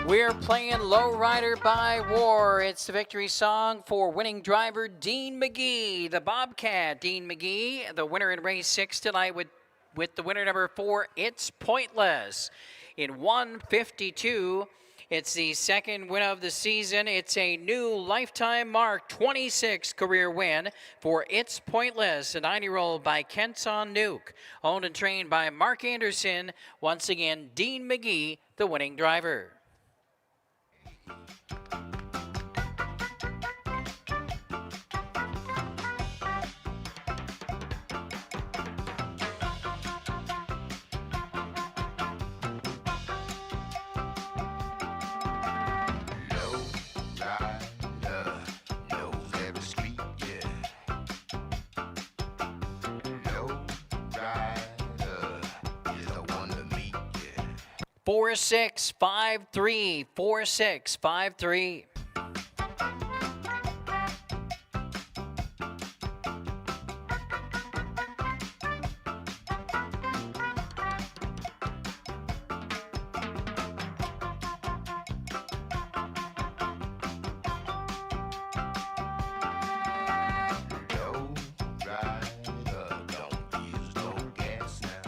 Speaker 1: We're playing Lowrider by War. It's the victory song for winning driver Dean McGee, the Bobcat. Dean McGee, the winner in race 6 tonight with the winner number 4, It's Pointless. In 152, it's the second win of the season. It's a new lifetime mark, 26 career win for It's Pointless, a 9-year-old by Kenson Nuke. Owned and trained by Mark Anderson. Once again, Dean McGee, the winning driver.
Speaker 6: Knows every street, yeah. No rider is the one to meet, yeah.
Speaker 1: 4653, 4653.
Speaker 6: No rider don't use no gas now.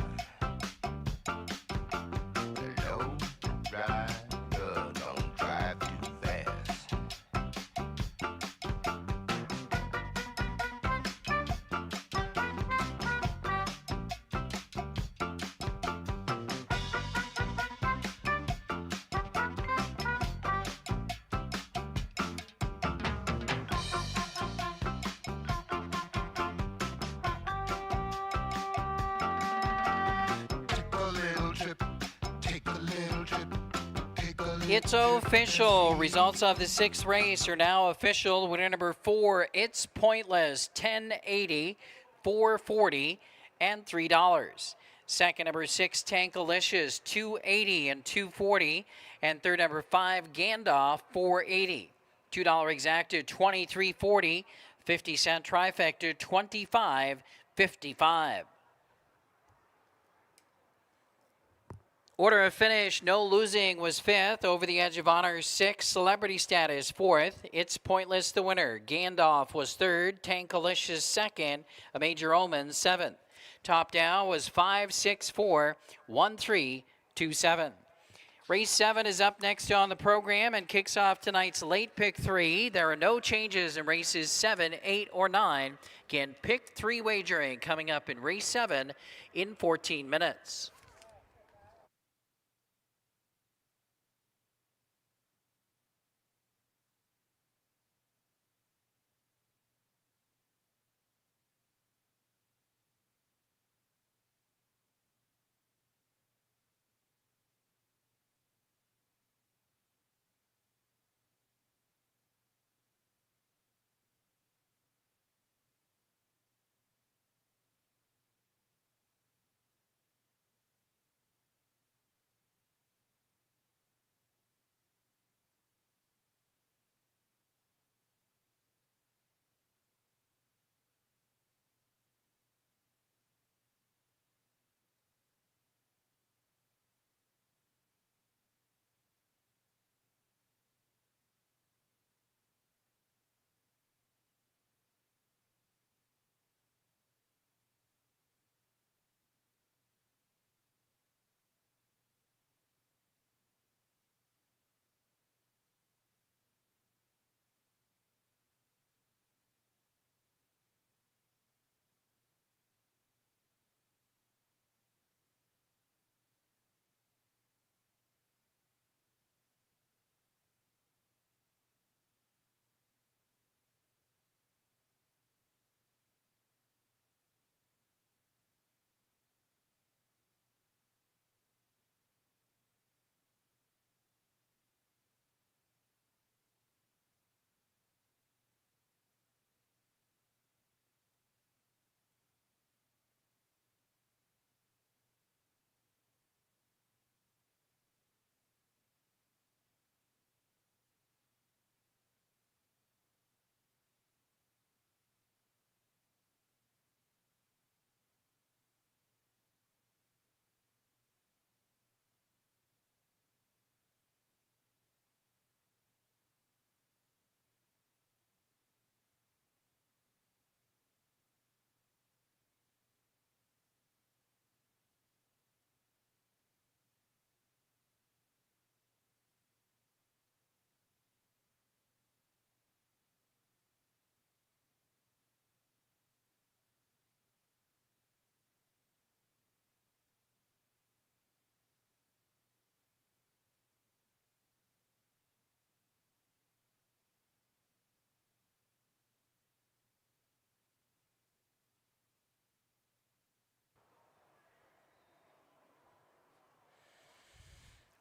Speaker 6: No rider don't drive too fast. Take a little trip, take a little trip, take a little
Speaker 1: It's
Speaker 6: trip.
Speaker 1: official. Results of the 6th race are now official. Winner number 4, It's Pointless, 1080, 440, and $3. Second number 6, Tankalicious, 280 and 240. And third number 5, Gandalf, 480. $2 exacted, 23.40. 50-cent trifecta, 25.55. Order of finish, no losing was 5th. Over the edge of honor, 6th. Celebrity status, 4th. It's Pointless, the winner. Gandalf was 3rd. Tankalicious 2nd. A Major Omen 7th. Top down was 5, 6, 4, 1, 3, 2, 7. Race 7 is up next on the program and kicks off tonight's late pick 3. There are no changes in races 7, 8, or 9. Again, pick 3 wagering coming up in race 7 in 14 minutes.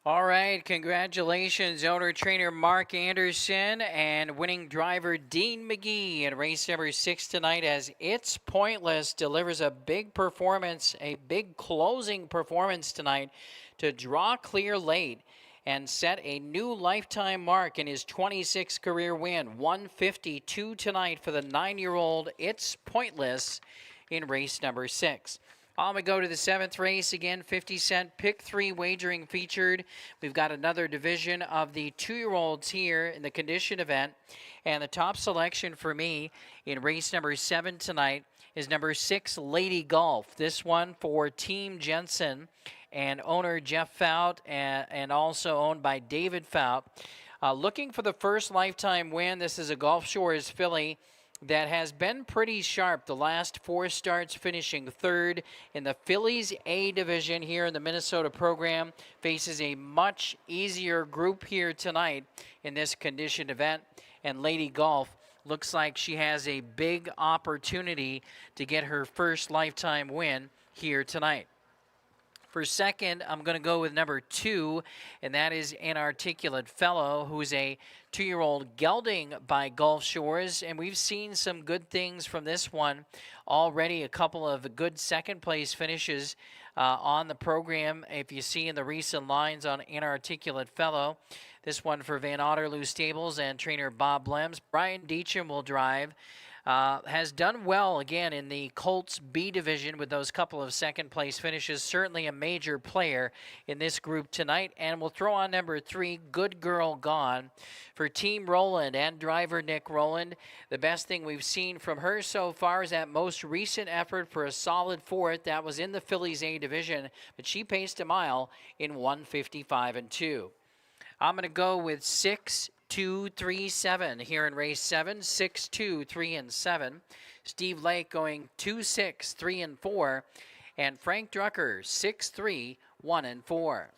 Speaker 1: All right, congratulations, owner trainer Mark Anderson and winning driver Dean McGee in race number 6 tonight as It's Pointless delivers a big performance, a big closing performance tonight to draw clear late and set a new lifetime mark in his 26th career win. 152 tonight for the 9-year-old It's Pointless in race number 6. I'm going to go to the 7th race again, 50-cent pick 3 wagering featured. We've got another division of the 2-year-olds here in the condition event. And the top selection for me in race number 7 tonight is number 6, Lady Golf. This one for Team Jensen and owner Jeff Fout and also owned by David Fout. Looking for the first lifetime win. This is a Gulf Shores filly that has been pretty sharp the last 4 starts, finishing 3rd in the Phillies A division here in the Minnesota program. Faces a much easier group here tonight in this conditioned event. And Lady Golf looks like she has a big opportunity to get her first lifetime win here tonight. For second, I'm going to go with number 2, and that is Inarticulate Fellow, who's a 2-year-old gelding by Gulf Shores. And we've seen some good things from this one already, a couple of good second-place finishes on the program. If you see in the recent lines on Inarticulate Fellow, this one for Van Otterloo Stables and trainer Bob Blems. Brian Deacham will drive. Has done well again in the Colts B division with those couple of second place finishes. Certainly a major player in this group tonight. And we'll throw on number 3, Good Girl Gone, for Team Roland and driver Nick Roland. The best thing we've seen from her so far is that most recent effort for a solid 4th. That was in the Phillies A division, but she paced a mile in 1:55.2. I'm going to go with 6, 2, 3, 7 here in race 7. 6, 2, 3, and 7. Steve Lake going 2, 6, 3, and 4. And Frank Drucker 6, 3, 1, and 4.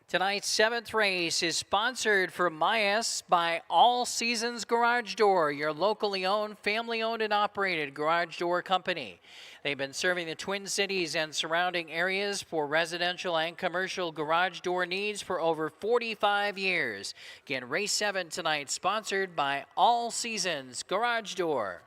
Speaker 1: Tonight's 7th race is sponsored for Myas by All Seasons Garage Door, your locally owned, family-owned and operated garage door company. They've been serving the Twin Cities and surrounding areas for residential and commercial garage door needs for over 45 years. Again, race 7 tonight, sponsored by All Seasons Garage Door.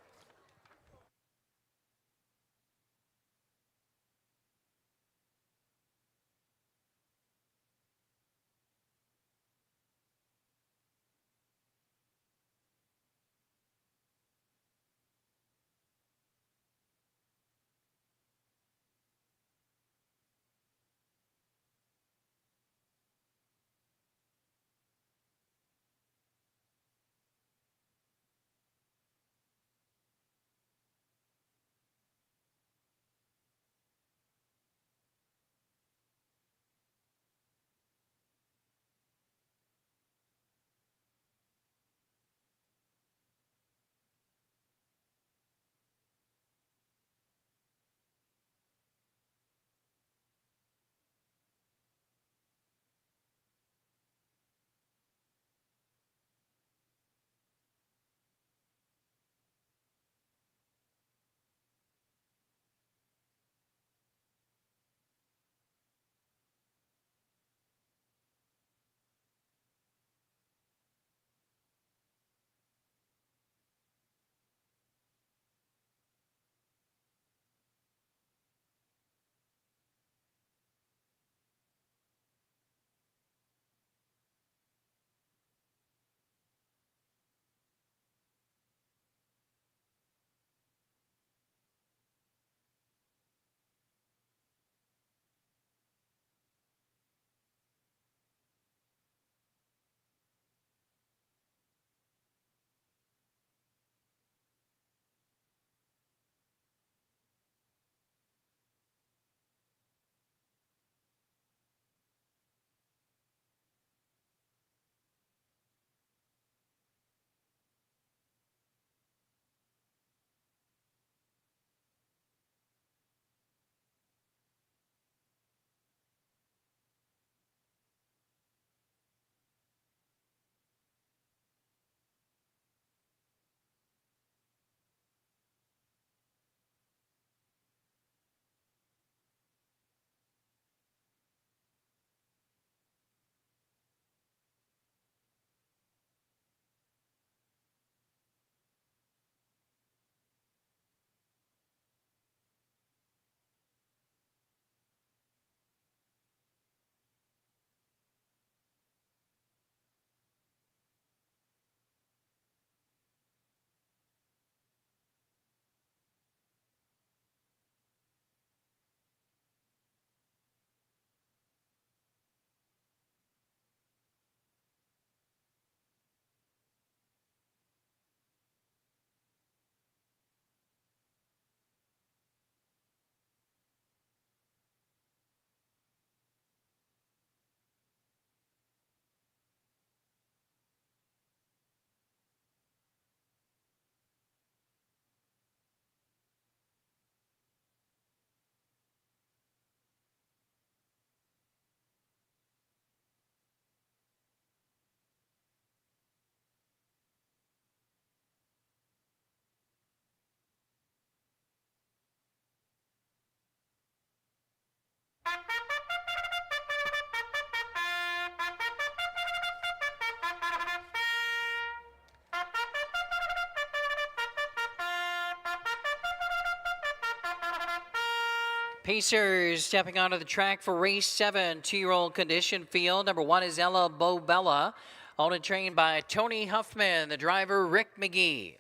Speaker 1: Pacers stepping onto the track for race 7, 2-year-old condition field. Number 1 is Ella Bobella, owned and trained by Tony Huffman, the driver Rick McGee.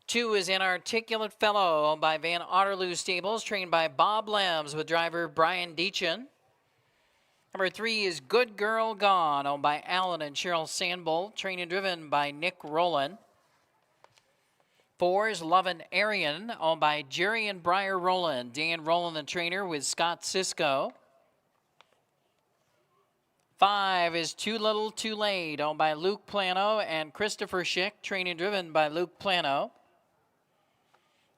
Speaker 1: 2 is Inarticulate Fellow, owned by Van Otterloo Stables, trained by Bob Lambs with driver Brian Deachin. Number 3 is Good Girl Gone, owned by Alan and Cheryl Sandbolt, trained and driven by Nick Rowland. 4 is Love and Arian, owned by Jerry and Briar Rowland. Dan Rowland, the trainer, with Scott Cisco. 5 is Too Little Too Late, owned by Luke Plano and Christopher Schick, trained and driven by Luke Plano.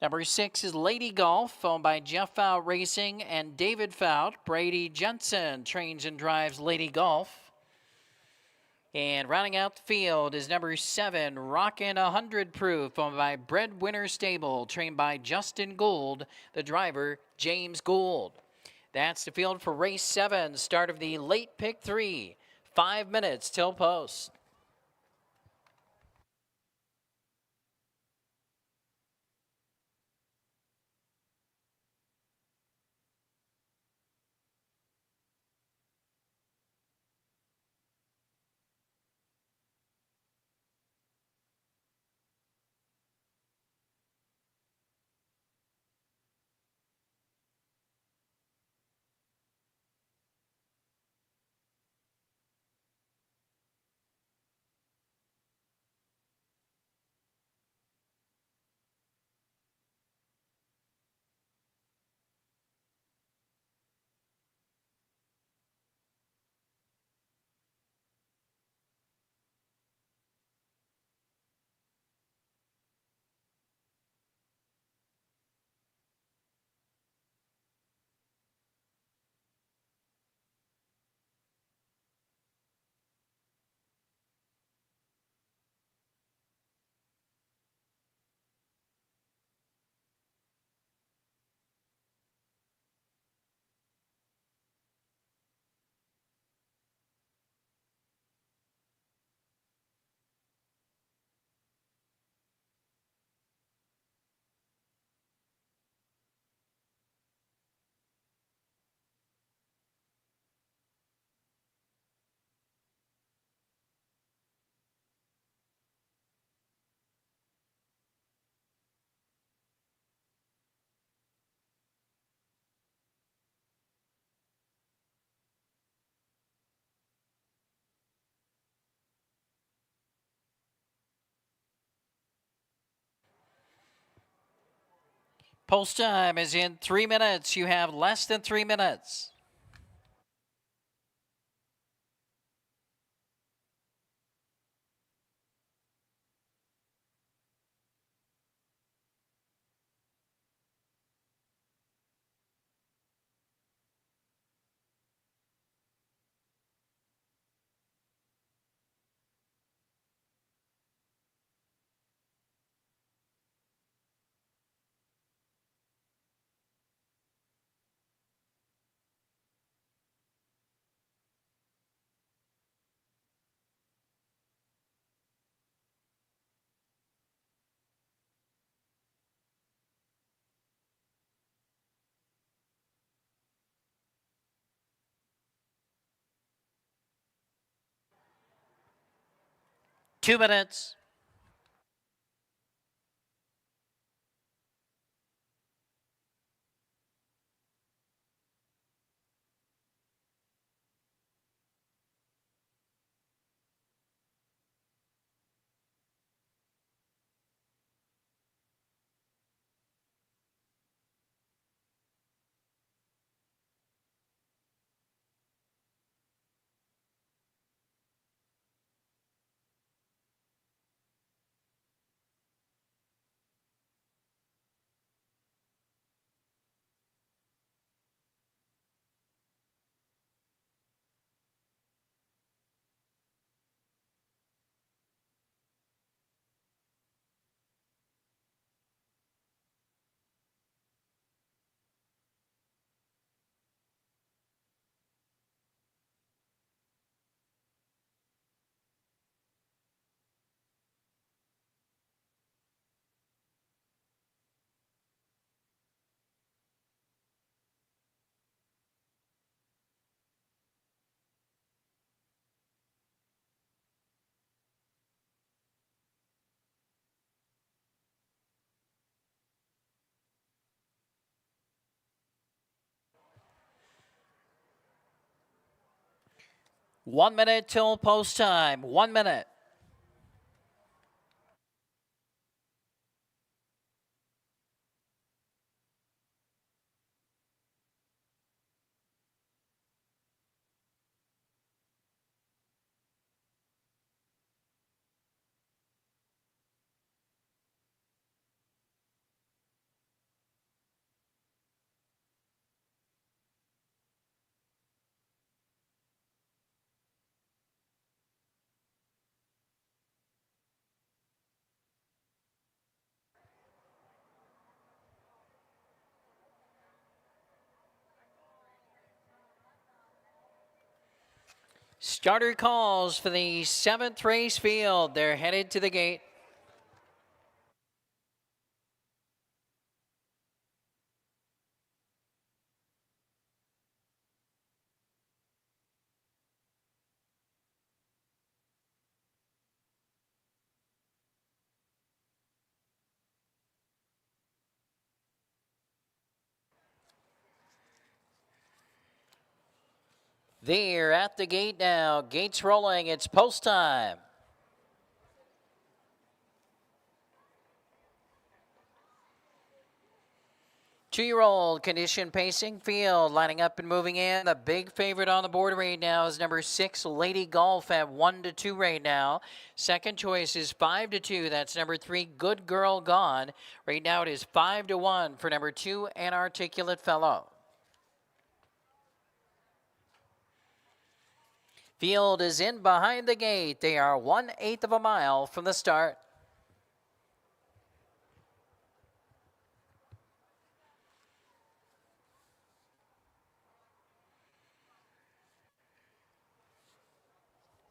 Speaker 1: Number 6 is Lady Golf, owned by Jeff Fout Racing and David Fout. Brady Jensen trains and drives Lady Golf. And rounding out the field is number 7, Rockin' 100 Proof, owned by Breadwinner Stable, trained by Justin Gould, the driver James Gould. That's the field for race 7, start of the late pick 3. 5 minutes till post. Post time is in 3 minutes. You have less than 3 minutes. Two minutes. 1 minute till post time. 1 minute. Starter calls for the 7th race field. They're headed to the gate. They're at the gate now. Gates rolling. It's post time. Two-year-old condition pacing field lining up and moving in. The big favorite on the board right now is number 6, Lady Golf at 1-2 right now. Second choice is 5-2. That's number 3, Good Girl Gone. Right now it is 5-1 for number 2, An Articulate Fellow. Field is in behind the gate. They are 1/8 of a mile from the start.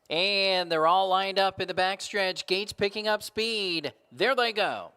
Speaker 1: And they're all lined up in the backstretch. Gates picking up speed. There they go.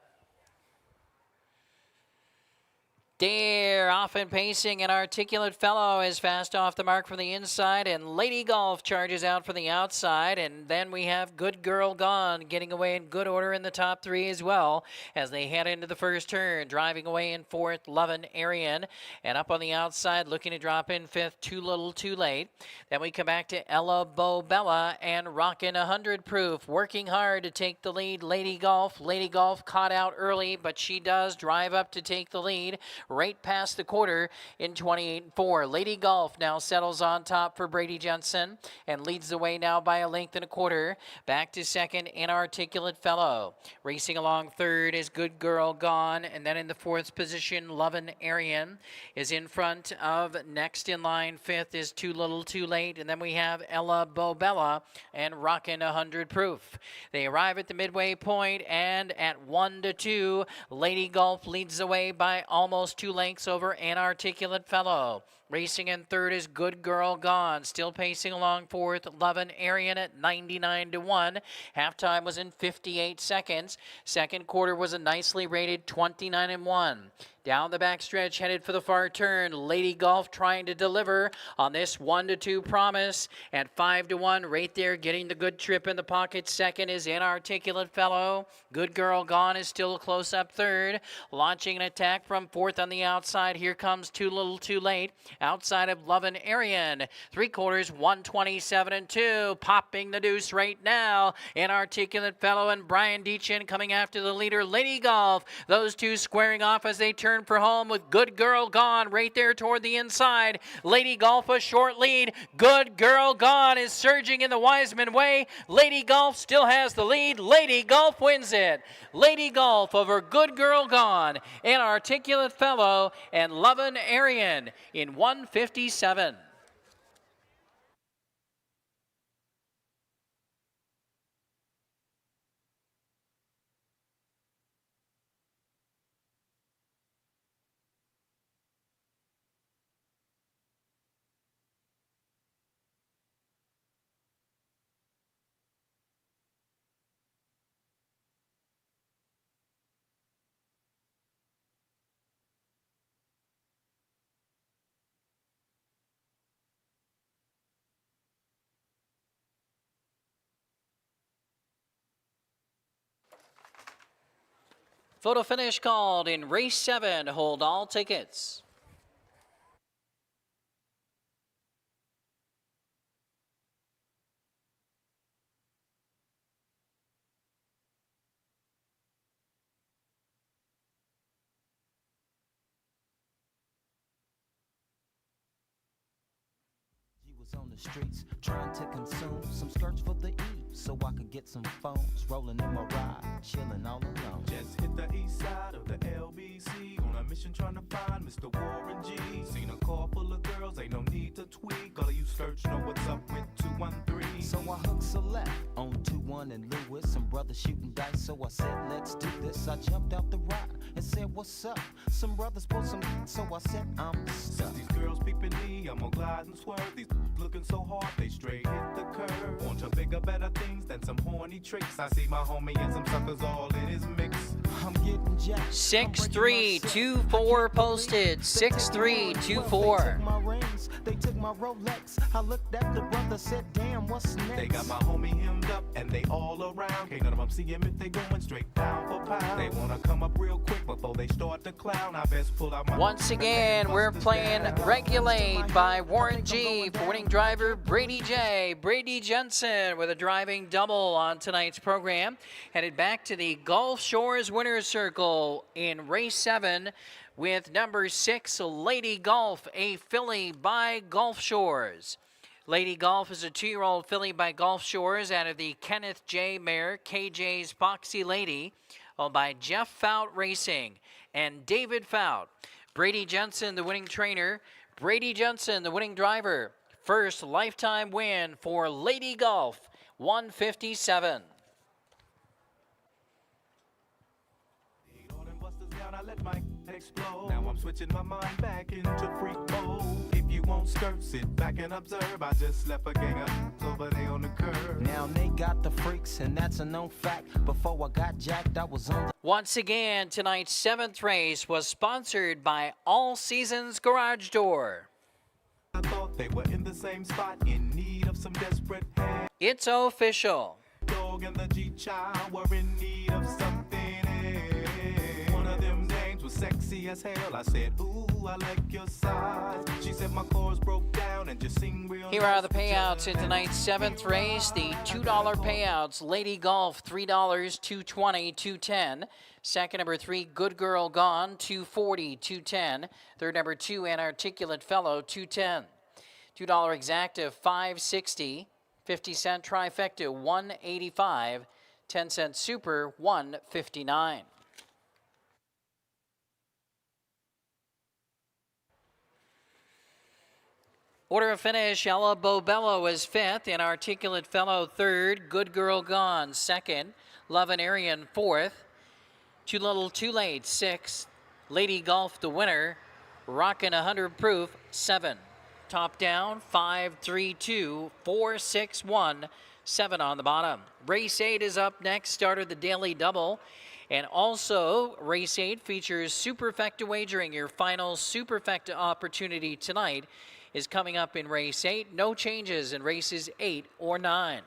Speaker 1: Dare off and pacing. An Articulate Fellow is fast off the mark from the inside, and Lady Golf charges out from the outside. And then we have Good Girl Gone getting away in good order in the top 3 as well as they head into the first turn. Driving away in 4th, Lovin' Arian, and up on the outside looking to drop in 5th, Too Little Too Late. Then we come back to Ella Bobella and Rockin' 100 Proof, working hard to take the lead. Lady Golf caught out early, but she does drive up to take the lead right past the quarter in 28-4. Lady Golf now settles on top for Brady Jensen and leads the way now by a length and a quarter. Back to second, An Articulate Fellow. Racing along third is Good Girl Gone, and then in the 4th position, Lovin' Arian is in front of. Next in line, 5th is Too Little Too Late, and then we have Ella Bobella and Rockin' 100 Proof. They arrive at the midway point, and at 1-2, Lady Golf leads the way by almost 2 lengths over An Articulate Fellow. Racing in third is Good Girl Gone. Still pacing along 4th, Lovin' Arian at 99-1. Halftime was in 58 seconds. Second quarter was a nicely rated 29-1. Down the backstretch, headed for the far turn. Lady Golf trying to deliver on this 1-2 promise at 5-1. Right there, getting the good trip in the pocket. Second is An Articulate Fellow. Good Girl Gone is still close up third. Launching an attack from 4th on the outside. Here comes Too Little Too Late. Outside of Lovin' Arian. 3/4, 127-2. Popping the deuce right now. An Articulate Fellow and Brian Deachin coming after the leader, Lady Golf. Those two squaring off as they turn for home with Good Girl Gone right there toward the inside. Lady Golf a short lead. Good Girl Gone is surging in the Wiseman way. Lady Golf still has the lead. Lady Golf wins it. Lady Golf over Good Girl Gone, An Articulate Fellow, and Lovin' Arian in 1:57. Photo finish called in race 7. Hold all tickets.
Speaker 2: was on the streets trying to consume some skirts for the eve so I could get some phones rolling in my ride, chilling all alone.
Speaker 3: Just hit the east side of the LBC on a mission trying to find Mr. Warren G. Seen a car full of girls, ain't no need to tweak. All of you search know what's up with 213.
Speaker 2: So I hooked a left on 21 and Lewis. Some brothers shooting dice, so I said, let's do this. I jumped out the ride and said, what's up? Some brothers pulled some, so I said, I'm stuck.
Speaker 3: Since these girls peeping me, I'm gonna glide and swerve. These looking so hard, they straight hit the curve. Want to bigger, better things than some horny tricks. I see my homie and some suckers all in his mix.
Speaker 2: I'm getting jacked.
Speaker 1: 6324 posted. 6324.
Speaker 2: They took my rings, they took my Rolex. I looked at the brother, said, damn, what's next?
Speaker 3: They got my homie hemmed up and they all around. Can't none of them see him if they going straight pound for pound. They wanna come up real quick before they start to clown. I best pull out my.
Speaker 1: Once again, we're playing Regulate by Warren G for winning driver Brady J. Brady Jensen with a driving double on tonight's program. Headed back to the Gulf Shores Winner's Circle in race 7 with number 6, Lady Golf, a filly by Gulf Shores. Lady Golf is a 2-year-old filly by Gulf Shores out of the Kenneth J. mare, KJ's Foxy Lady, owned by Jeff Fout Racing and David Fout. Brady Jensen, the winning trainer. Brady Jensen, the winning driver. First lifetime win for Lady Golf, 157.
Speaker 3: I let my explode. Now I'm switching my mind back into freak mode. If you won't skirt, sit back and observe. I just left a gang of over there on the curb.
Speaker 2: Now they got the freaks, and that's a known fact. Before I got jacked, I was on the.
Speaker 1: Once again, tonight's 7th race was sponsored by All Seasons Garage Door.
Speaker 3: I thought they were in the same spot, in need of some desperate help.
Speaker 1: It's official.
Speaker 3: Dog and the G-Child were in need of something. One of them dames was sexy as hell. I said, ooh, I like your size. She said my chords broke down and just sing real.
Speaker 1: Here are the payouts in tonight's 7th race. The $2 payouts. Lady Golf, $3, $220, $210. Second, number 3, Good Girl Gone, $240, $210. Third, number 2, Inarticulate Fellow, $210. $2 exacta, $560. 50-cent trifecta, $185. 10-cent super, $159. Order of finish, Ella Bobello is 5th, Inarticulate Fellow 3rd, Good Girl Gone 2nd, Love and Arian 4th, Too Little Too Late 6th, Lady Golf the winner, Rockin' 100 Proof 7. Top down, 5, 3, 2, 4, 6, 1, 7 on the bottom. Race 8 is up next, started the daily double. And also, race 8 features Superfecta wagering. Your final Superfecta opportunity tonight is coming up in race 8. No changes in races 8 or 9.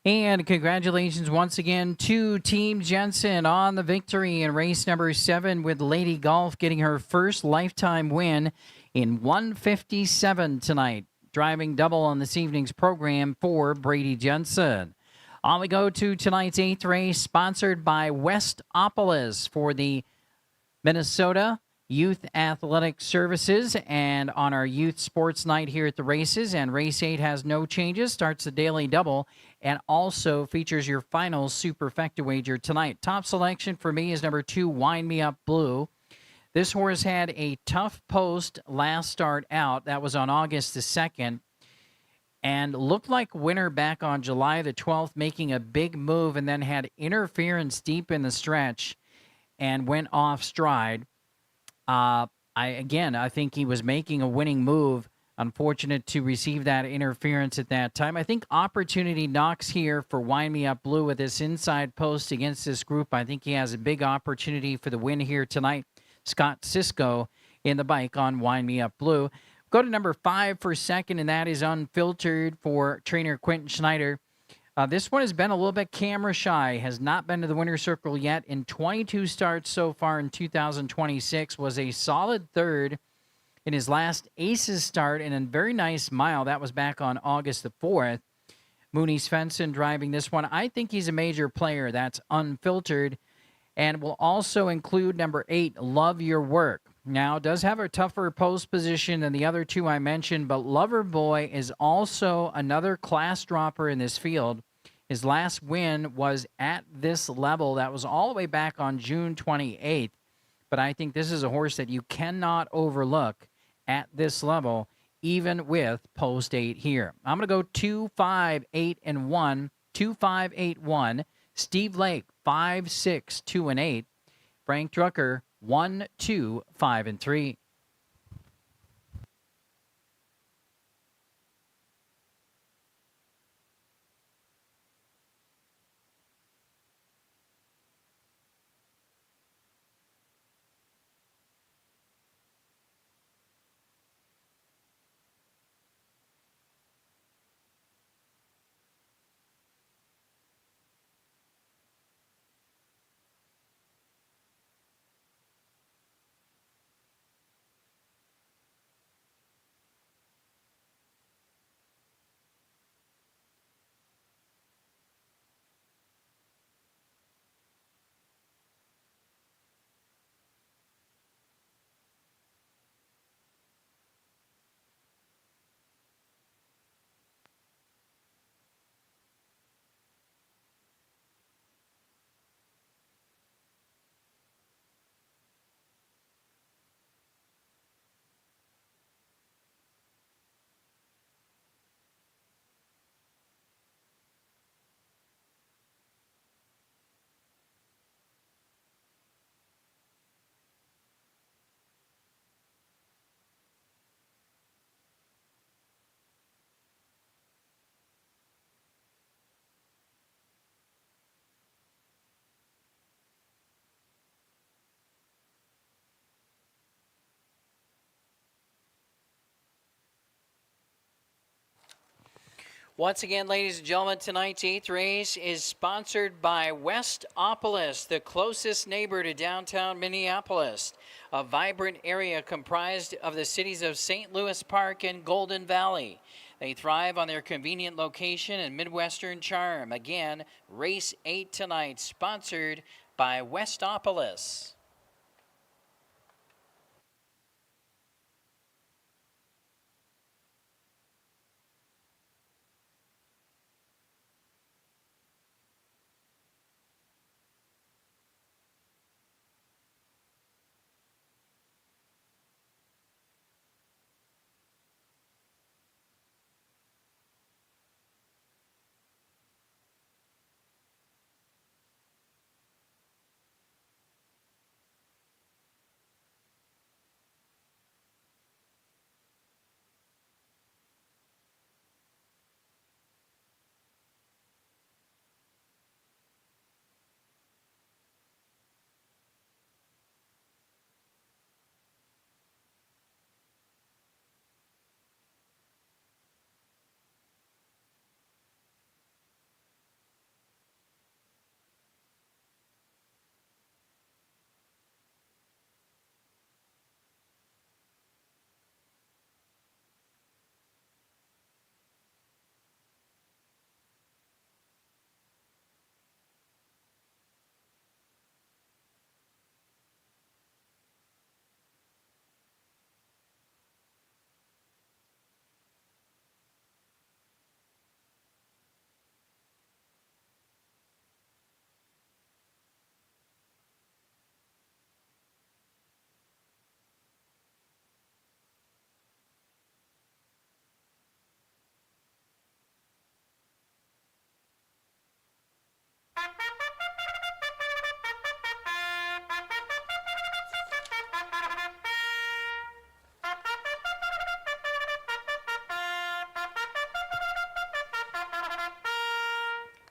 Speaker 1: And congratulations once again to Team Jensen on the victory in race number 7, with Lady Golf getting her first lifetime win in 157 tonight. Driving double on this evening's program for Brady Jensen. On we go to tonight's 8th race, sponsored by Westopolis for the Minnesota Youth Athletic Services, and on our youth sports night here at the races. And race 8 has no changes, starts the daily double, and also features your final superfecta wager tonight. Top selection for me is number 2, Wind Me Up Blue. This horse had a tough post last start out. That was on August the 2nd. And looked like winner back on July the 12th, making a big move, and then had interference deep in the stretch and went off stride. I think he was making a winning move. Unfortunate to receive that interference at that time. I think opportunity knocks here for Wind Me Up Blue with this inside post against this group. I think he has a big opportunity for the win here tonight. Scott Sisko in the bike on Wind Me Up Blue. Go to number 5 for second, and that is Unfiltered for trainer Quentin Schneider. This one has been a little bit camera shy, has not been to the winner's circle yet. In 22 starts so far in 2026, was a solid third in his last Aces start, and a very nice mile. That was back on August the 4th. Mooney Svensson driving this one. I think he's a major player. That's Unfiltered. And will also include number 8, Love Your Work. Now, does have a tougher post position than the other two I mentioned, but Lover Boy is also another class dropper in this field. His last win was at this level. That was all the way back on June 28th. But I think this is a horse that you cannot overlook at this level, even with post 8 here. I'm going to go 2, 5, 8, and 1. 2, 5, 8, 1. Steve Lake, 5, 6, 2, and 8. Frank Drucker, 1, 2, 5, and 3. Once again, ladies and gentlemen, tonight's 8th race is sponsored by Westopolis, the closest neighbor to downtown Minneapolis, a vibrant area comprised of the cities of St. Louis Park and Golden Valley. They thrive on their convenient location and Midwestern charm. Again, race 8 tonight, sponsored by Westopolis.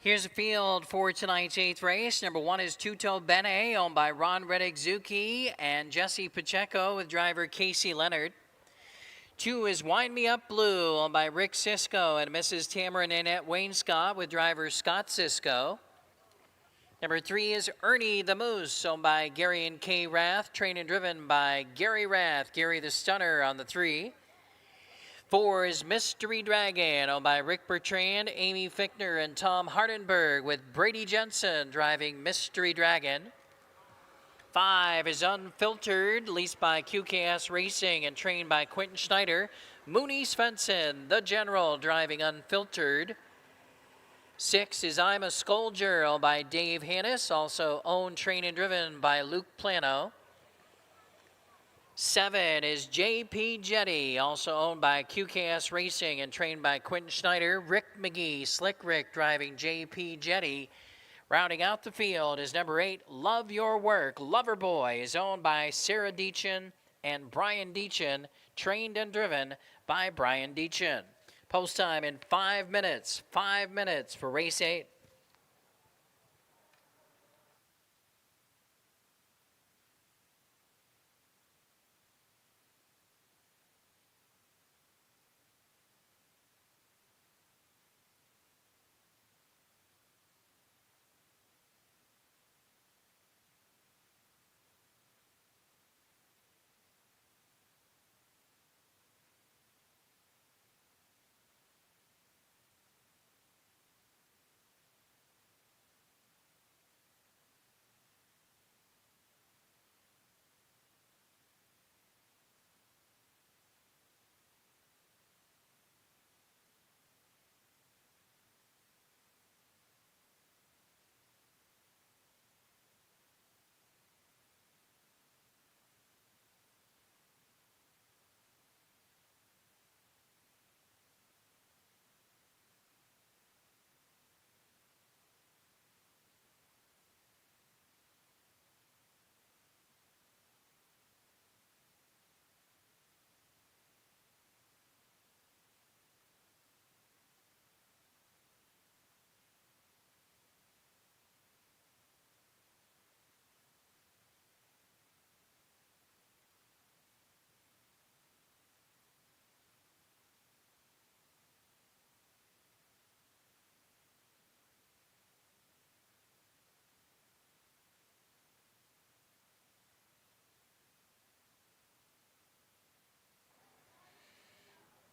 Speaker 1: Here's the field for tonight's 8th race. Number 1 is Tuto Bene, owned by Ron Reddick-Zuki and Jesse Pacheco with driver Casey Leonard. 2 is Wind Me Up Blue, owned by Rick Sisko and Mrs. Tamara Nanette Wainscott with driver Scott Sisko. Number 3 is Ernie the Moose, owned by Gary and Kay Rath, trained and driven by Gary Rath, Gary the Stunner on the 3. 4 is Mystery Dragon, owned by Rick Bertrand, Amy Fichtner, and Tom Hardenberg, with Brady Jensen driving Mystery Dragon. 5 is Unfiltered, leased by QKS Racing and trained by Quentin Schneider. Mooney Svensson, the General, driving Unfiltered. 6 is I'm a Scolger, owned by Dave Hannis, also owned, trained, and driven by Luke Plano. 7 is JP Jetty, also owned by QKS Racing and trained by Quentin Schneider. Rick McGee, Slick Rick, driving JP Jetty. Rounding out the field is number 8, Love Your Work. Loverboy is owned by Sarah Deachin and Brian Deachin, trained and driven by Brian Deachin. Post time in 5 minutes. 5 minutes for race 8.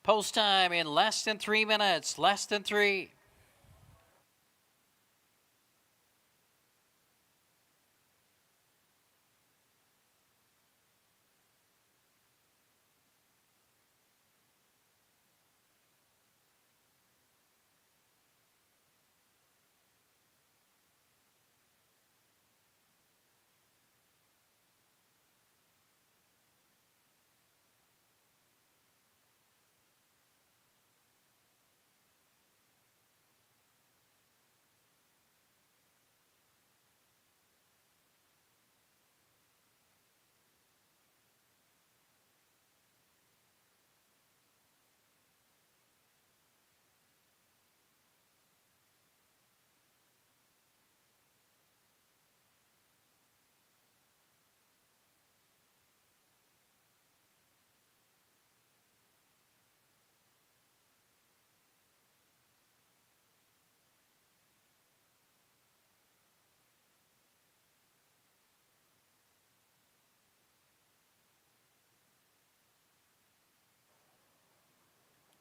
Speaker 1: Post time in less than 3 minutes. Less than 3.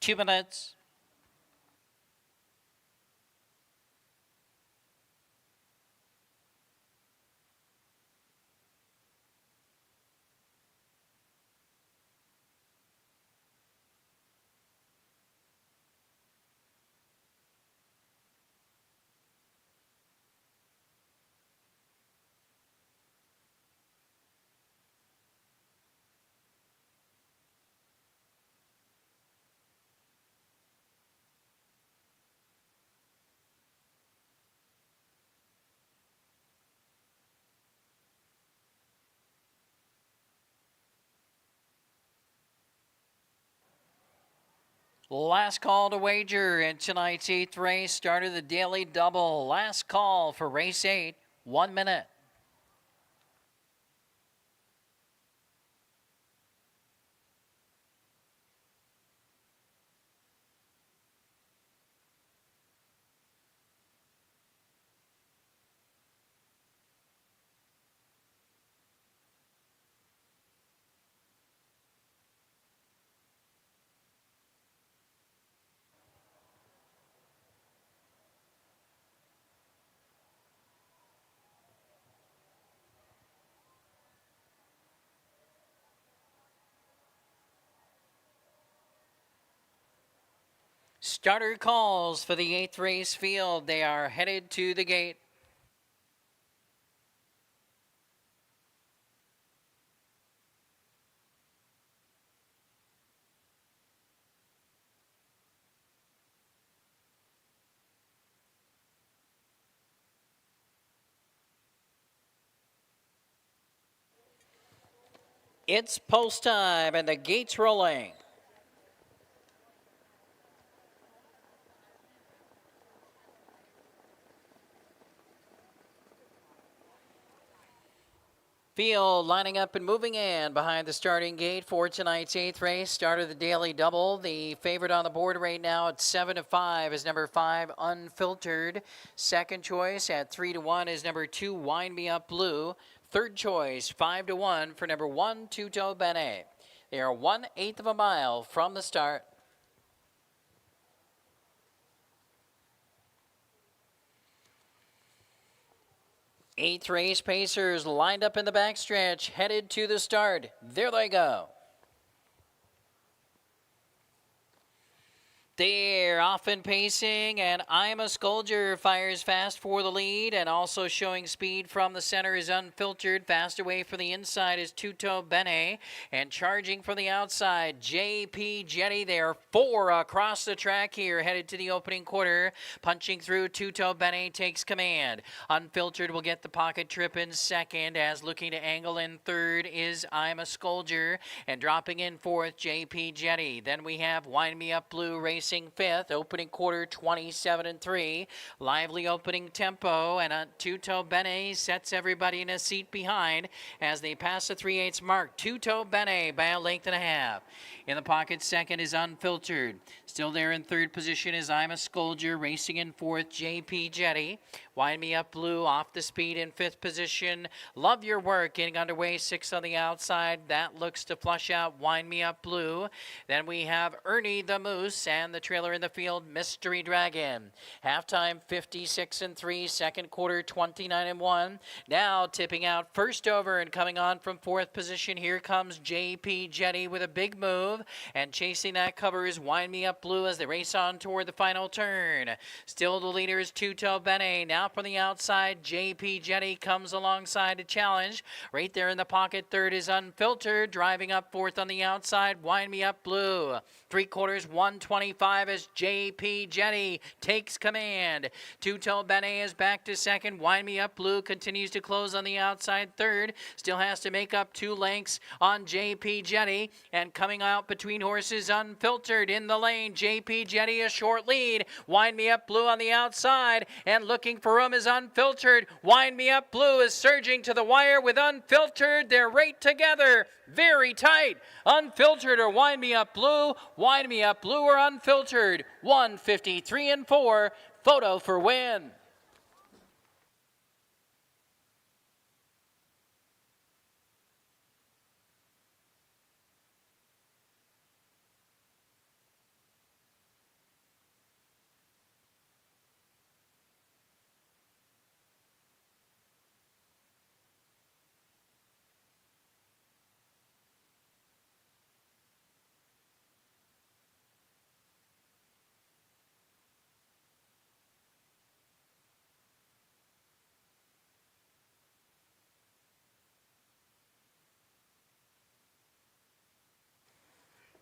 Speaker 1: Two minutes. Last call to wager in tonight's 8th race. Started the daily double. Last call for race 8. 1 minute. Starter calls for the 8th race field. They are headed to the gate. It's post time and the gate's rolling. Field lining up and moving in behind the starting gate for tonight's 8th race. Start of the daily double. The favorite on the board right now at 7-5 is number 5, Unfiltered. Second choice at 3-1 is number 2, Wind Me Up Blue. Third choice, 5-1 for number 1, Tuto Bene. They are 1/8 of a mile from the start. 8th race pacers lined up in the backstretch, headed to the start. There they go. They're off and pacing, and I'm a Scolger fires fast for the lead, and also showing speed from the center is Unfiltered. Fast away from the inside is Tuto Bene, and charging from the outside, JP Jetty. They are 4 across the track here, headed to the opening quarter. Punching through, Tuto Bene takes command. Unfiltered will get the pocket trip in second, as looking to angle in third is I'm a Scolger, and dropping in fourth, JP Jetty. Then we have Wind Me Up Blue racing fifth, opening quarter 27-3. Lively opening tempo, and Tuto Bene sets everybody in a seat behind as they pass the 3/8 mark. Tuto Bene by a length and a half. In the pocket second is Unfiltered. Still there in third position is I'm a Scolger, racing in fourth, JP Jetty. Wind Me Up Blue off the speed in fifth position. Love Your Work getting underway, sixth on the outside. That looks to flush out Wind Me Up Blue. Then we have Ernie the Moose and the trailer in the field, Mystery Dragon. Halftime 56-3, second quarter 29-1. Now tipping out first over and coming on from fourth position. Here comes JP Jetty with a big move, and chasing that cover is Wind Me Up Blue as they race on toward the final turn. Still the leader is Tuto Bene. Now from the outside, JP Jetty comes alongside to challenge. Right there in the pocket, third is Unfiltered. Driving up fourth on the outside, Wind Me Up Blue. 3/4 125 as JP Jetty takes command. Tuto Bene is back to second. Wind Me Up Blue continues to close on the outside third. Still has to make up 2 lengths on JP Jetty. And coming out between horses, Unfiltered in the lane. JP Jetty a short lead. Wind Me Up Blue on the outside. And looking for room is Unfiltered. Wind Me Up Blue is surging to the wire with Unfiltered. They're right together. Very tight. Unfiltered or Wind Me Up Blue. Wind Me Up Blue or Unfiltered. 153-4. Photo for win.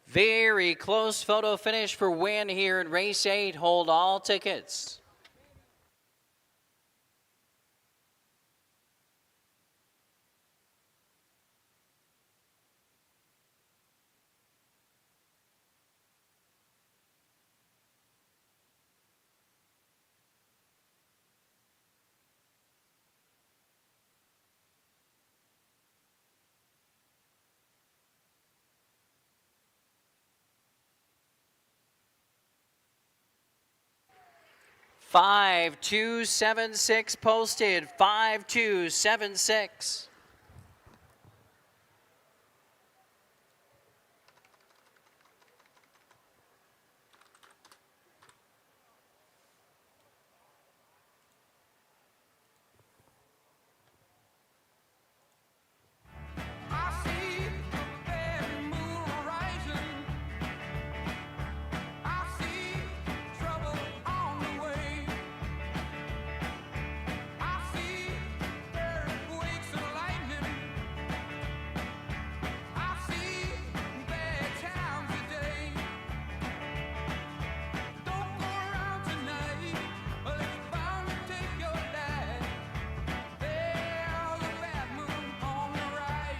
Speaker 1: Very close photo finish for win here in race 8. Hold all tickets. 5276 posted. 5276.
Speaker 3: I see the bad moon rising. I see trouble on the way. I see earthquakes and lightning. I see bad times today. Don't go around tonight. It's bound to take your life. There's a bad moon on the right.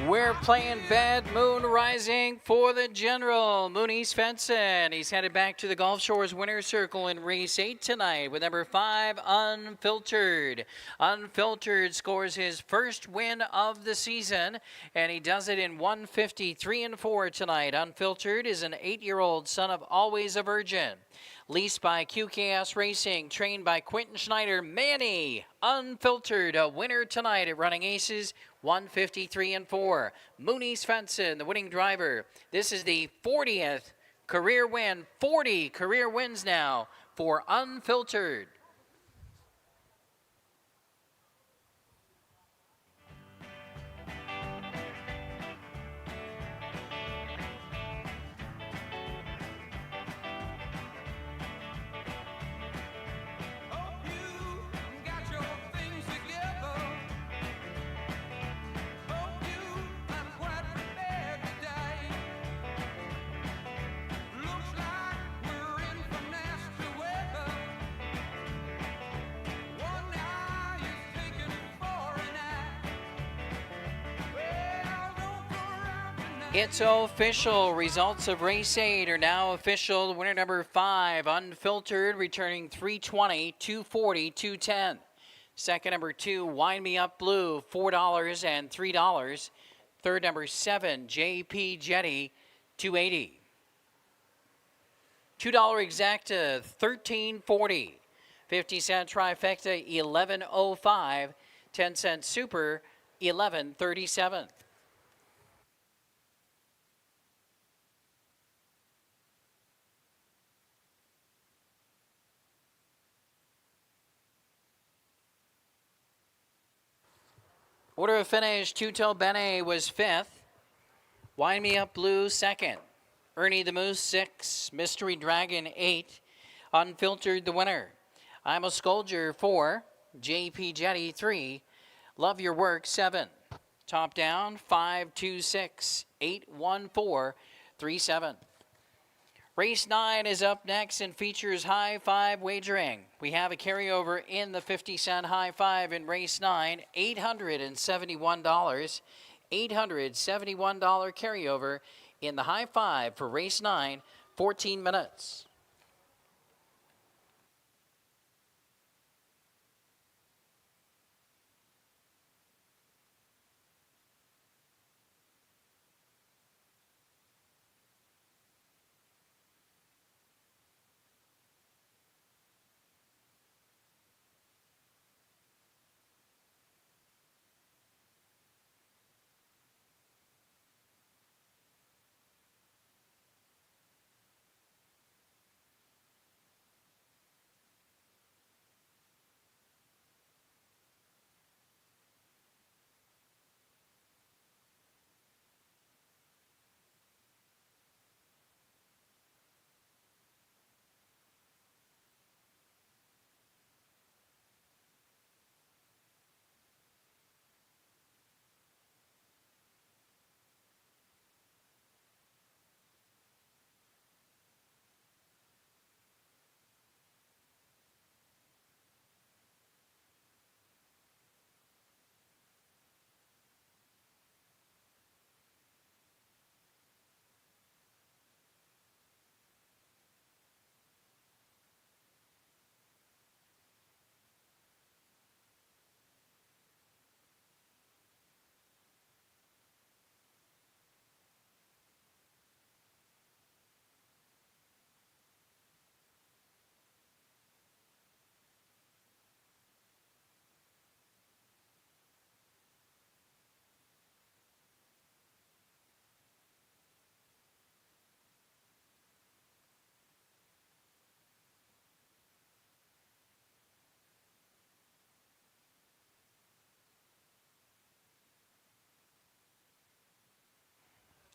Speaker 1: We're playing Bad Moon Rising for the General. Mooney Svensson. He's headed back to the Gulf Shores Winner's Circle in race 8 tonight with number 5, Unfiltered. Unfiltered scores his first win of the season, and he does it in 1:53.4 tonight. Unfiltered is an 8-year-old son of Always a Virgin. Leased by QKS Racing, trained by Quentin Schneider. Manny, Unfiltered, a winner tonight at Running Aces, 1:53.4. Mooney Svensson, the winning driver. This is the 40th career win, 40 career wins now for Unfiltered.
Speaker 3: Hope you got your things together. Hope you are quite prepared today. Looks like we're in for nasty weather. One eye is taken for an eye. Well, don't go around tonight.
Speaker 1: It's official. Results of race 8 are now official. Winner number 5, Unfiltered, returning 320, 240, 210. Second number 2, Wind Me Up Blue, $4 and $3. Third number 7, JP Jetty, $2.80. $2 exacta, $13.40. 50-cent trifecta, $11.05. 10-cent super, $11.37. Order of finish, Tuto Bene was 5th. Wind Me Up Blue, 2nd. Ernie the Moose, 6. Mystery Dragon, 8. Unfiltered, the winner. I'm a Scolger, 4. JP Jetty, 3. Love Your Work, 7. Top down, 526 814 37. Race 9 is up next and features high five wagering. We have a carryover in the 50-cent high five in race 9, $871. $871 carryover in the high five for race 9, 14 minutes.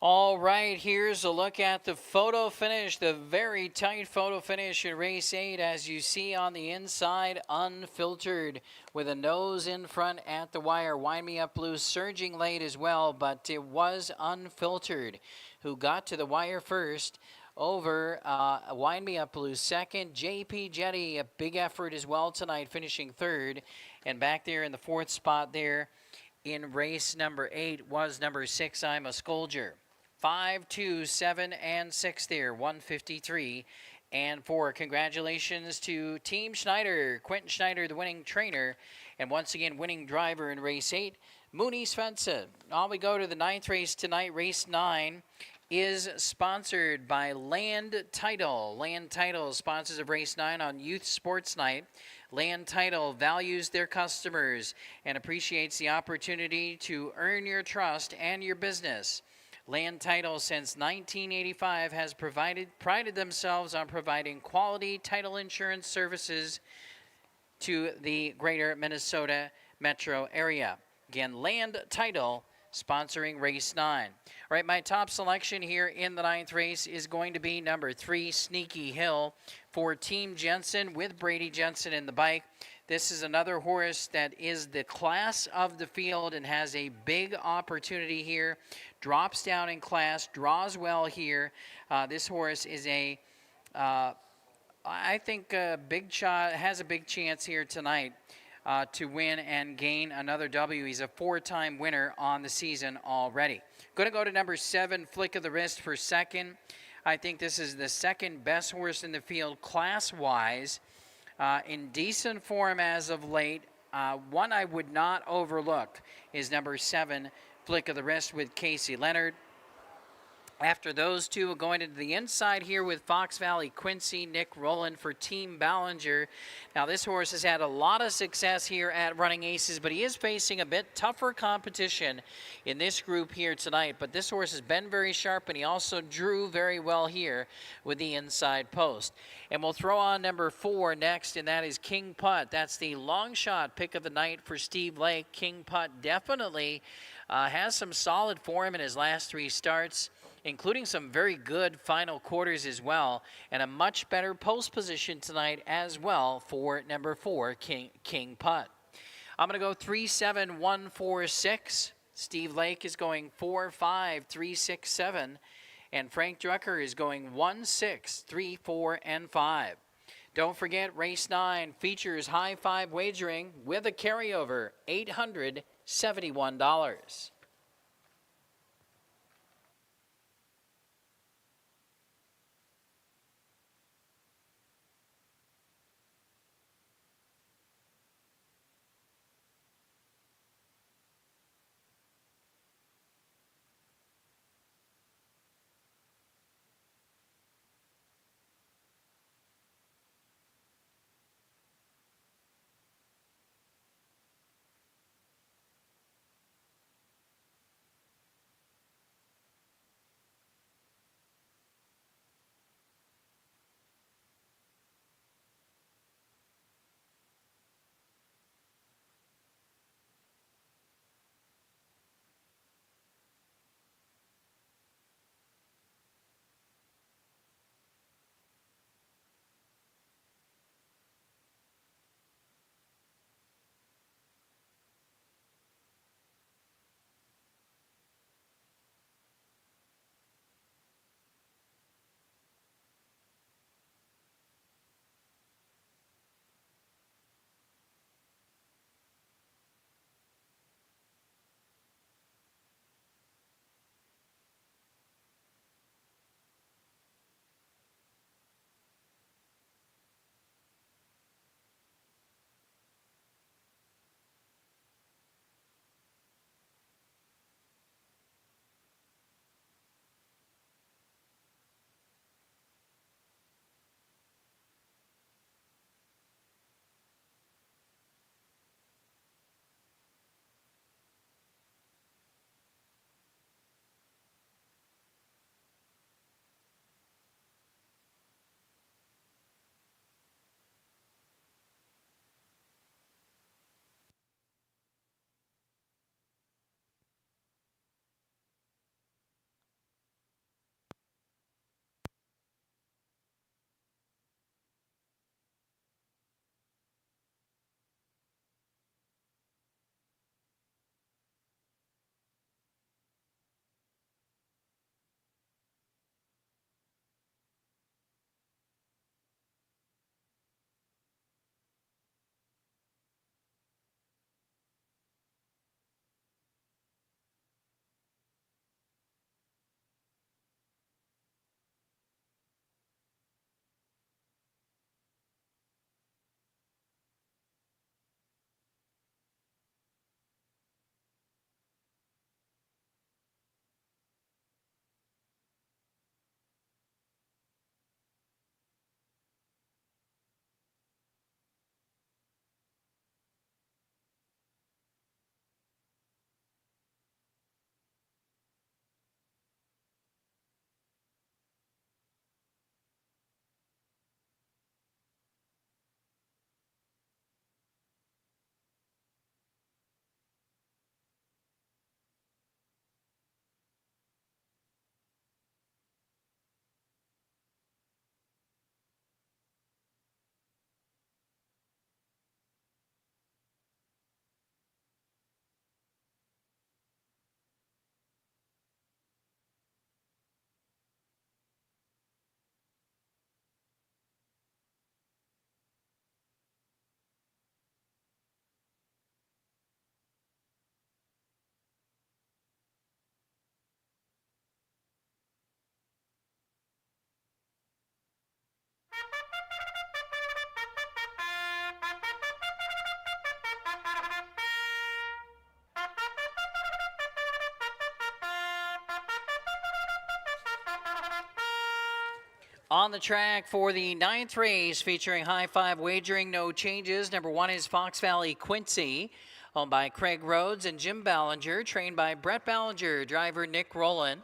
Speaker 1: All right, here's a look at the photo finish, the very tight photo finish in race 8, as you see on the inside, unfiltered, with a nose in front at the wire. Wind Me Up Blue surging late as well, but it was unfiltered who got to the wire first. Over Wind Me Up Blue second. JP Jetty, a big effort as well tonight, finishing third. And back there in the fourth spot there in race number 8 was number 6, I'm a Scolger. 5, 2, 7, and 6 there, 153 and 4. Congratulations to Team Schneider, Quentin Schneider, the winning trainer, and once again winning driver in race 8, Mooney Svensson. On we go to the 9th race tonight. Race 9 is sponsored by Land Title. Land Title, sponsors of race 9 on Youth Sports Night. Land Title values their customers and appreciates the opportunity to earn your trust and your business. Land Title, since 1985, has prided themselves on providing quality title insurance services to the greater Minnesota metro area. Again, Land Title sponsoring race 9. All right, my top selection here in the 9th race is going to be number 3, Sneaky Hill, for Team Jensen with Brady Jensen in the bike. This is another horse that is the class of the field and has a big opportunity here. Drops down in class, draws well here. This horse is I think a big shot, has a big chance here tonight to win and gain another W. He's a 4-time winner on the season already. Going to go to number 7, Flick of the Wrist, for second. I think this is the second best horse in the field class-wise. In decent form as of late. One I would not overlook is number 7, Flick of the Wrist, with Casey Leonard. After those two, going into the inside here with Fox Valley Quincy, Nick Rowland for Team Ballinger. Now, this horse has had a lot of success here at Running Aces, but he is facing a bit tougher competition in this group here tonight. But this horse has been very sharp, and he also drew very well here with the inside post. And we'll throw on number 4 next, and that is King Putt. That's the long shot pick of the night for Steve Lake. King Putt definitely has some solid form in his last 3 starts, including some very good final quarters as well, and a much better post position tonight as well for number 4, King Putt. I'm going to go 3, 7, 1, 4, 6. Steve Lake is going 4, 5, 3, 6, 7. And Frank Drucker is going 1, 6, 3, 4, and 5. Don't forget, race 9 features high 5 wagering with a carryover, $871. On the track for the 9th race featuring high five wagering, no changes. Number 1 is Fox Valley Quincy, owned by Craig Rhodes and Jim Ballinger, trained by Brett Ballinger, driver Nick Rowland.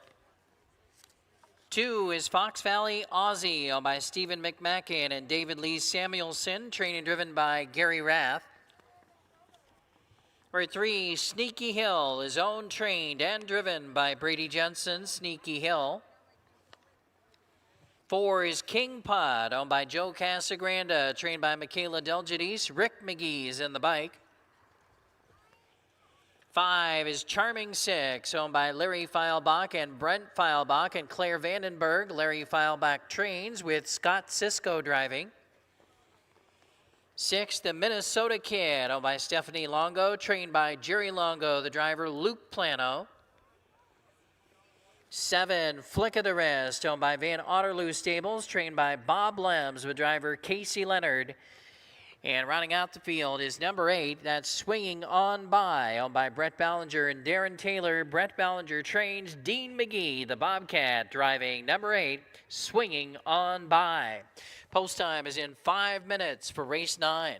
Speaker 1: 2 is Fox Valley Aussie, owned by Stephen McMacken and David Lee Samuelson, trained and driven by Gary Rath. Number 3, Sneaky Hill is owned, trained, and driven by Brady Jensen, Sneaky Hill. 4 is King Pod, owned by Joe Casagranda, trained by Michaela Delgidis. Rick McGee is in the bike. 5 is Charming Six, owned by Larry Feilbach and Brent Feilbach and Claire Vandenberg. Larry Feilbach trains with Scott Cisco driving. 6, the Minnesota Kid, owned by Stephanie Longo, trained by Jerry Longo, the driver Luke Plano. 7, Flick of the Wrist, owned by Van Otterloo Stables, trained by Bob Lems with driver Casey Leonard. And rounding out the field is number 8, that's Swinging On By, owned by Brett Ballinger and Darren Taylor. Brett Ballinger trains Dean McGee, the Bobcat, driving number 8, Swinging On By. Post time is in 5 minutes for race 9.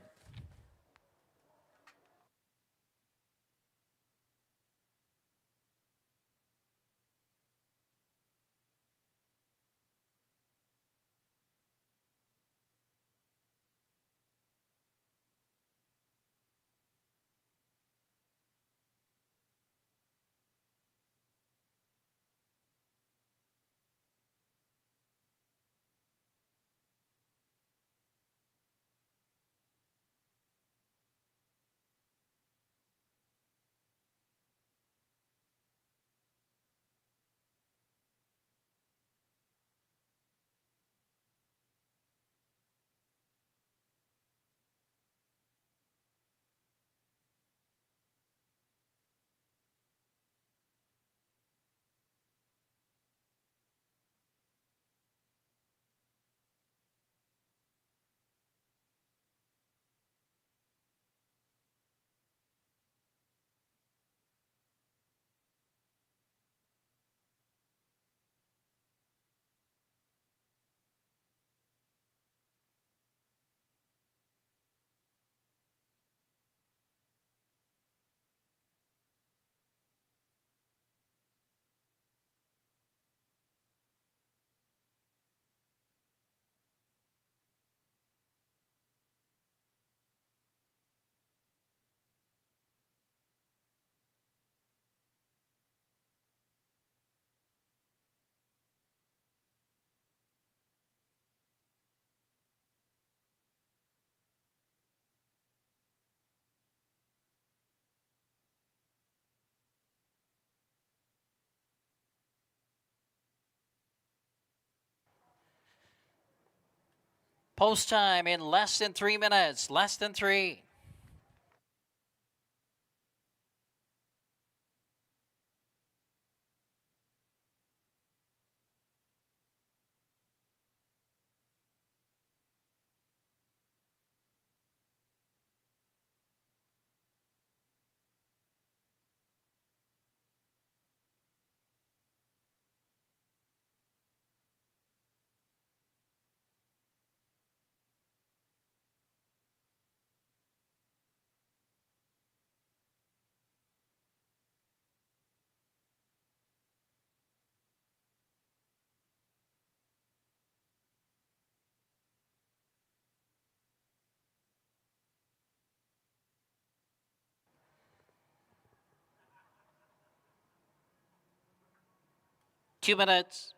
Speaker 1: Post time in less than 3 minutes, less than 3. Two minutes.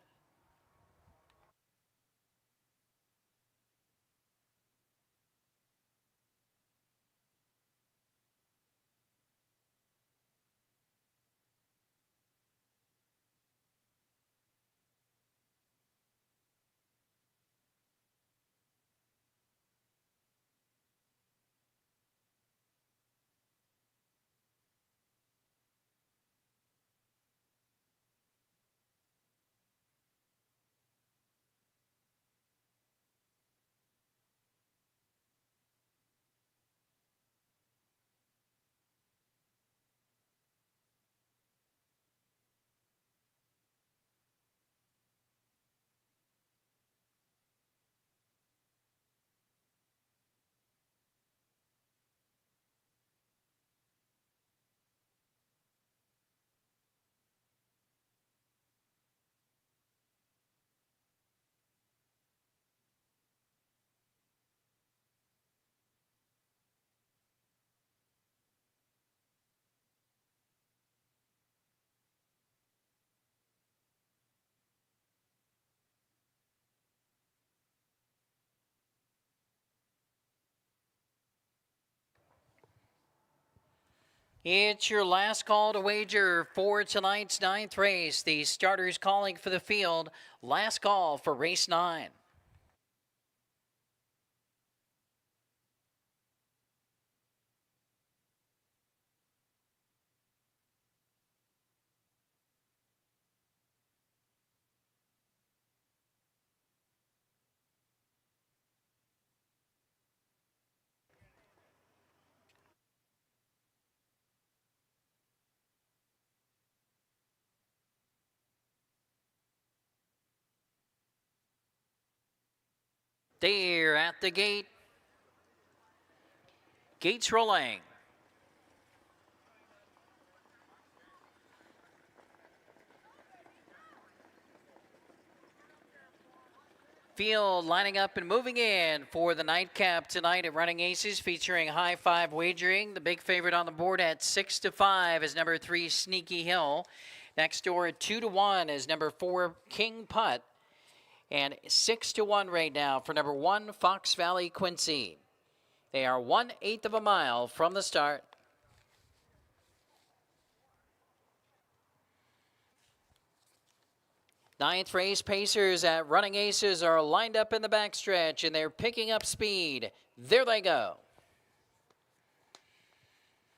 Speaker 1: It's your last call to wager for tonight's ninth race. The starters calling for the field. Last call for race 9. There at the gate. Gates rolling. Field lining up and moving in for the nightcap tonight at Running Aces, featuring high five wagering. The big favorite on the board at 6-5 is number 3 Sneaky Hill. Next door at 2-1 is number 4 King Putt. And 6-1 right now for number 1 Fox Valley Quincy. They are 1/8 of a mile from the start. Ninth race pacers at Running Aces are lined up in the backstretch, and they're picking up speed. There they go.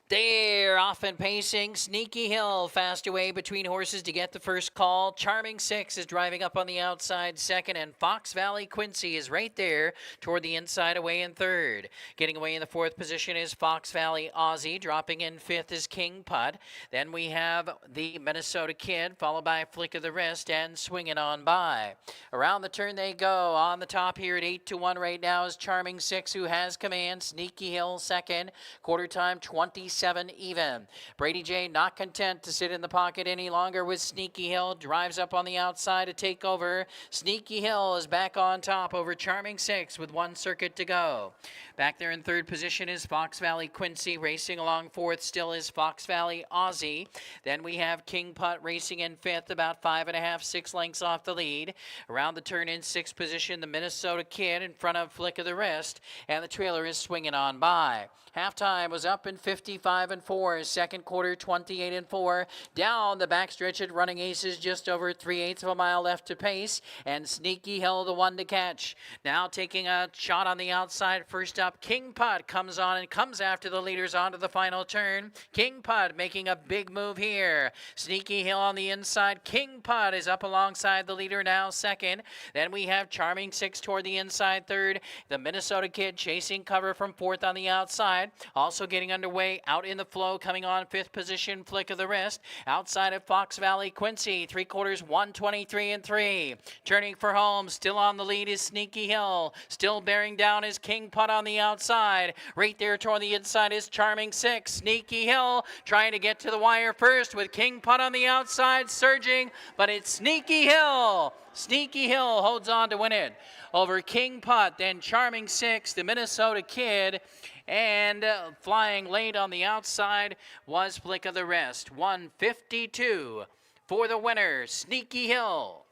Speaker 1: They're off and pacing. Sneaky Hill fast away between horses to get the first call. Charming 6 is driving up on the outside second, and Fox Valley Quincy is right there toward the inside away in third. Getting away in the fourth position is Fox Valley Aussie. Dropping in fifth is King Putt. Then we have the Minnesota Kid, followed by Flick of the Wrist and Swinging On By. Around the turn they go. On the top here at 8-1 right now is Charming 6, who has command. Sneaky Hill second. Quarter time 27 even. Brady J not content to sit in the pocket any longer with Sneaky Hill. Drives up on the outside to take over. Sneaky Hill is back on top over Charming 6 with one circuit to go. Back there in third position is Fox Valley Quincy. Racing along fourth still is Fox Valley Aussie. Then we have King Putt racing in fifth, about 5.5, 6 lengths off the lead. Around the turn in sixth position, the Minnesota Kid in front of Flick of the Wrist. And the trailer is Swinging On By. Halftime was up in 55-4. Second quarter 28-4. Down the backstretch at Running Aces, just over 3/8 of a mile left to pace. And Sneaky Hill the one to catch. Now taking a shot on the outside. First up, King Putt comes on and comes after the leaders onto the final turn. King Putt making a big move here. Sneaky Hill on the inside. King Putt is up alongside the leader now second. Then we have Charming 6 toward the inside third. The Minnesota Kid chasing cover from fourth on the outside. Also getting underway out in the flow, coming on fifth position, Flick of the Wrist. Outside of Fox Valley Quincy, 3/4, 1:23-3. Turning for home, still on the lead is Sneaky Hill. Still bearing down is King Putt on the outside. Right there toward the inside is Charming 6. Sneaky Hill trying to get to the wire first with King Putt on the outside, surging, but it's Sneaky Hill. Sneaky Hill holds on to win it over King Putt, then Charming 6, the Minnesota Kid, and flying late on the outside was Flick of the Wrist. 152 for the winner, Sneaky Hill.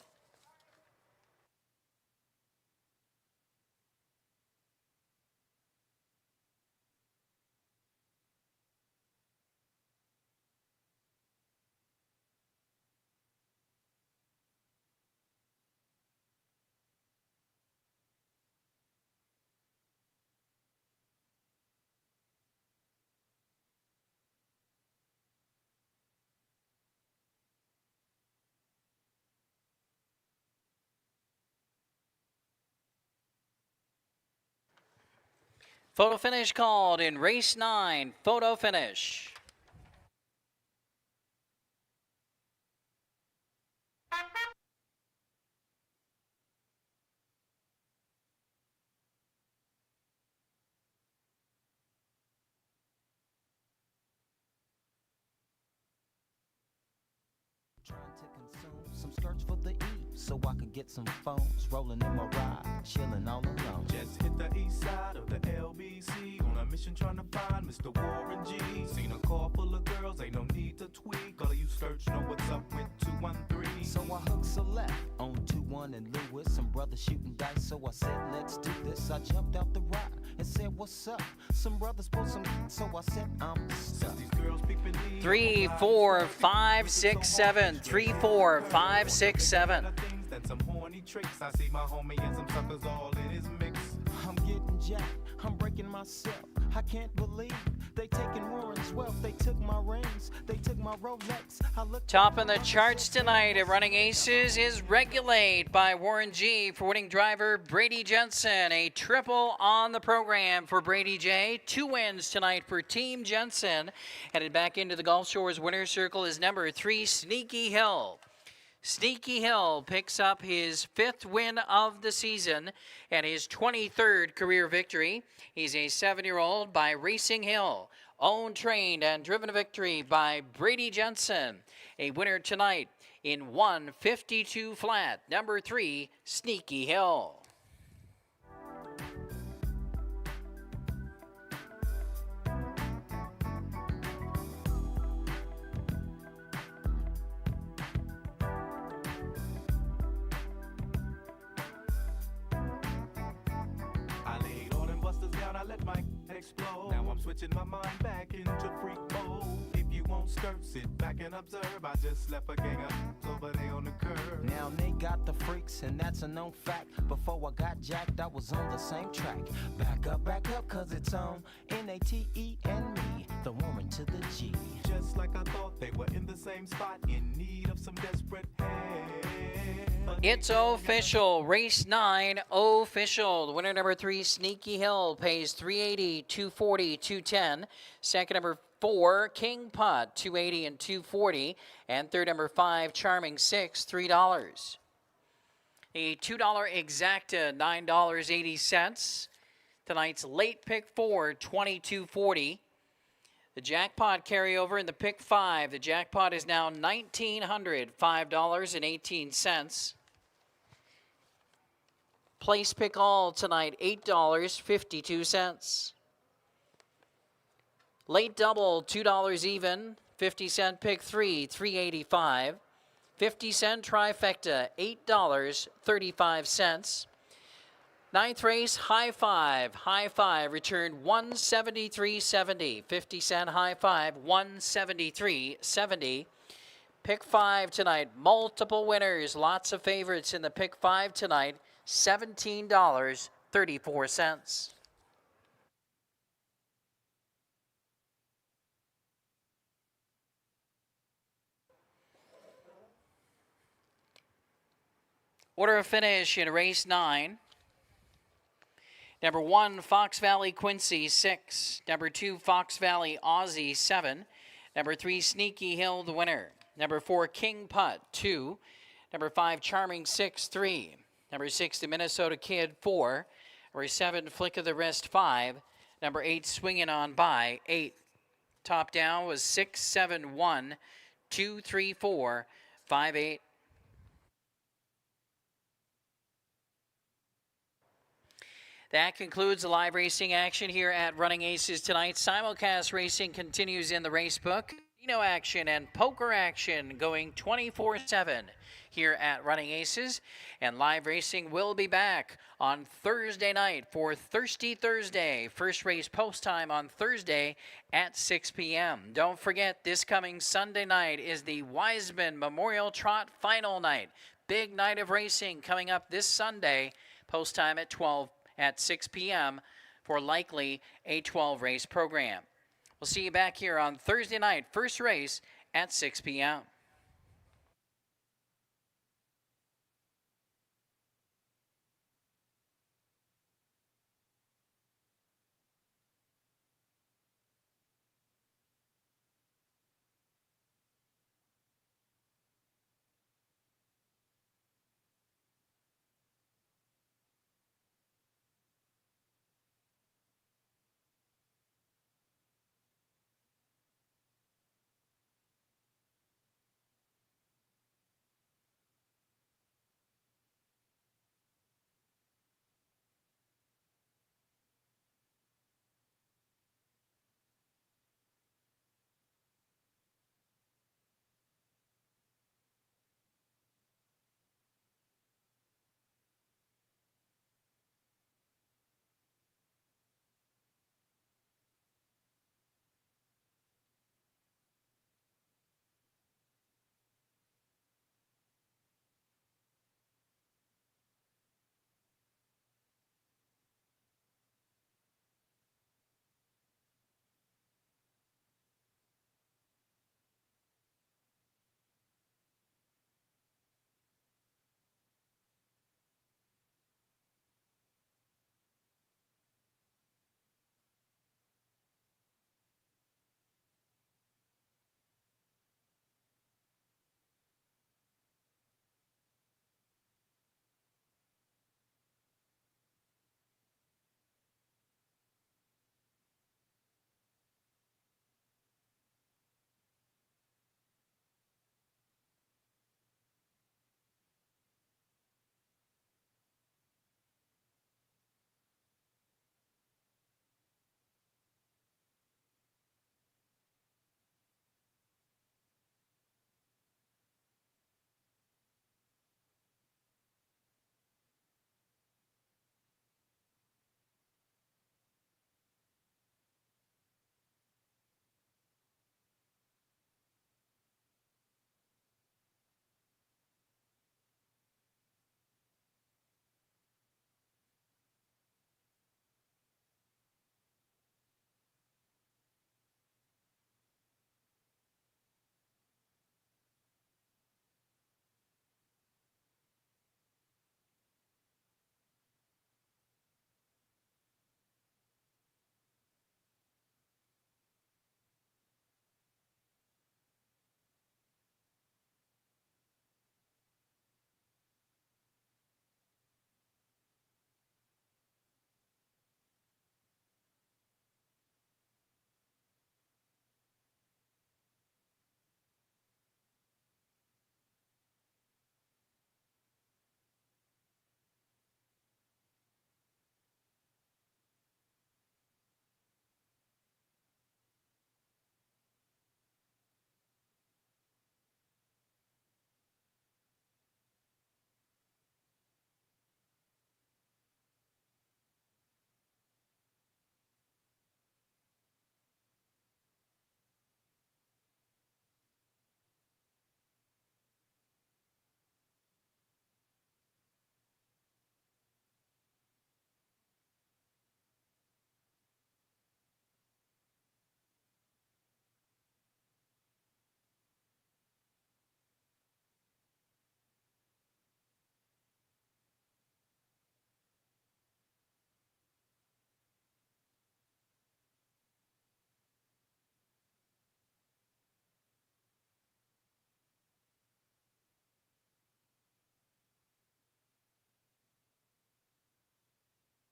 Speaker 1: Photo finish called in race 9. Photo finish.
Speaker 2: Trying to consume some skirts for the E, so I can get some phones rolling in my ride, chilling all alone.
Speaker 3: Just hit the east side of the LBC on a mission trying to find Mr. Warren G. Seen a car full of girls, ain't no need to tweak. All of you search know what's up with 213.
Speaker 2: So I hooked a left on 2-1 and Lewis. Some brothers shooting dice, so I said, let's do this. I jumped out the ride and said, what's up? Some brothers pulled some, so I said, I'm stuck.
Speaker 3: Since these girls girls peeping me.
Speaker 1: 3, 4, 5, 6, 7. 3, 4, 5, 6, 7.
Speaker 3: Things than some horny tricks. I see my homie and some suckers all in his mix.
Speaker 2: I'm getting jacked, I'm breaking myself. I can't believe they taking Warren's wealth. They took my rings, they took my Rolex. I look
Speaker 1: Top in the charts tonight at Running Aces is Regulate by Warren G for winning driver Brady Jensen. A triple on the program for Brady J. 2 wins tonight for Team Jensen. Headed back into the Gulf Shores winner's circle is number 3, Sneaky Hill. Sneaky Hill picks up his 5th win of the season and his 23rd career victory. He's a 7-year-old by Racing Hill. Owned, trained, and driven to victory by Brady Jensen. A winner tonight in 152 flat. Number 3, Sneaky Hill.
Speaker 3: I laid all them busters down, I let my explode. Now I'm switching my mind back into freak mode. If you won't skirt, sit back and observe. I just left a gang of over there on the curb.
Speaker 2: now they got the freaks, and that's a known fact. Before I got jacked, I was on the same track. Back up, cause it's on N-A-T-E and me, the woman to the G.
Speaker 3: Just like I thought, they were in the same spot, in need of some desperate help.
Speaker 1: It's official. Race 9 official. The winner number 3, Sneaky Hill, pays $380, $240, $210. Second number 4, King Putt, $280 and $240. And third number 5, Charming 6, $3. A $2 exacta, $9.80. Tonight's late pick 4, $22.40. The jackpot carryover in the pick 5. The jackpot is now $1,905.18. Place pick all tonight, $8.52. Late double, $2 even. 50-cent pick 3, $3.85. 50-cent trifecta, $8.35. Ninth race, high five. High five returned 173.70. 50-cent high five, 173.70. Pick 5 tonight. Multiple winners. Lots of favorites in the pick 5 tonight. $17.34. Order of finish in race 9. Number 1, Fox Valley Quincy, 6. Number 2, Fox Valley Aussie, 7. Number 3, Sneaky Hill, the winner. Number 4, King Putt, 2. Number 5, Charming 6, 3. Number 6, the Minnesota Kid, 4. Number 7, Flick of the Wrist, 5. Number 8, Swinging On By, 8. Top down was 6, 7, 1, 2, 3, 4, 5, 8. That concludes the live racing action here at Running Aces tonight. Simulcast racing continues in the racebook. Casino action and poker action going 24/7 here at Running Aces. And live racing will be back on Thursday night for Thirsty Thursday. First race post time on Thursday at 6 p.m. Don't forget, this coming Sunday night is the Wiseman Memorial Trot Final Night. Big night of racing coming up this Sunday. Post time at 6 p.m. for likely a 12-race program. We'll see you back here on Thursday night, first race at 6 p.m.